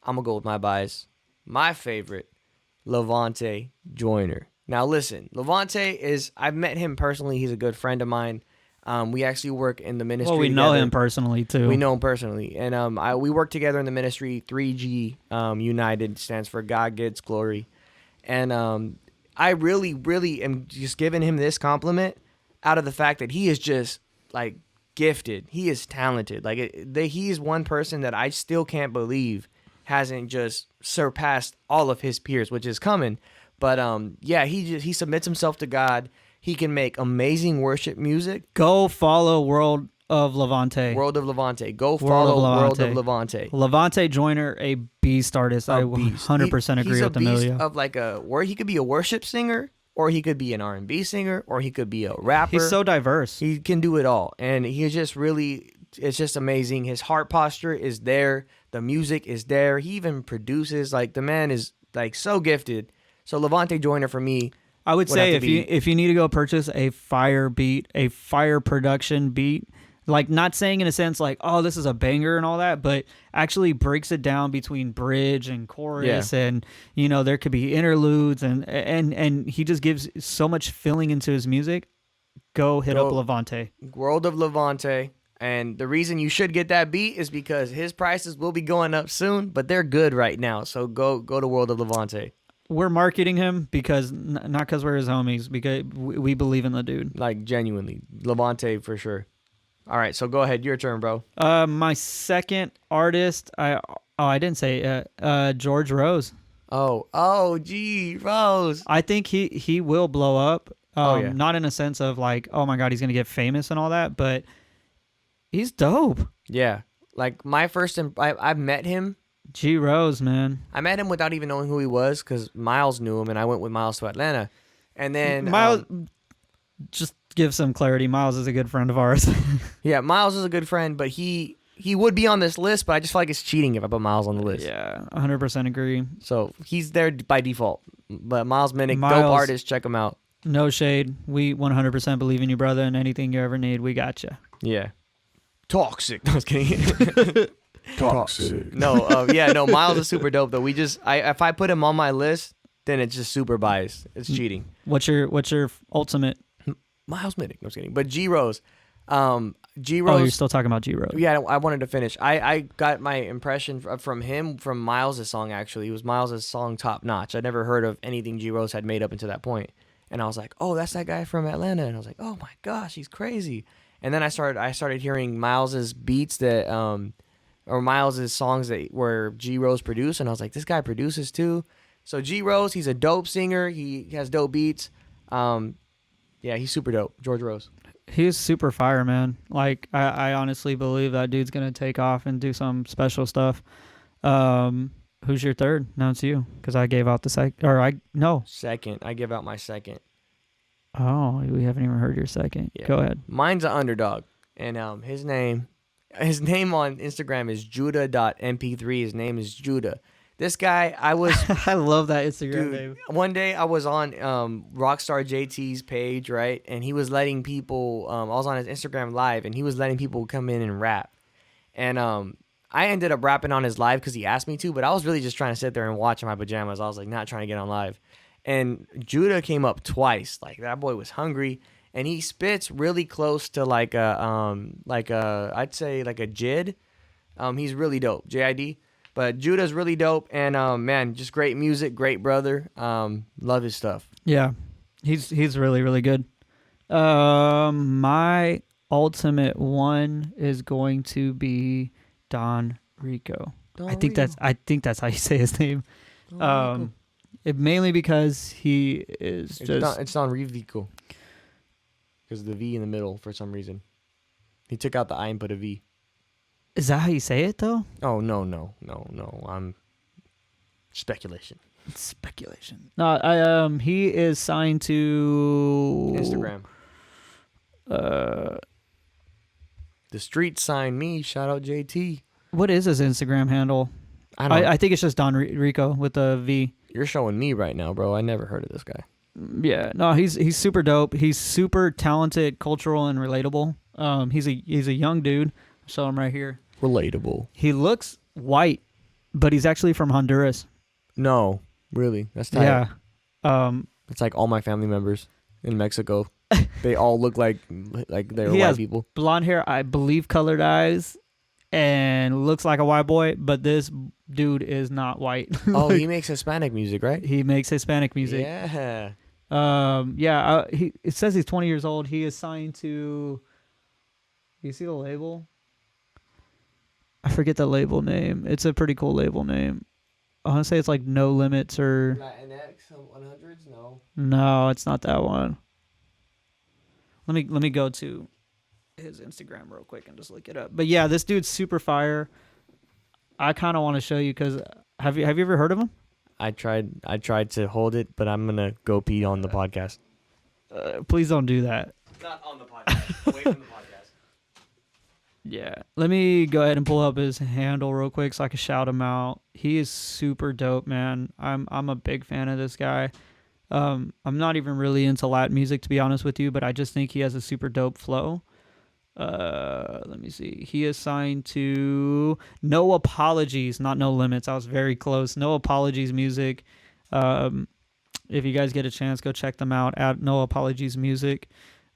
I'm gonna go with my bias. My favorite, Levante Joyner. Now listen, Levante is. I've met him personally. He's a good friend of mine. We actually work in the ministry. Well, we know together. him personally too. We know him personally, and we work together in the ministry. 3G United stands for God Gets Glory, and I really am just giving him this compliment out of the fact that he is just like gifted. He is talented. Like he is one person that I still can't believe hasn't just surpassed all of his peers, which is coming. But yeah, he submits himself to God. He can make amazing worship music. Go follow World of Levante. World of Levante. Go World follow of World of Levante. Levante. Levante Joyner, a beast artist. I A beast. 100% agree He's with a beast Emilio. of like where he could be a worship singer, or he could be an R&B singer, or he could be a rapper. He's so diverse. He can do it all, and he just really it's just amazing. His heart posture is there. The music is there. He even produces. Like, the man is like so gifted. So Levante Joyner for me. I would have say to if you need to go purchase a fire beat, a fire production beat, like not saying in a sense like, oh, this is a banger and all that, but actually breaks it down between bridge and chorus, and you know there could be interludes, and he just gives so much feeling into his music. Go hit up Levante. World of Levante. And the reason you should get that beat is because his prices will be going up soon, but they're good right now. So go to World of Levante. We're marketing him because not because we're his homies, because we believe in the dude. Like, genuinely. Levante for sure. All right, so go ahead. Your turn, bro. My second artist, I didn't say George Rose. Gee, Rose. I think he will blow up. Yeah. Not in a sense of like, oh my God, he's gonna get famous and all that, but he's dope. Yeah. Like, my first, I met him. G Rose, man. I met him without even knowing who he was because Miles knew him, and I went with Miles to Atlanta. And then Miles, just give some clarity. Miles is a good friend of ours. Yeah, Miles is a good friend, but he would be on this list, but I just feel like it's cheating if I put Miles on the list. Yeah, 100% agree. So he's there by default. But Miles Minnick, Miles, dope artist, check him out. No shade. We 100% believe in you, brother, and anything you ever need, we got you. Yeah. Toxic. No, I was kidding. Toxic. No, Miles is super dope though. If I put him on my list, then it's just super biased. It's cheating. What's your ultimate? Miles Minnick. No, I was kidding. But G Rose. G Oh, Rose. you're still talking about G Rose. Yeah, I wanted to finish. I got my impression from him from Miles' song, actually. It was Miles' song Top Notch. I'd never heard of anything G Rose had made up until that point. And I was like, oh, that's that guy from Atlanta. And I was like, oh my gosh, he's crazy. And then I started hearing Miles' beats that or Miles' songs that were G Rose produced, and I was like, this guy produces too. So G Rose, he's a dope singer. He has dope beats. Yeah, he's super dope. George Rose. He's super fire, man. Like I honestly believe that dude's gonna take off and do some special stuff. Who's your third? No, it's you, because I gave out the Second. I give out my second. Oh, we haven't even heard your second. Yeah. Go ahead. Mine's an underdog, and his name on Instagram is Judah.mp3. His name is Judah. This guy, I love that Instagram name. One day I was on Rockstar JT's page, right? And he was letting people, I was on his Instagram live, and he was letting people come in and rap. And I ended up rapping on his live because he asked me to, but I was really just trying to sit there and watch in my pajamas. I was like not trying to get on live. And Judah came up twice. Like, that boy was hungry. And he spits really close to I'd say like a JID. He's really dope, JID. But Judah's really dope, and man, just great music, great brother. Love his stuff. Yeah, he's really, really good. My ultimate one is going to be Don Rico. I think that's how you say his name. Mainly because he is it's Don Rico. Because of the V in the middle for some reason. He took out the I and put a V. Is that how you say it though? Oh no. I'm speculation. It's speculation. No, he is signed to Instagram. The street signed me. Shout out JT. What is his Instagram handle? I think it's just Don Rico with a V. You're showing me right now, bro. I never heard of this guy. Yeah, no, he's super dope. He's super talented, cultural, and relatable. He's a young dude. I'll show him right here. Relatable. He looks white, but he's actually from Honduras. No, really, that's tight. Yeah. It's like all my family members in Mexico. They all look like they're he white has people. Blonde hair, I believe, colored eyes, and looks like a white boy. But this dude is not white. Oh, he makes Hispanic music, right? He makes Hispanic music. Yeah. It says he's 20 years old. He is signed to. You see the label? I forget the label name. It's a pretty cool label name. I want to say it's like No Limits or. Latinx 100s? No. No, it's not that one. Let me go to his Instagram real quick and just look it up. But yeah, this dude's super fire. I kind of want to show you because have you ever heard of him? I tried to hold it, but I'm gonna go pee on the podcast. Please don't do that. Not on the podcast. Away from the podcast. Yeah. Let me go ahead and pull up his handle real quick so I can shout him out. He is super dope, man. I'm a big fan of this guy. I'm not even really into Latin music, to be honest with you, but I just think he has a super dope flow. Let me see. He is signed to No Apologies, not No Limits. I was very close. No Apologies Music. If you guys get a chance, go check them out at No Apologies Music.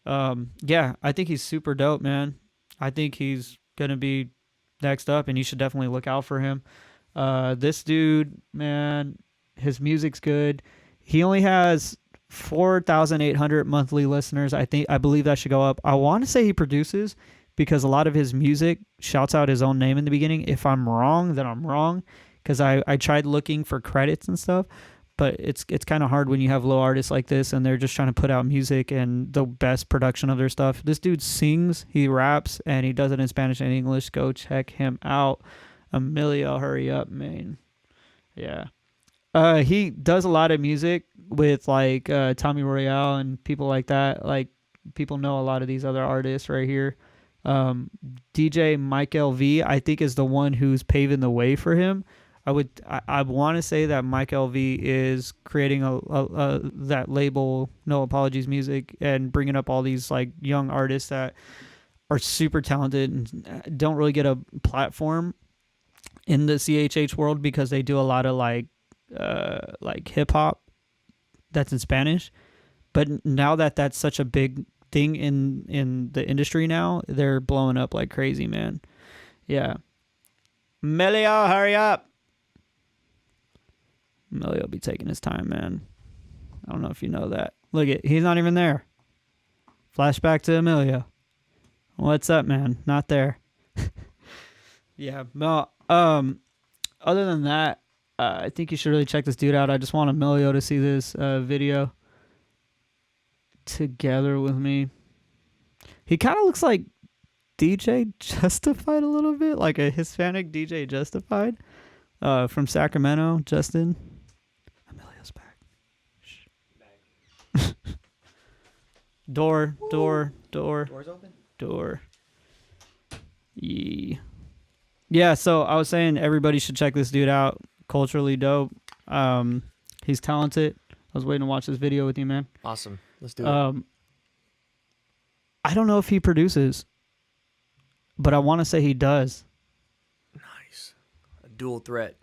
Yeah, I think he's super dope, man. I think he's gonna be next up, and you should definitely look out for him. This dude, man, his music's good. He only has 4,800 monthly listeners. I believe that should go up. I want to say he produces because a lot of his music shouts out his own name in the beginning. If I'm wrong, then I'm wrong, because I tried looking for credits and stuff, but it's kind of hard when you have low artists like this and they're just trying to put out music and the best production of their stuff. This dude sings, he raps, and he does it in Spanish and English. Go check him out. Emilio, hurry up, man. Yeah. He does a lot of music with like Tommy Royale and people like that. Like, people know a lot of these other artists right here. DJ Mike LV, I think, is the one who's paving the way for him. I want to say that Mike LV is creating a that label, No Apologies Music, and bringing up all these like young artists that are super talented and don't really get a platform in the CHH world because they do a lot of like hip hop that's in Spanish. But now that that's such a big thing in the industry now, they're blowing up like crazy, man. Yeah. Melio, hurry up. Melio be taking his time, man. I don't know if you know that. Look he's not even there. Flashback to Emilio. What's up, man? Not there. Yeah. No. Other than that, I think you should really check this dude out. I just want Emilio to see this video together with me. He kind of looks like DJ Justified a little bit, like a Hispanic DJ Justified from Sacramento. Justin. Emilio's back. Shh. Door. Doors open? Door. Yeah, so I was saying everybody should check this dude out. Culturally dope. He's talented. I was waiting to watch this video with you, man. Awesome. Let's do it. I don't know if he produces, but I want to say he does. Nice. A dual threat.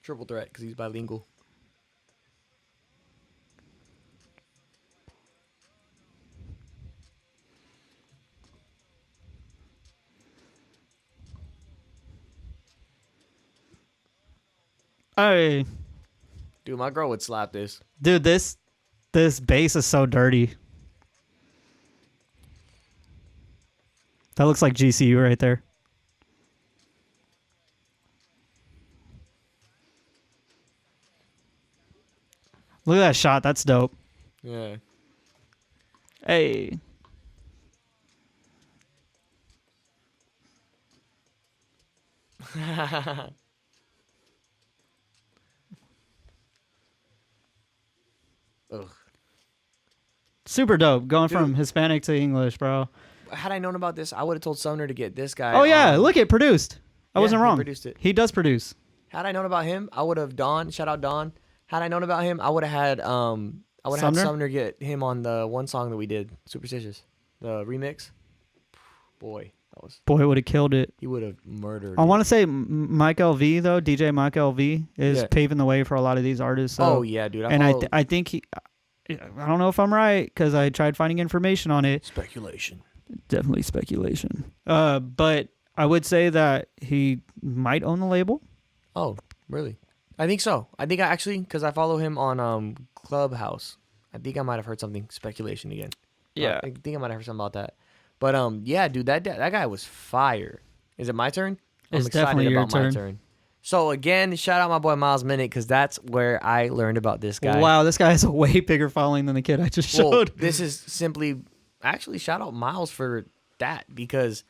Triple threat, because he's bilingual. Hey, Dude, my girl would slap this. dude, this bass is so dirty. That looks like GCU right there. Look at that shot. That's dope. Yeah. Hey. Ugh. Super dope. Going Dude. from Hispanic to English, bro. Had I known about this, I would have told Sumner to get this guy. Oh, yeah. Look, it produced. I wasn't he wrong. produced it. He does produce. Had I known about him, I would have Don. Shout out Don. Had I known about him, I would have had Sumner? Sumner get him on the one song that we did, Superstitious, the remix. Boy, Boy, would have killed it. he would have murdered. I want to say Mike LV, though. DJ Mike LV is Yeah. paving the way for a lot of these artists. So. Oh yeah, dude. I think he. I don't know if I'm right because I tried finding information on it. speculation. Definitely speculation. But I would say that he might own the label. Oh, really? I think so. I think I actually, because I follow him on Clubhouse. I think I might have heard something speculation again. Yeah. I think I might have heard something about that. But yeah, dude, that guy was fire. Is it my turn? It's definitely your my turn. So again, shout out my boy Miles Minute because that's where I learned about this guy. Wow, this guy has a way bigger following than the kid I just Well, showed. this is simply actually shout out Miles for that because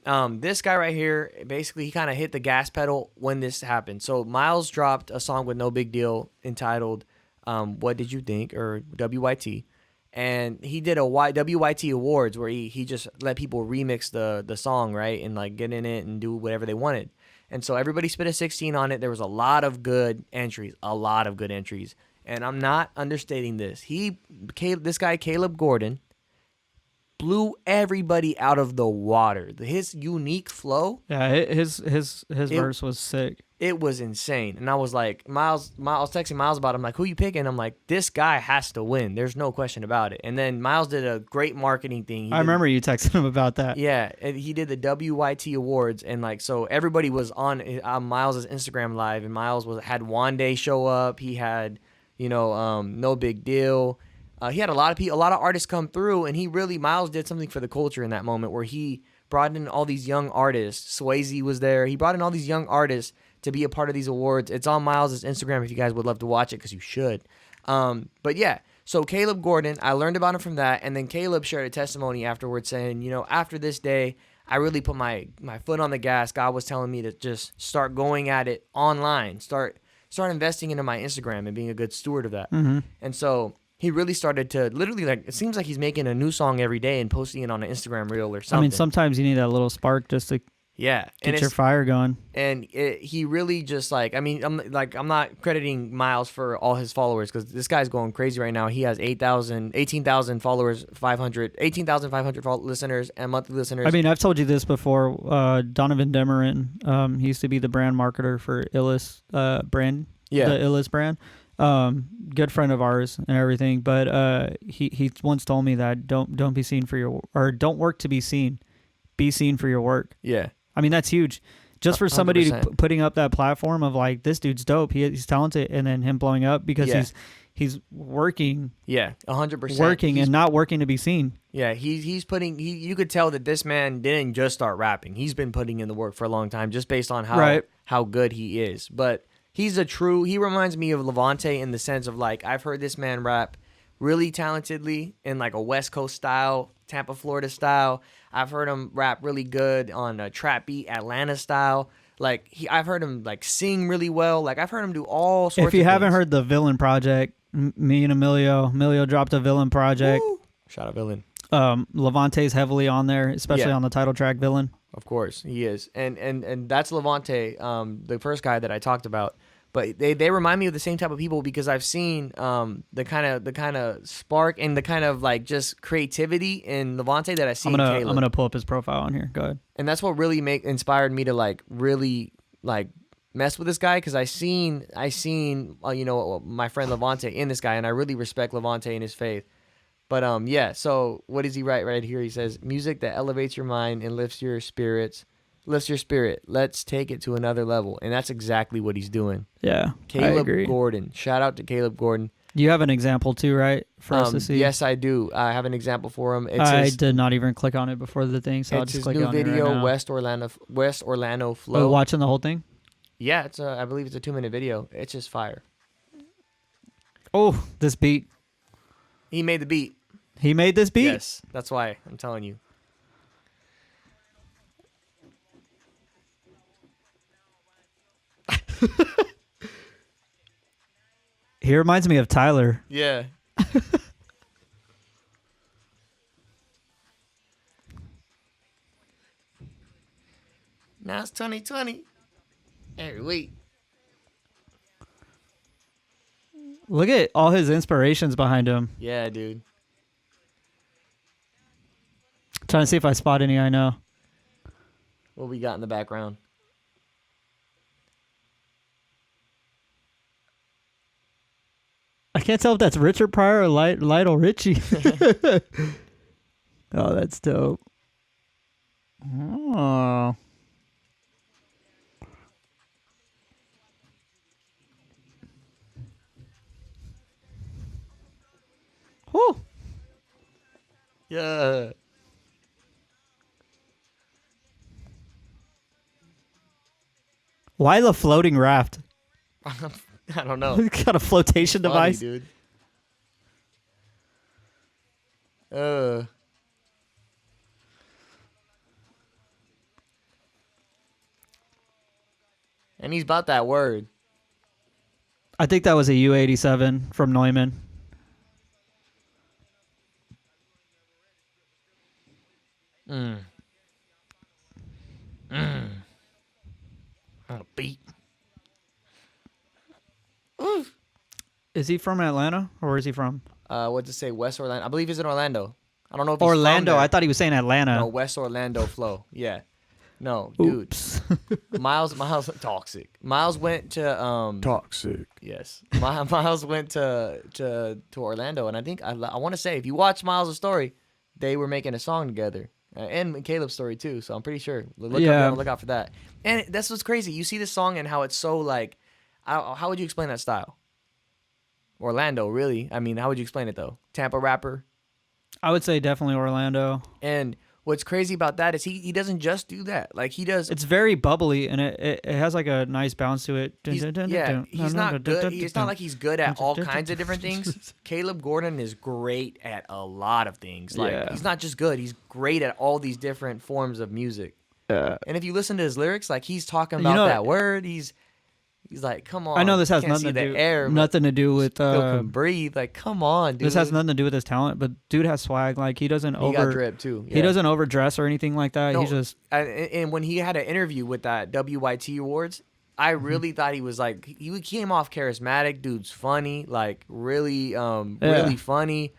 this guy right here, basically he kind of hit the gas pedal when this happened. So Miles dropped a song with No Big Deal entitled What Did You Think, or WYT. and he did a WYT Awards where he just let people remix the song, right, and like get in it and do whatever they wanted. And so everybody spit a 16 on it. There was a lot of good entries, and I'm not understating this. This guy Caleb Gordon blew everybody out of the water. His unique flow. Yeah, his verse was sick. It was insane. And I was like, Miles, I was texting Miles about it. I'm like, who you picking? I'm like, this guy has to win. There's no question about it. And then Miles did a great marketing thing. I remember you texting him about that. Yeah, and he did the WYT Awards, and like, so everybody was on Miles' Instagram live, and Miles had Wande show up. He had, No Big Deal. He had a lot of artists come through, and Miles did something for the culture in that moment where he brought in all these young artists. Swayze was there. He brought in all these young artists to be a part of these awards. It's on Miles' Instagram if you guys would love to watch it, because you should. But yeah, so Caleb Gordon, I learned about him from that, and then Caleb shared a testimony afterwards saying, after this day, I really put my foot on the gas. God was telling me to just start going at it online, start investing into my Instagram and being a good steward of that. Mm-hmm. And so he really started to literally, like, it seems like he's making a new song every day and posting it on an Instagram reel or something. I mean, sometimes you need that little spark just to get your fire going. And he really just I'm not crediting Miles for all his followers, because this guy's going crazy right now. He has 18,000 followers, 18,500 listeners and monthly listeners. I mean, I've told you this before. Donovan Demerin, he used to be the brand marketer for Illis brand. Yeah. The Illis brand. Good friend of ours and everything. But he once told me that don't be seen for your, or don't work to be seen. Be seen for your work. Yeah. I mean, that's huge. Just for somebody 100%. putting up that platform of like, this dude's dope. He's talented, and then him blowing up because he's working. Yeah, 100%. Working and not working to be seen. Yeah, he's putting. You could tell that this man didn't just start rapping. He's been putting in the work for a long time, just based on how good he is. But he reminds me of Levante in the sense of, like, I've heard this man rap really talentedly in like a West Coast style, Tampa, Florida style. I've heard him rap really good on a trap beat, Atlanta style. Like, I've heard him like sing really well. Like, I've heard him do all sorts of things. If you haven't heard the Villain Project, me and Emilio dropped a Villain Project. Woo! Shout out Villain. Levante's heavily on there, especially on the title track Villain. Of course, he is. And that's Levante, the first guy that I talked about. But they remind me of the same type of people, because I've seen the kind of spark and the kind of like just creativity in Levante that I see in Caleb. I'm gonna pull up his profile on here. Go ahead. And that's what really inspired me to like really like mess with this guy, because I seen my friend Levante in this guy, and I really respect Levante and his faith. But yeah. So what does he write right here? He says, music that elevates your mind and lifts your spirit. Let's take it to another level. And that's exactly what he's doing. Yeah, Caleb I agree. Gordon. Shout out to Caleb Gordon. You have an example too, right? For us to see. Yes, I do. I have an example for him. I did not even click on it before the thing, so I'll it's just his click new on it video, right now. West Orlando Flow. Oh, watching the whole thing? Yeah, I believe it's a 2-minute video. It's just fire. Oh, this beat. He made the beat. He made this beat? Yes, that's why I'm telling you. He reminds me of Tyler. Yeah. Now it's 2020. Every week. Look at all his inspirations behind him. Yeah, dude. Trying to see if I spot any I know. What we got in the background? I can't tell if that's Richard Pryor or Lionel Richie. Oh, that's dope. Oh. Whew. Yeah. Why the floating raft? I don't know. It's got a flotation Funny, device. dude. And he's about that word. I think that was a U-87 from Neumann. On a beat. Is he from Atlanta or is he from What to say? West Orlando. I believe he's in Orlando. I don't know if he's Orlando? From there. I thought he was saying Atlanta. No, West Orlando flow. Yeah. No, dude. Oops. Miles toxic. Miles went to Toxic. yes. Miles went to Orlando, and I think I want to say if you watch Miles' story, they were making a song together, and Caleb's story too. So I'm pretty sure. Look out for that. And that's what's crazy. You see this song and how it's so like, how would you explain that style? Orlando, really? I mean, how would you explain it though? Tampa rapper. I would say definitely Orlando. And what's crazy about that is he doesn't just do that. Like he does. It's very bubbly and it has like a nice bounce to it. He's not good. It's not like he's good at all kinds of different things. Caleb Gordon is great at a lot of things. Like he's not just good. He's great at all these different forms of music. And if you listen to his lyrics, like he's talking about that word. He's like, come on. I know this has can't nothing see to the air, nothing to do with. Still can breathe. Like, come on, dude. This has nothing to do with his talent, but dude has swag. Like he doesn't He got drip too. He doesn't overdress or anything like that. No, He's just. And when he had an interview with that WYT Awards, I really thought he was like he came off charismatic. Dude's funny, like really funny.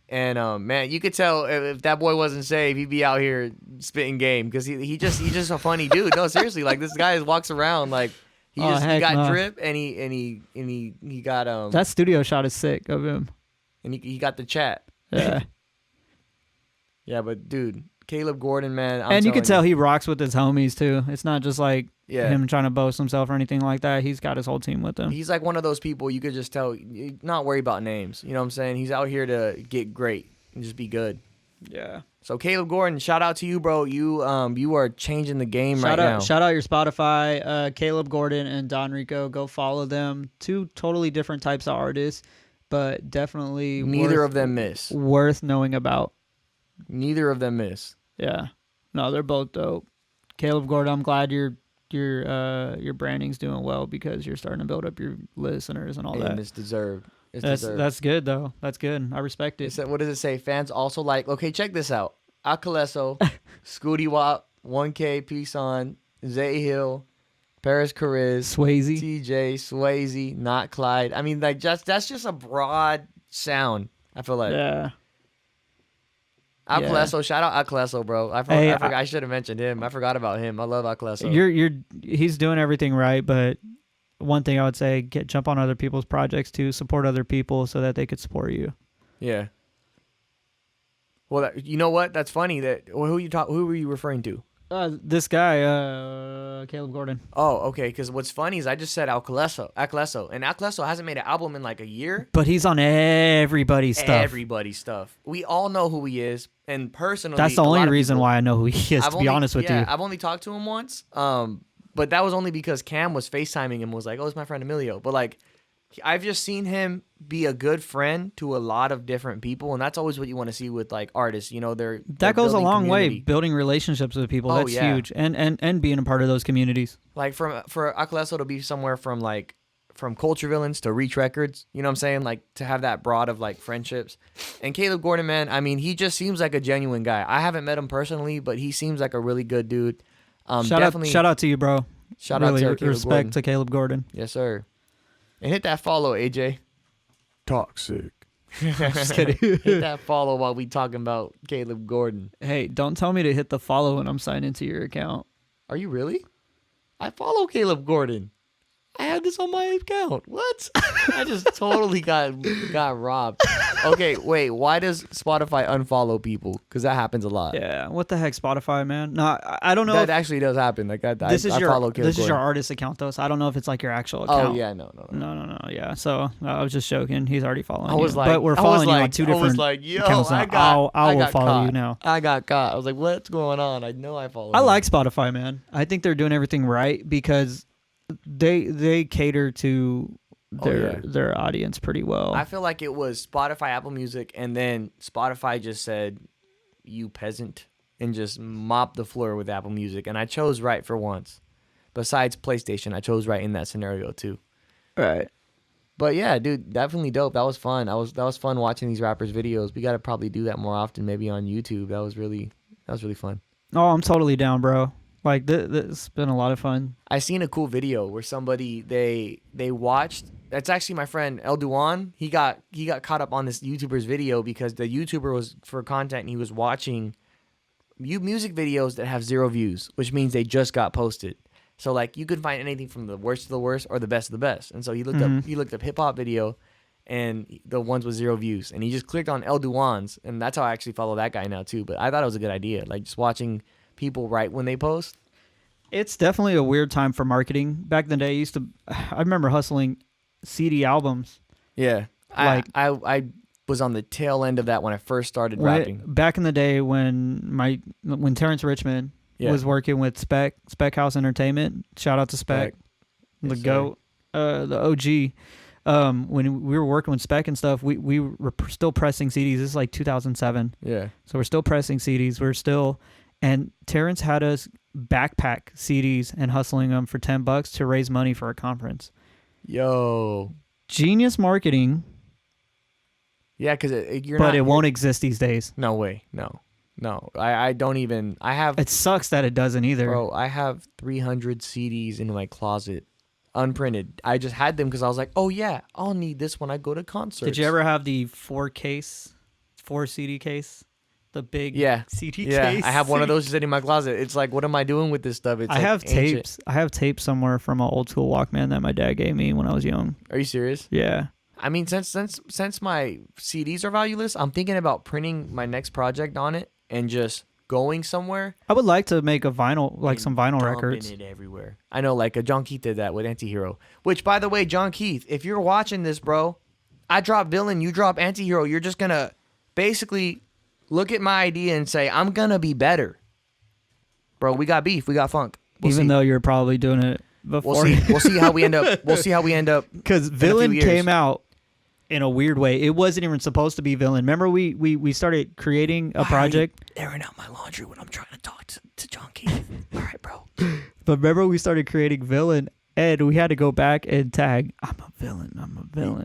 And man, you could tell if that boy wasn't saved, he'd be out here spitting game because he's just a funny dude. No, seriously, like this guy walks around like. He got drip and he got that studio shot is sick of him. And he got the chat. Yeah. Yeah, but dude, Caleb Gordon, man. And you can tell he rocks with his homies too. It's not just like Yeah. him trying to boast himself or anything like that. He's got his whole team with him. He's like one of those people you could just tell, not worry about names. You know what I'm saying? He's out here to get great and just be good. Yeah. So Caleb Gordon, shout out to you, bro. You are changing the game now. Shout out your Spotify, Caleb Gordon and Don Rico. Go follow them. Two totally different types of artists, but definitely Neither of them miss. Worth knowing about. Neither of them miss. Yeah. No, they're both dope. Caleb Gordon, I'm glad your branding's doing well because you're starting to build up your listeners and all that. And it's deserved. That's good though. That's good. I respect it. What does it say? Fans also like. Okay, check this out. Akaleso, Scooty Wop, 1K, Peace On, Zay Hill, Paris Chariz, Swayze, TJ, Swayze, Not Clyde. I mean, like that's just a broad sound. I feel like. Yeah. Akaleso, shout out Akaleso, bro. I forgot. I should have mentioned him. I forgot about him. I love Akaleso. He's doing everything right, but one thing I would say, jump on other people's projects too, support other people so that they could support you. Yeah. Well, you know what? That's funny. Who were you referring to? This guy, Caleb Gordon. Oh, okay. Because what's funny is I just said Akaleso, and Akaleso hasn't made an album in like a year. But he's on everybody's stuff. We all know who he is, and personally, that's the only reason why I know who he is. To be honest with you, I've only talked to him once. But that was only because Cam was FaceTiming him and was like, "Oh, it's my friend Emilio." But like, I've just seen him be a good friend to a lot of different people, and that's always what you want to see with like artists. You know, that goes a long way. Building relationships with people, that's huge, and being a part of those communities. Like for Akaleso to be somewhere from Culture Villains to Reach Records, you know what I'm saying? Like to have that broad of like friendships. And Caleb Gordon, man, I mean, he just seems like a genuine guy. I haven't met him personally, but he seems like a really good dude. Shout out to you, bro. Shout out to Caleb respect Gordon. to Caleb Gordon. Yes, sir. And hit that follow, AJ. Toxic. Just kidding. Hit that follow while we talking about Caleb Gordon. Hey, don't tell me to hit the follow when I'm signed into your account. Are you really? I follow Caleb Gordon. I had this on my account. What? I just totally got robbed. Okay, wait. Why does Spotify unfollow people? Because that happens a lot. Yeah. What the heck, Spotify, man? No, I don't know. That actually does happen. Like I follow Caleb This is your Gordon. artist account though, so I don't know if it's like your actual account. Oh yeah, no. Yeah. So I was just joking. He's already following you. I was like, but we're following you on two different. I was like, yo, accounts now. I will follow caught. you now. I got caught. I was like, what's going on? I know I follow. I like Spotify, man. I think they're doing everything right because they cater to their audience pretty well. I feel like it was Spotify, Apple Music, and then Spotify just said, "You peasant," and just mopped the floor with Apple Music. And I chose right for once. Besides PlayStation, I chose right in that scenario too. Right. But yeah, dude, definitely dope. That was fun. That was fun watching these rappers' videos. We got to probably do that more often, maybe on YouTube. That was really That was really fun. Oh, I'm totally down, bro. Like this been a lot of fun. I seen a cool video where somebody they watched. That's actually my friend El Duan. He got caught up on this YouTuber's video because the YouTuber was for content and he was watching music videos that have 0 views, which means they just got posted. So like you could find anything from the worst of the worst or the best of the best. And so he looked up hip hop video and the ones with 0 views, and he just clicked on El Duan's, and that's how I actually follow that guy now too. But I thought it was a good idea, like just watching people write when they post. It's definitely a weird time for marketing. Back in the day, I remember hustling CD albums. Yeah, Like I was on the tail end of that when I first started rapping. Back in the day when Terrence Richmond was working with Spec House Entertainment. Shout out to Spec, the GOAT, the OG. When we were working with Spec and stuff, we were still pressing CDs. This is like 2007. Yeah. So we're still pressing CDs. And Terrence had us backpack CDs and hustling them for $10 to raise money for a conference. Yo. Genius marketing. Yeah, because it won't exist these days. No way. No. I don't even. I have. It sucks that it doesn't either. Bro, I have 300 CDs in my closet, unprinted. I just had them because I was like, oh yeah, I'll need this when I go to concerts. Did you ever have the 4 CD case? The big CD case? Yeah, I have one of those sitting in my closet. It's like, what am I doing with this stuff? It's I have tapes. I have tapes somewhere from an old school Walkman that my dad gave me when I was young. Are you serious? Yeah. I mean, since my CDs are valueless, I'm thinking about printing my next project on it and just going somewhere. I would like to make a vinyl, like some vinyl records. It everywhere. I know, like John Keith did that with Antihero. Which, by the way, John Keith, if you're watching this, bro, I drop Villain, you drop Antihero. You're just gonna basically look at my idea and say, I'm gonna be better, bro. We got beef. We got funk. Even though you're probably doing it before. We'll see how we end up. We'll see how we end up. Because Villain came out in a weird way. It wasn't even supposed to be Villain. Remember, we started creating a project. Airing out my laundry when I'm trying to talk to John Keith. All right, bro. But remember, we started creating Villain, and we had to go back and tag, I'm a villain,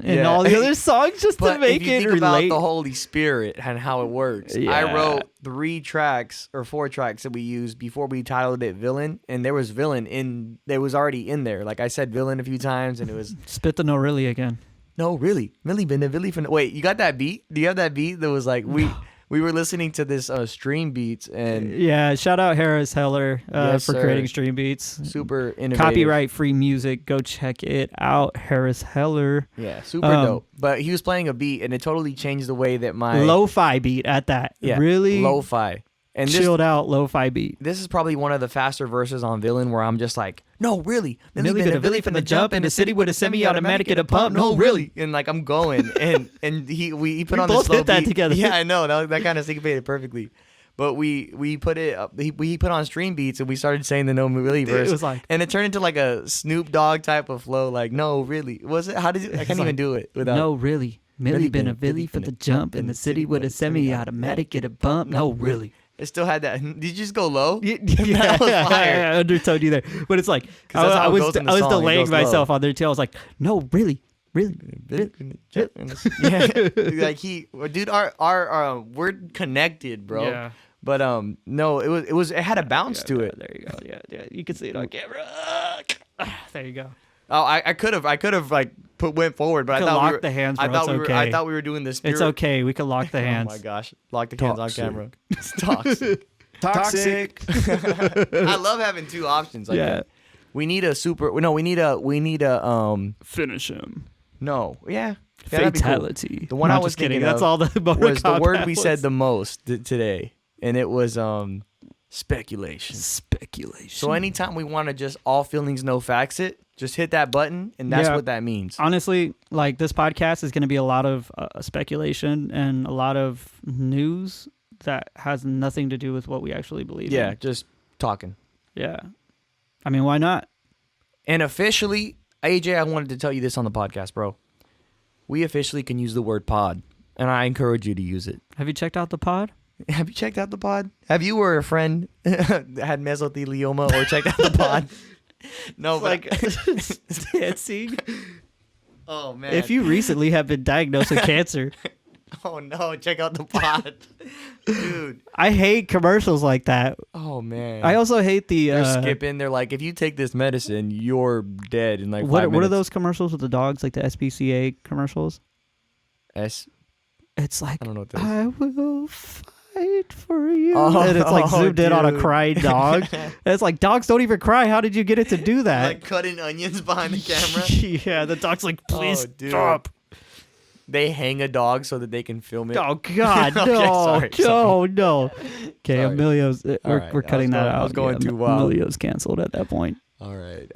and all the other songs just to make if you it think relate. about the Holy Spirit and how it works. Yeah. I wrote 3 tracks or 4 tracks that we used before we titled it Villain, and there was Villain there was already in there. Like I said Villain a few times, and it was Spit the No Really again. No Really. Millie been a Billy from. Wait, you got that beat? Do you have that beat that was like we were listening to this Stream Beats and yeah, shout out Harris Heller for creating Stream Beats. Super innovative. Copyright free music. Go check it out, Harris Heller. Yeah, super dope. But he was playing a beat and it totally changed the way that my lo-fi beat at that. Yeah, really lo-fi. And chilled out lo-fi beat. This is probably one of the faster verses on Villain where I'm just like, no, really. Millie been a Billy from the jump in the city with a semi-automatic at a pump. No, really. And like I'm going, and he put on both this slow hit that beat. together. Yeah, I know that kind of syncopated perfectly. But we put it up. We put on Stream Beats and we started saying the No Really verse. It was like, and it turned into like a Snoop Dogg type of flow. Like no, really. Was it? How did it? I can't even do it without. No, really. Millie been a Billy from the jump in the city with a semi-automatic at a bump. No, really. It still had that. Did you just go low? Yeah, that was fire. I undertoned you there. But it's like, that's how I it was goes in the song. It delaying goes myself low. on there too. I was like, no, really. Yeah, like dude, our we're connected, bro. Yeah. But no, it had a bounce to it. There you go. Yeah, you can see it on camera. There you go. Oh, I could have like went forward, but I thought lock we were, the hands. Bro. I thought it's we okay. were. I thought we were doing this. It's okay. We can lock the hands. Oh my gosh, lock the hands on camera. It's toxic. Toxic. I love having 2 options. Like that. We need a super. No, we need a Finish him. No, yeah. That'd be cool. Fatality. The one Not I was just kidding. thinking That's of all the was the word we was. said the most today, and it was speculation. Speculation. So anytime we want to just all feelings no facts it, just hit that button, and that's what that means. Honestly, like this podcast is going to be a lot of speculation and a lot of news that has nothing to do with what we actually believe Yeah, in. just talking. Yeah. I mean, why not? And officially, AJ, I wanted to tell you this on the podcast, bro. We officially can use the word pod, and I encourage you to use it. Have you checked out the pod? Have you checked out the pod? Have you or a friend had mesothelioma or checked out the pod? No, but dancing. Oh man! If you recently have been diagnosed with cancer, Oh no! Check out the pot, dude. I hate commercials like that. Oh man. I also hate the. They're skipping. They're like, if you take this medicine, you're dead in like 5 What are minutes. those commercials with the dogs, like the SPCA commercials? S. It's like, I don't know what that is. I will fight for you. Oh, and it's like zoomed in on a dude. crying dog. And it's like, dogs don't even cry. How did you get it to do that? Like cutting onions behind the camera. Yeah, the dog's like, please dude. stop. They hang a dog so that they can film it. Oh God, no, Okay, sorry. no. Okay, Sorry. Emilio's. We're right, cutting that out. I was going too wild. Emilio's canceled at that point. All right.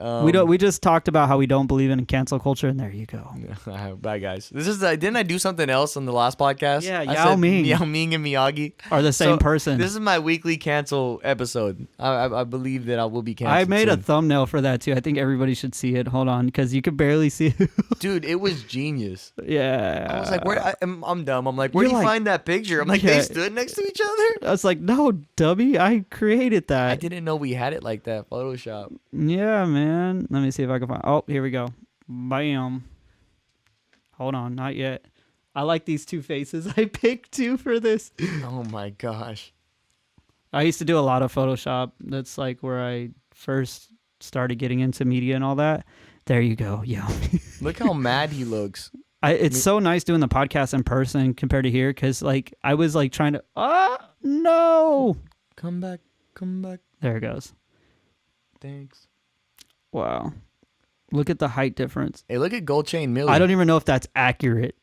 We just talked about how we don't believe in cancel culture, and there you go. Bye, guys. This is didn't I do something else on the last podcast? Yeah, I Yao said Ming. Yao Ming and Miyagi Are the same So, person. This is my weekly cancel episode. I believe that I will be canceled. I made a soon. thumbnail for that too. I think everybody should see it. Hold on, because you could barely see it. Dude, it was genius. Yeah. I was like, I'm dumb. I'm like, where You're do you like- find that picture? I'm like, Yeah. they stood next to each other. I was like, no, dummy, I created I that. didn't know we had it like that. Photoshop. Yeah, man. Let me see if I can find. Oh, here we go. Bam. Hold on, not yet. I like these two faces I picked too for this. Oh my gosh. I used to do a lot of Photoshop. That's like where I first started getting into media and all that. There you go. Yeah. Look how mad he looks. It's so nice doing the podcast in person compared to here because like I was like trying to. No. Come back. Come back. There it goes. Thanks. Wow. Look at the height difference. Hey, look at Gold Chain Millie. I don't even know if that's accurate.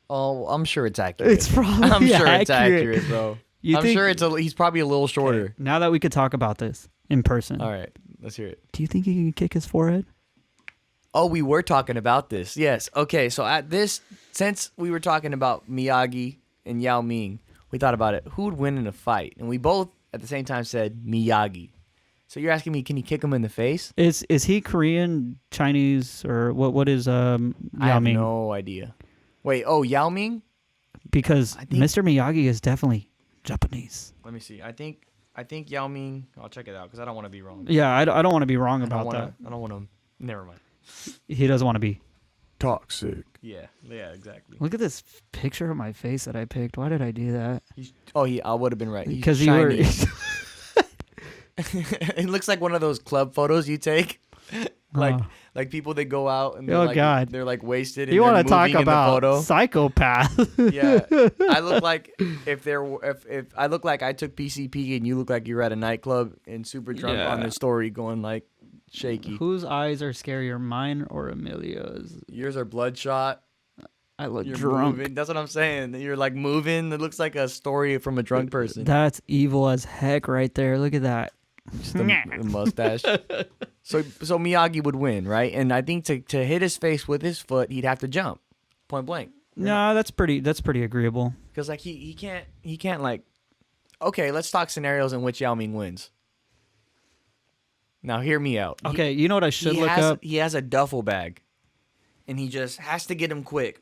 Oh, I'm sure it's accurate. It's probably I'm sure accurate. it's accurate, bro. You I'm think- sure he's probably a little shorter. Now that we could talk about this in person, All right, let's hear it. do you think he can kick his forehead? Oh, we were talking about this. Yes. Okay, so since we were talking about Miyagi and Yao Ming, we thought about it. Who would win in a fight? And we both at the same time said Miyagi. So you're asking me, can he kick him in the face? Is he Korean, Chinese, or what is I Yao have Ming? no idea. Wait, Yao Ming? Because I think- Mr. Miyagi is definitely Japanese. Let me see. I think Yao Ming. I'll check it out because I don't want to be wrong. Yeah, I don't want to be wrong I don't about wanna- that. I don't want to. Never mind. He doesn't want to be. Toxic. Yeah, exactly. Look at this picture of my face that I picked. Why did I do that? I would have been right. Because you were. It looks like one of those club photos you take, like Oh. like people that go out and Oh, God. they're like wasted. And You want want to talk in the about photo. psychopath? Yeah, I look like if I look like I took PCP and you look like you're at a nightclub and super drunk on Yeah. the story going like shaky. Whose eyes are scarier, mine or Emilio's? Yours are bloodshot. I look You're drunk. moving. That's what I'm saying. You're like moving. It looks like a story from a drunk person. That's evil as heck right there. Look at that. Just the mustache. So Miyagi would win, right? And I think to hit his face with his foot, he'd have to jump, point blank. No, that's pretty agreeable. Because like he can't like. Okay, let's talk scenarios in which Yao Ming wins. Now hear me out. Okay, you know what I should he look has, up? He has a duffel bag, and he just has to get him quick.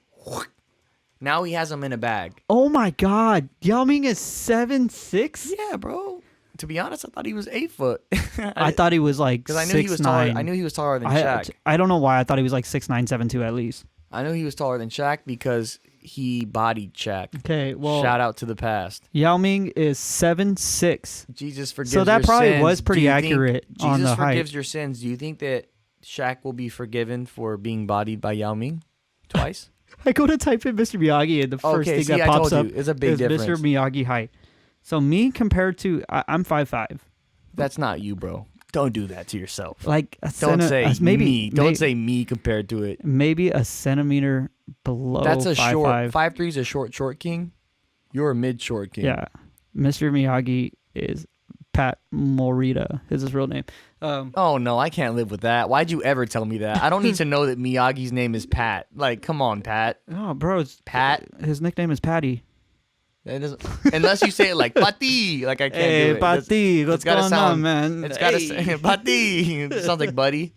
Now he has him in a bag. Oh my God, Yao Ming is 7'6". Yeah, bro. To be honest, I thought he was 8 foot. I thought he was like because I knew he was taller. 6'9". I knew he was taller than Shaq. I don't know why I thought he was like 6'9", 7'2" at least. I knew he was taller than Shaq because he bodied Shaq. Okay, well, Shout out to the past. Yao Ming is 7'6". Jesus forgives So that your probably sins. was pretty Do you think accurate on Jesus the height. forgives your sins. Do you think that Shaq will be forgiven for being bodied by Yao Ming twice? I go to type in Mr. Miyagi and the first Okay, thing see, that I pops told up you, it's a big is difference. Mr. Miyagi height. So me compared to I'm 5'5". That's not you, bro. Don't do that to yourself. Like a Don't say maybe me. Don't say me compared to it. maybe a centimeter below. That's a 5'5". short. 5'3" is a short king. You're a mid short king. Yeah, Mr. Miyagi is Pat Morita. Is his real name? Oh no, I can't live with that. Why'd you ever tell me that? I don't need to know that Miyagi's name is Pat. Like, come on, Pat. Oh, bro, it's Pat. His nickname is Patty. That doesn't, unless you say it like Pati. Like I can't Hey, do it. Patty, It's what's gotta going sound- on, man? It's gotta Hey. say Pati. It sounds like buddy.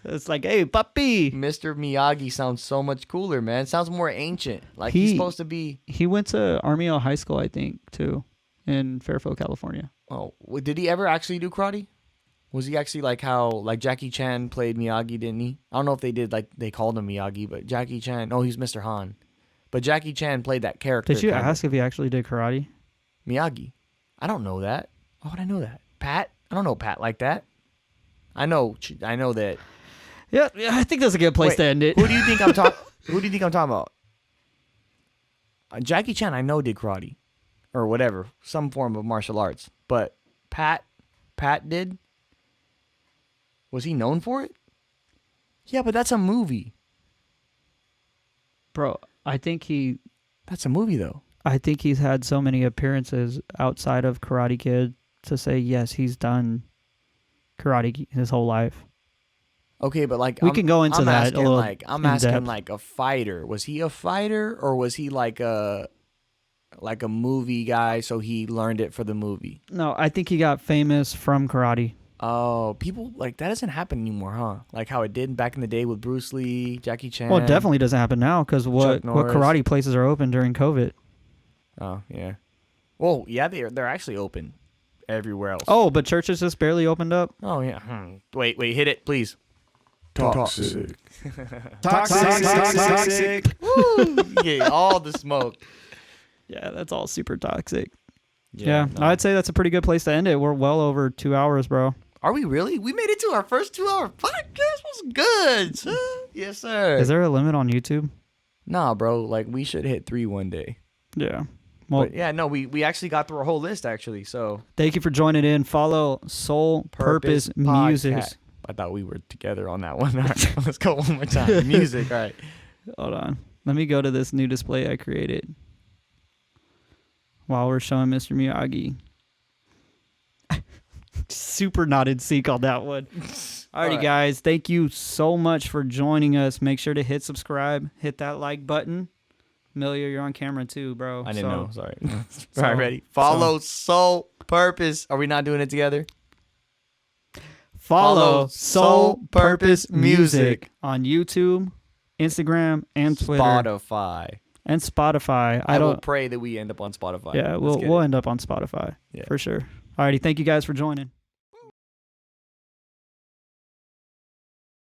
It's like, hey, puppy. Mr. Miyagi sounds so much cooler, man. It sounds more ancient. Like He- he's supposed to be. He went to Armijo High School, I think, too, in Fairfield, California. Oh, did he ever actually do karate? Was he actually like how like Jackie Chan played Miyagi, didn't he? I don't know if they did like they called him Miyagi, but Jackie Chan. Oh, he's Mr. Han. But Jackie Chan played that character. Did you kinda. ask if he actually did karate? Miyagi? I don't know that. Why would I know that? Pat? I don't know Pat like that. I know that. Yeah, I think that's a good place Wait, to end it. Who do you think I'm talking? Who do you think I'm talking about? Jackie Chan, I know did karate, or whatever, some form of martial arts. But Pat did. Was he known for it? Yeah, but that's a movie. Bro, I think That's a movie though. he's had so many appearances outside of Karate Kid to say yes, he's done karate his whole life. Okay, but like We can go into I'm that a asking, little like I'm in asking depth. like a fighter. Was he a fighter or was he like a movie guy? So he learned it for the movie. No, I think he got famous from karate. Oh, people like that doesn't happen anymore, huh? Like how it did back in the day with Bruce Lee, Jackie Chan. Well, it definitely doesn't happen now because what Norris. karate places are open during COVID. Oh yeah. Well, yeah, they're actually open everywhere else. Oh, but churches just barely opened up. Oh yeah. Wait, hit it, please. Toxic. Woo! Yeah, all the smoke. Yeah, that's all super toxic. Yeah, no. I'd say that's a pretty good place to end it. We're well over 2 hours, bro. Are we really? We made it to our first 2-hour podcast. Was good. Sir. Yes, sir. Is there a limit on YouTube? Nah, bro. Like we should hit 3 one day. Yeah. Well, But yeah, no, we actually got through a whole list actually. So thank you for joining in. Follow Soul Purpose Music. Podcast. I thought we were together on that one. All right, let's go one more time. Music. All right. Hold on. Let me go to this new display I created while we're showing Mr. Miyagi. Super not in sync on that one. Alrighty, Alright. guys. Thank you so much for joining us. Make sure to hit subscribe. Hit that like button. Amelia, you're on camera too, bro. I didn't know. Sorry. So- All right, ready. Follow Soul Purpose. Are we not doing it together? Follow Soul Purpose Music on YouTube, Instagram, and Twitter. Spotify. And Spotify. I will don't. pray that we end up on Spotify. Yeah, Let's get we'll it. end up on Spotify Yeah. for sure. Alrighty, thank you guys for joining.